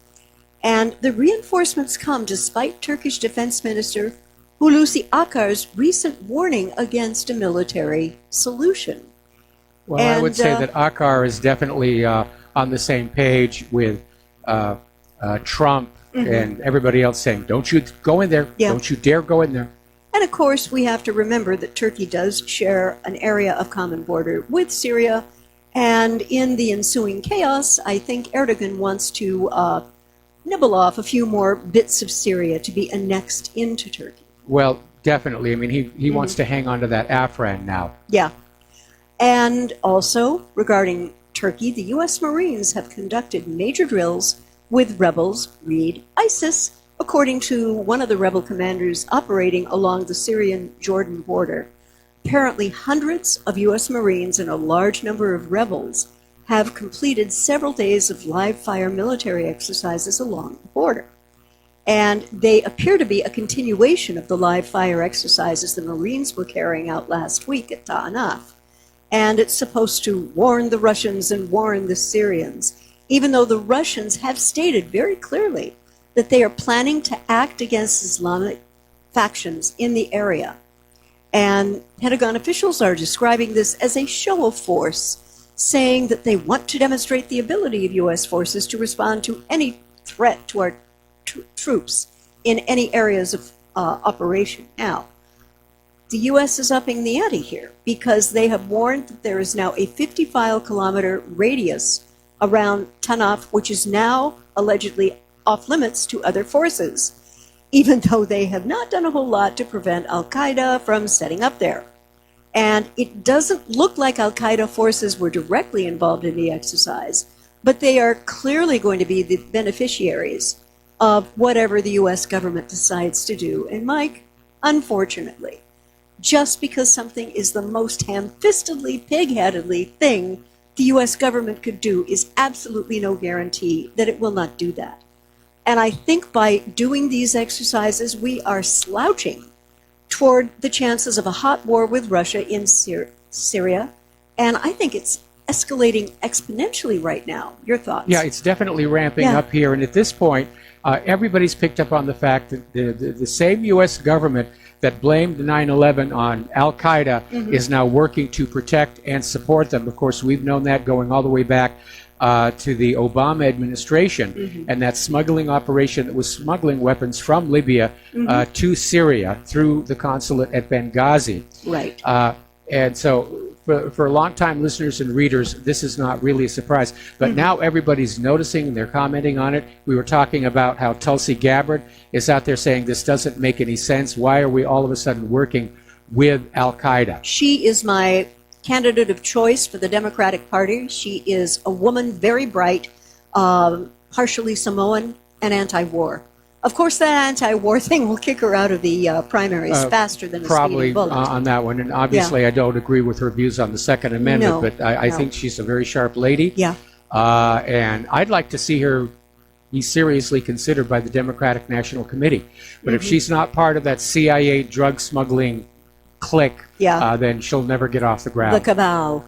And the reinforcements come despite Turkish Defense Minister Hulusi Akar's recent warning against a military solution. Well, I would say that Akar is definitely on the same page with Trump and everybody else saying, don't you go in there, don't you dare go in there. And of course, we have to remember that Turkey does share an area of common border with Syria. And in the ensuing chaos, I think Erdogan wants to nibble off a few more bits of Syria to be annexed into Turkey. Well, definitely. I mean, he wants to hang on to that Afrin now. Yeah. And also, regarding Turkey, the U.S. Marines have conducted major drills with rebels, read ISIS, according to one of the rebel commanders operating along the Syrian-Jordan border. Apparently, hundreds of U.S. Marines and a large number of rebels have completed several days of live-fire military exercises along the border. And they appear to be a continuation of the live-fire exercises the Marines were carrying out last week at Ta'anaf. And it's supposed to warn the Russians and warn the Syrians, even though the Russians have stated very clearly that they are planning to act against Islamic factions in the area. And Pentagon officials are describing this as a show of force, saying that they want to demonstrate the ability of U.S. forces to respond to any threat to our troops in any areas of operation. Now, the U.S. is upping the ante here because they have warned that there is now a 50-kilometer radius around Tanaf, which is now allegedly off limits to other forces, even though they have not done a whole lot to prevent al-Qaeda from setting up there. And it doesn't look like al-Qaeda forces were directly involved in the exercise, but they are clearly going to be the beneficiaries of whatever the U.S. government decides to do. And Mike, unfortunately, just because something is the most ham-fistedly, pig-headedly thing the U.S. government could do is absolutely no guarantee that it will not do that. And I think by doing these exercises, we are slouching toward the chances of a hot war with Russia in Syria. And I think it's escalating exponentially right now. Your thoughts? Yeah, it's definitely ramping up here. And at this point, everybody's picked up on the fact that the same U.S. government that blamed 9/11 on al-Qaeda is now working to protect and support them. Of course, we've known that going all the way back to the Obama administration and that smuggling operation that was smuggling weapons from Libya to Syria through the consulate at Benghazi. Right. And so for long-time listeners and readers, this is not really a surprise. But now everybody's noticing and they're commenting on it. We were talking about how Tulsi Gabbard is out there saying this doesn't make any sense. Why are we all of a sudden working with al-Qaeda? She is my candidate of choice for the Democratic Party. She is a woman, very bright, partially Samoan, and anti-war. Of course, that anti-war thing will kick her out of the primaries faster than a speeding bullet. Probably on that one. And obviously, I don't agree with her views on the Second Amendment, but I think she's a very sharp lady. Yeah. And I'd like to see her be seriously considered by the Democratic National Committee. But if she's not part of that CIA drug smuggling clique, then she'll never get off the ground. The cabal.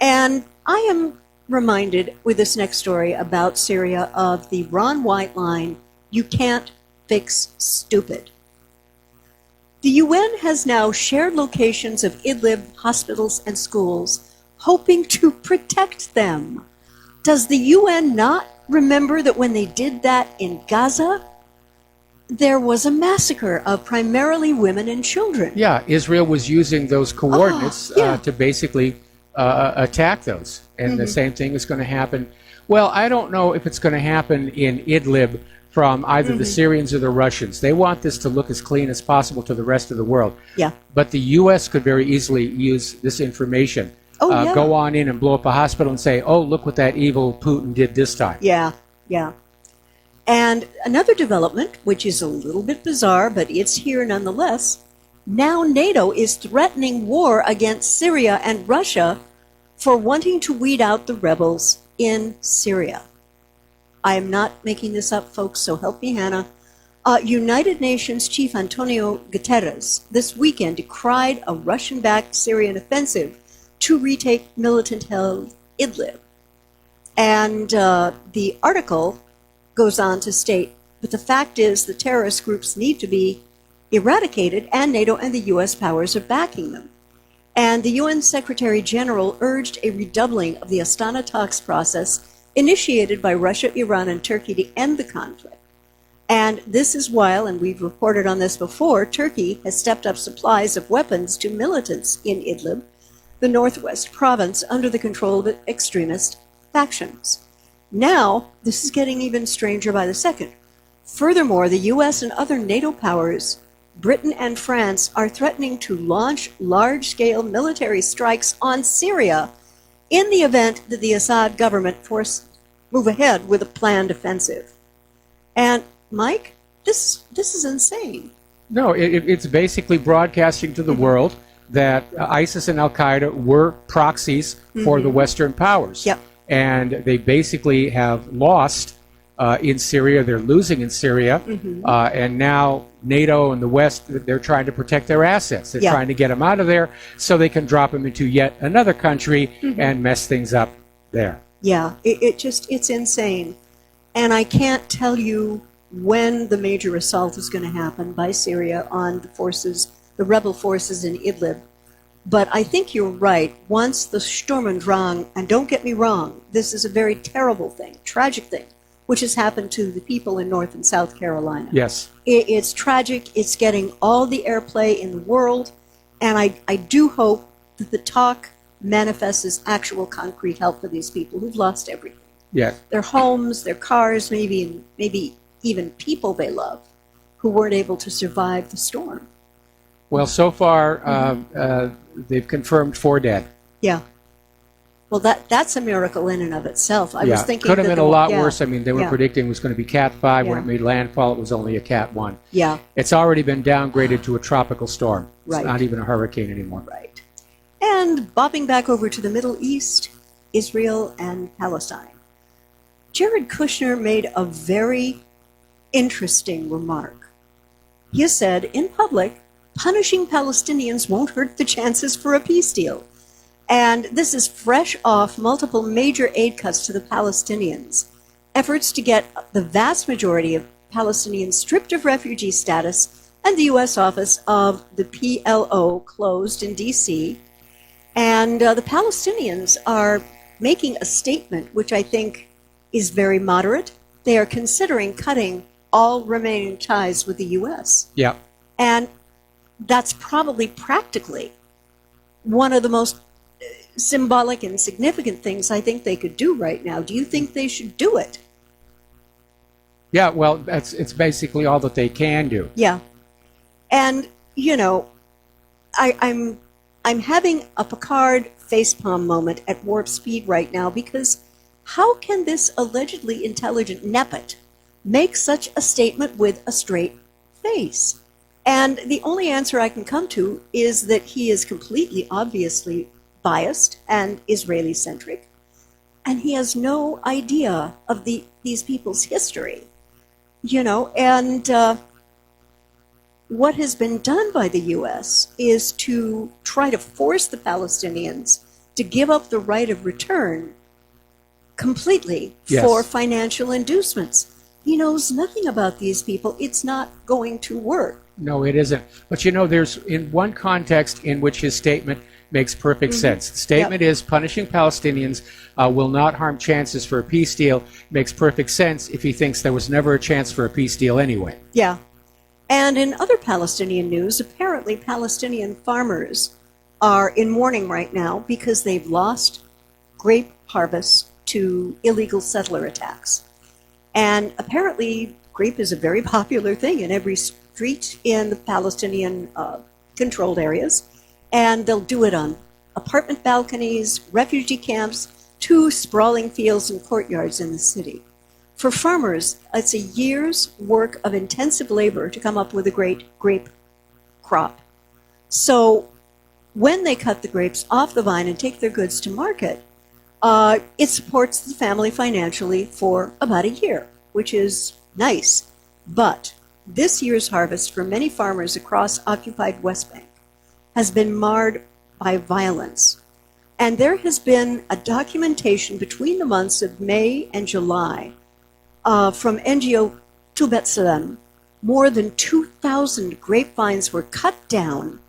And I am reminded with this next story about Syria of the Ron White line, you can't fix stupid. The UN has now shared locations of Idlib hospitals and schools, hoping to protect them. Does the UN not remember that when they did that in Gaza, there was a massacre of primarily women and children? Yeah, Israel was using those coordinates to basically attack those. And the same thing is going to happen. Well, I don't know if it's going to happen in Idlib from either the Syrians or the Russians. They want this to look as clean as possible to the rest of the world. Yeah. But the U.S. could very easily use this information. Go on in and blow up a hospital and say, oh, look what that evil Putin did this time. Yeah, yeah. And another development, which is a little bit bizarre, but it's here nonetheless, now NATO is threatening war against Syria and Russia for wanting to weed out the rebels in Syria. I am not making this up, folks, so help me, Hannah. United Nations Chief Antonio Guterres this weekend decried a Russian-backed Syrian offensive to retake militant-held Idlib. And the article goes on to state, but the fact is the terrorist groups need to be eradicated, and NATO and the U.S. powers are backing them. And the UN Secretary General urged a redoubling of the Astana talks process initiated by Russia, Iran, and Turkey to end the conflict. And this is while, and we've reported on this before, Turkey has stepped up supplies of weapons to militants in Idlib, the northwest province under the control of extremist factions. Now, this is getting even stranger by the second. Furthermore, the U.S. and other NATO powers, Britain and France, are threatening to launch large-scale military strikes on Syria in the event that the Assad government move ahead with a planned offensive. And Mike, this is insane. No, it's basically broadcasting to the world that ISIS and Al Qaeda were proxies for the Western powers. Yep. And they basically have lost in Syria. They're losing in Syria. And now NATO and the West, they're trying to protect their assets. They're trying to get them out of there so they can drop them into yet another country and mess things up there. Yeah, it's insane. And I can't tell you when the major assault is going to happen by Syria on the rebel forces in Idlib. But I think you're right. Once the Sturm und Drang, and don't get me wrong, this is a very terrible thing, tragic thing, which has happened to the people in North and South Carolina. Yes. It's tragic. It's getting all the airplay in the world. And I do hope that the talk manifests as actual concrete help for these people who've lost everything. Yes. Their homes, their cars, maybe even people they love who weren't able to survive the storm. Well, so far, they've confirmed 4 dead. Yeah. Well, that's a miracle in and of itself. I was thinking could have been a lot yeah, worse. I mean, they were predicting it was going to be Cat 5. When Yeah. it made landfall, it was only a Cat 1. Yeah. It's already been downgraded to a tropical storm. Right. It's not even a hurricane anymore. Right. And bobbing back over to the Middle East, Israel and Palestine. Jared Kushner made a very interesting remark. He said, in public, punishing Palestinians won't hurt the chances for a peace deal. And this is fresh off multiple major aid cuts to the Palestinians, efforts to get the vast majority of Palestinians stripped of refugee status, and the U.S. office of the PLO closed in D.C. And the Palestinians are making a statement, which I think is very moderate. They are considering cutting all remaining ties with the U.S. Yeah. And that's probably practically one of the most symbolic and significant things I think they could do right now. Do you think they should do it? Yeah, well, it's basically all that they can do. Yeah. And, you know, I'm having a Picard facepalm moment at warp speed right now, because how can this allegedly intelligent Nepet make such a statement with a straight face? And the only answer I can come to is that he is completely obviously biased and Israeli-centric, and he has no idea of these people's history, you know. And what has been done by the U.S. is to try to force the Palestinians to give up the right of return completely for financial inducements. He knows nothing about these people. It's not going to work. No, it isn't. But you know, there's in one context in which his statement makes perfect sense. The statement is punishing Palestinians will not harm chances for a peace deal. Makes perfect sense if he thinks there was never a chance for a peace deal anyway. Yeah. And in other Palestinian news, apparently Palestinian farmers are in mourning right now because they've lost grape harvests to illegal settler attacks. And apparently grape is a very popular thing in every street in the Palestinian controlled areas. And they'll do it on apartment balconies, refugee camps, 2 sprawling fields and courtyards in the city. For farmers, it's a year's work of intensive labor to come up with a great grape crop. So when they cut the grapes off the vine and take their goods to market, it supports the family financially for about a year, which is nice. But this year's harvest for many farmers across occupied West Bank has been marred by violence. And there has been a documentation between the months of May and July from NGO Tu B'Tselem. More than 2,000 grapevines were cut down,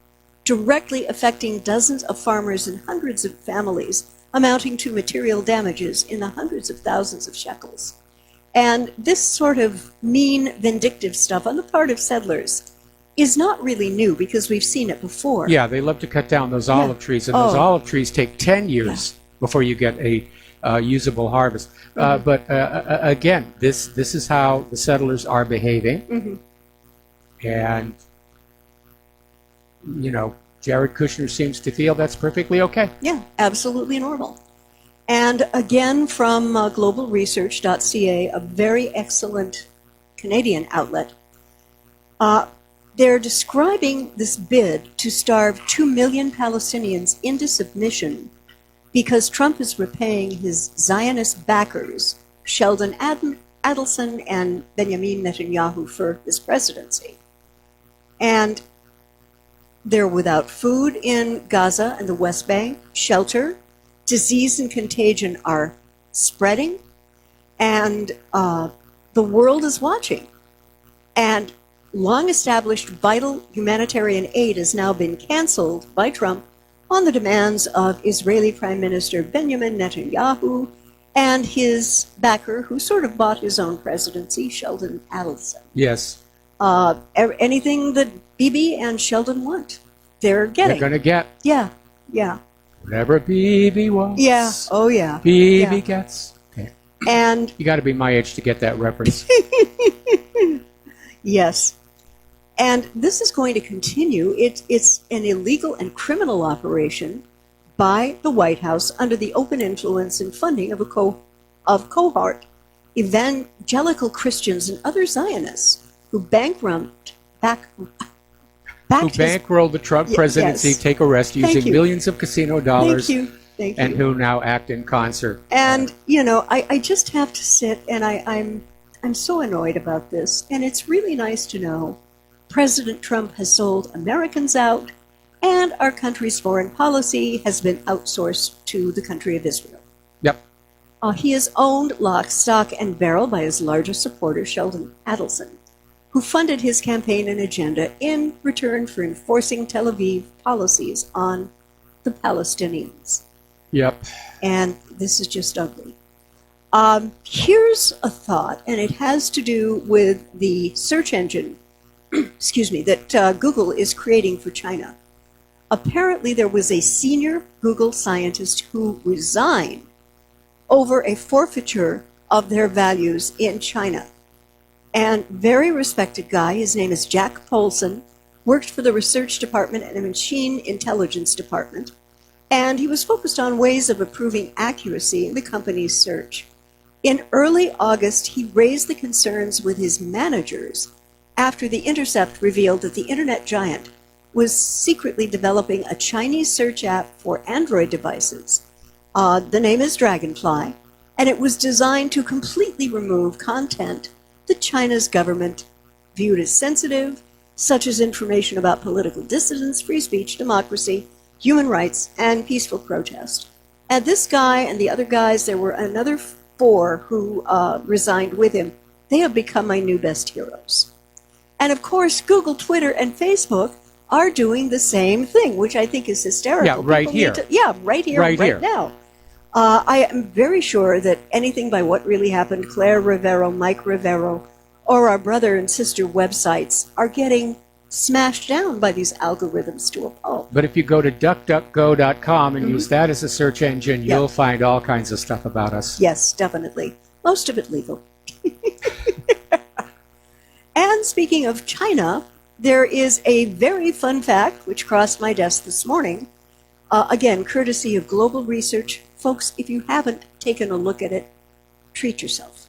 directly affecting dozens of farmers and hundreds of families, amounting to material damages in the hundreds of thousands of shekels. And this sort of mean, vindictive stuff on the part of settlers is not really new, because we've seen it before. Yeah, they love to cut down those olive trees, and those olive trees take 10 years before you get a usable harvest. But again, this is how the settlers are behaving. And, you know, Jared Kushner seems to feel that's perfectly okay. Yeah, absolutely normal. And again, from globalresearch.ca, a very excellent Canadian outlet, they're describing this bid to starve 2 million Palestinians into submission because Trump is repaying his Zionist backers, Sheldon Adelson and Benjamin Netanyahu, for his presidency. And they're without food in Gaza and the West Bank, shelter, disease and contagion are spreading, and the world is watching. And long-established vital humanitarian aid has now been canceled by Trump on the demands of Israeli Prime Minister Benjamin Netanyahu and his backer, who sort of bought his own presidency, Sheldon Adelson. Yes. Anything that Bibi and Sheldon want, they're getting. They're going to get. Yeah, yeah. Whatever Bibi wants. Yeah, oh yeah. Bibi gets. Okay. And you got to be my age to get that reference. Yes. And this is going to continue. It's an illegal and criminal operation by the White House under the open influence and funding of cohort evangelical Christians and other Zionists who bankrolled the Trump presidency, yes. take a rest using millions of casino dollars. Thank you. And who now act in concert. And, you know, I just have to sit, and I'm so annoyed about this. And it's really nice to know President Trump has sold Americans out, and our country's foreign policy has been outsourced to the country of Israel. Yep. He is owned lock, stock, and barrel by his largest supporter, Sheldon Adelson, who funded his campaign and agenda in return for enforcing Tel Aviv policies on the Palestinians. Yep. And this is just ugly. Here's a thought, and it has to do with the search engine, excuse me, that Google is creating for China. Apparently, there was a senior Google scientist who resigned over a forfeiture of their values in China. And very respected guy, his name is Jack Polson, worked for the research department and the machine intelligence department, and he was focused on ways of improving accuracy in the company's search. In early August, he raised the concerns with his managers after The Intercept revealed that the internet giant was secretly developing a Chinese search app for Android devices. The name is Dragonfly, and it was designed to completely remove content that China's government viewed as sensitive, such as information about political dissidents, free speech, democracy, human rights, and peaceful protest. And this guy and the other guys, there were another 4 who resigned with him. They have become my new best heroes. And of course, Google, Twitter, and Facebook are doing the same thing, which I think is hysterical. Yeah, right here. Right here, right now. I am very sure that anything by What Really Happened, Claire Rivero, Mike Rivero, or our brother and sister websites are getting smashed down by these algorithms to a pulp. But if you go to duckduckgo.com and use that as a search engine, you'll find all kinds of stuff about us. Yes, definitely. Most of it legal. And speaking of China, there is a very fun fact which crossed my desk this morning. Again, courtesy of Global Research. Folks, if you haven't taken a look at it, treat yourself.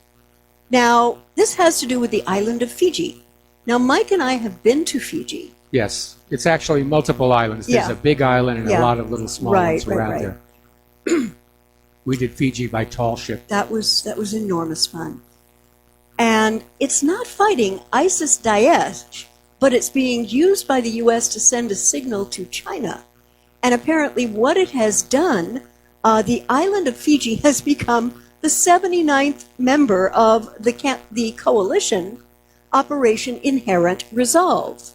Now, this has to do with the island of Fiji. Now, Mike and I have been to Fiji. Yes, it's actually multiple islands. There's a big island and a lot of little small ones around there. We did Fiji by tall ship. That was enormous fun. And it's not fighting ISIS-Daesh, but it's being used by the U.S. to send a signal to China. And apparently what it has done, the island of Fiji has become the 79th member of the coalition Operation Inherent Resolve.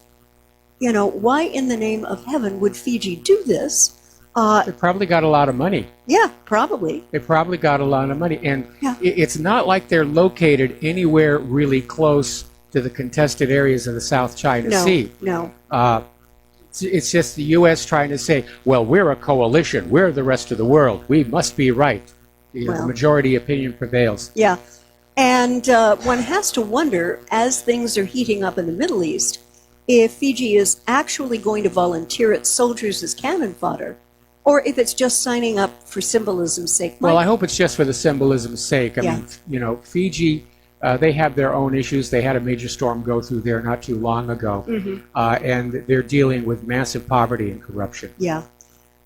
You know, why in the name of heaven would Fiji do this? They probably got a lot of money. Yeah, probably. They probably got a lot of money. And it's not like they're located anywhere really close to the contested areas of the South China Sea. No. It's just the U.S. trying to say, well, we're a coalition. We're the rest of the world. We must be right. The majority opinion prevails. Yeah. And one has to wonder, as things are heating up in the Middle East, if Fiji is actually going to volunteer its soldiers as cannon fodder or if it's just signing up for symbolism's sake. Well, I Mike? hope it's just for the symbolism's sake. I mean, you know, Fiji, they have their own issues. They had a major storm go through there not too long ago, and they're dealing with massive poverty and corruption. Yeah.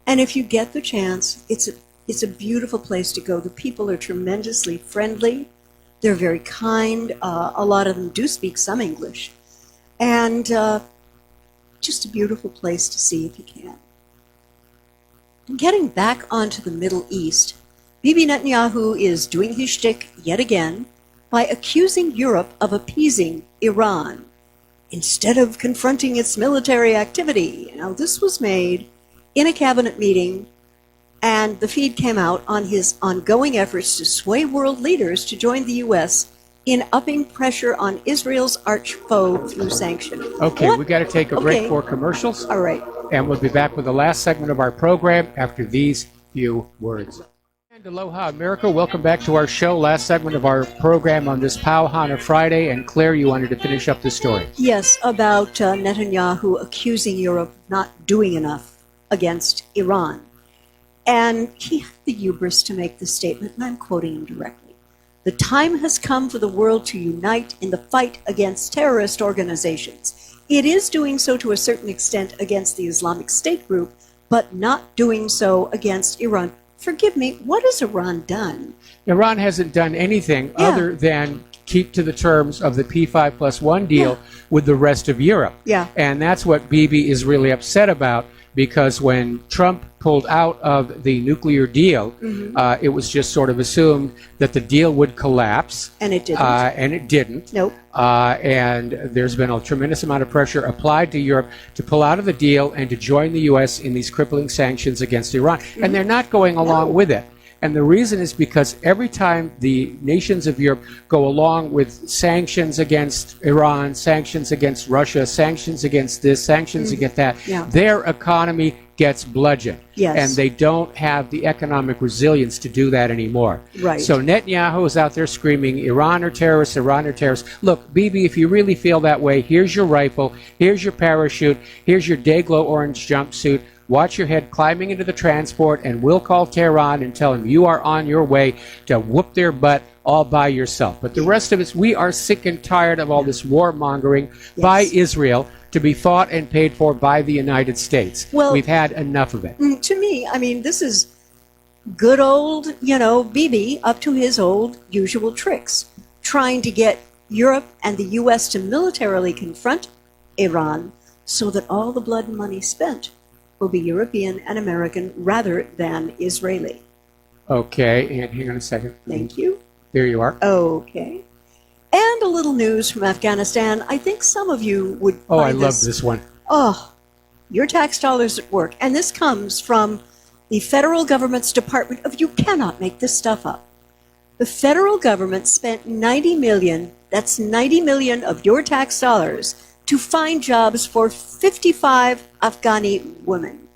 And if you get the chance, it's a beautiful place to go. The people are tremendously friendly. They're very kind. A lot of them do speak some English. And just a beautiful place to see if you can. Getting back onto the Middle East, Bibi Netanyahu is doing his shtick yet again by accusing Europe of appeasing Iran instead of confronting its military activity. Now, this was made in a cabinet meeting, and the feed came out on his ongoing efforts to sway world leaders to join the U.S. in upping pressure on Israel's arch foe through sanctions. Okay, What? we got to take a break Okay. for commercials, All right. and we'll be back with the last segment of our program after these few words. And aloha, America. Welcome back to our show. Last segment of our program on this Pauhana Friday. And Claire, you wanted to finish up the story. Yes, about Netanyahu accusing Europe of not doing enough against Iran. And he had the hubris to make this statement, and I'm quoting him directly. The time has come for the world to unite in the fight against terrorist organizations. It is doing so to a certain extent against the Islamic State group, but not doing so against Iran. Forgive me, what has Iran done? Iran hasn't done anything other than keep to the terms of the P5+1 deal with the rest of Europe. Yeah. And that's what Bibi is really upset about, because when Trump pulled out of the nuclear deal, it was just sort of assumed that the deal would collapse. And it didn't. And it didn't. Nope. And there's been a tremendous amount of pressure applied to Europe to pull out of the deal and to join the U.S. in these crippling sanctions against Iran. And they're not going along with it. And the reason is because every time the nations of Europe go along with sanctions against Iran, sanctions against Russia, sanctions against this, sanctions against that, their economy gets bludgeoned. Yes. And they don't have the economic resilience to do that anymore. Right. So Netanyahu is out there screaming, Iran are terrorists, Iran are terrorists. Look, Bibi, if you really feel that way, here's your rifle, here's your parachute, here's your day-glow orange jumpsuit. Watch your head climbing into the transport, and we'll call Tehran and tell them you are on your way to whoop their butt all by yourself. But the rest of us, we are sick and tired of all this warmongering by Israel to be fought and paid for by the United States. Well, we've had enough of it. To me, I mean, this is good old, Bibi up to his old usual tricks, trying to get Europe and the U.S. to militarily confront Iran so that all the blood and money spent will be European and American rather than Israeli. Okay, and hang on a second. Thank you. There you are. Okay. And a little news from Afghanistan. I think some of you would Oh, find I love this one. Oh, your tax dollars at work. And this comes from the federal government's Department of, you cannot make this stuff up. The federal government spent $90 million, that's $90 million of your tax dollars, to find jobs for 55 Afghani women.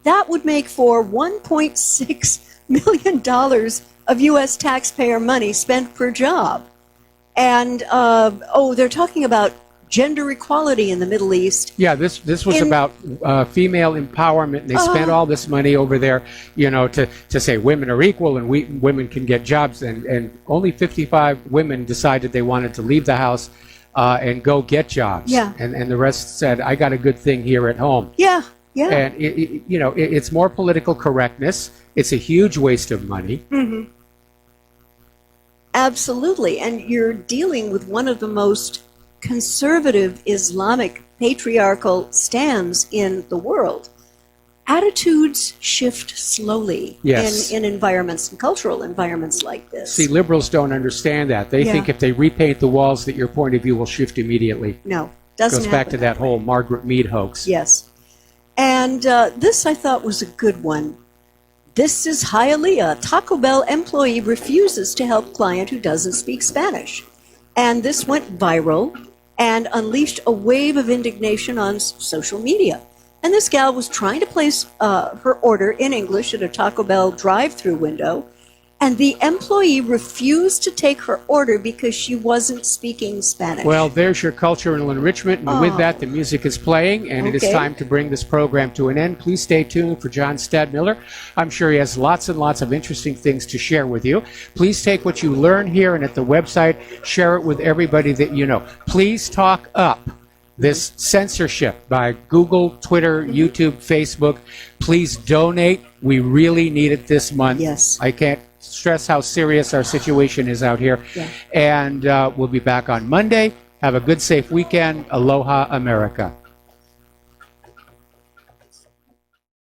That would make for $1.6 million of U.S. taxpayer money spent per job. And, they're talking about gender equality in the Middle East. Yeah, this was about female empowerment, and they spent all this money over there, to say women are equal and women can get jobs, and only 55 women decided they wanted to leave the house and go get jobs. Yeah. And the rest said, I got a good thing here at home. Yeah. And, it's more political correctness. It's a huge waste of money. Mm-hmm. Absolutely. And you're dealing with one of the most conservative Islamic patriarchal stands in the world. Attitudes shift slowly in environments and cultural environments like this. See, liberals don't understand that. They think if they repaint the walls that your point of view will shift immediately. No, doesn't Goes back happen to that whole Margaret Mead hoax. Yes. And this I thought was a good one. This is Hialeah. Taco Bell employee refuses to help client who doesn't speak Spanish. And this went viral and unleashed a wave of indignation on social media. And this gal was trying to place her order in English at a Taco Bell drive-through window, and the employee refused to take her order because she wasn't speaking Spanish. Well, there's your cultural enrichment, and with Oh. that, the music is playing, and it is Okay. time to bring this program to an end. Please stay tuned for John Stadmiller. I'm sure he has lots and lots of interesting things to share with you. Please take what you learn here and at the website, share it with everybody that you know. Please talk up this censorship by Google, Twitter, YouTube, Facebook. Please donate. We really need it this month. Yes. I can't stress how serious our situation is out here. Yeah. And we'll be back on Monday. Have a good, safe weekend. Aloha, America.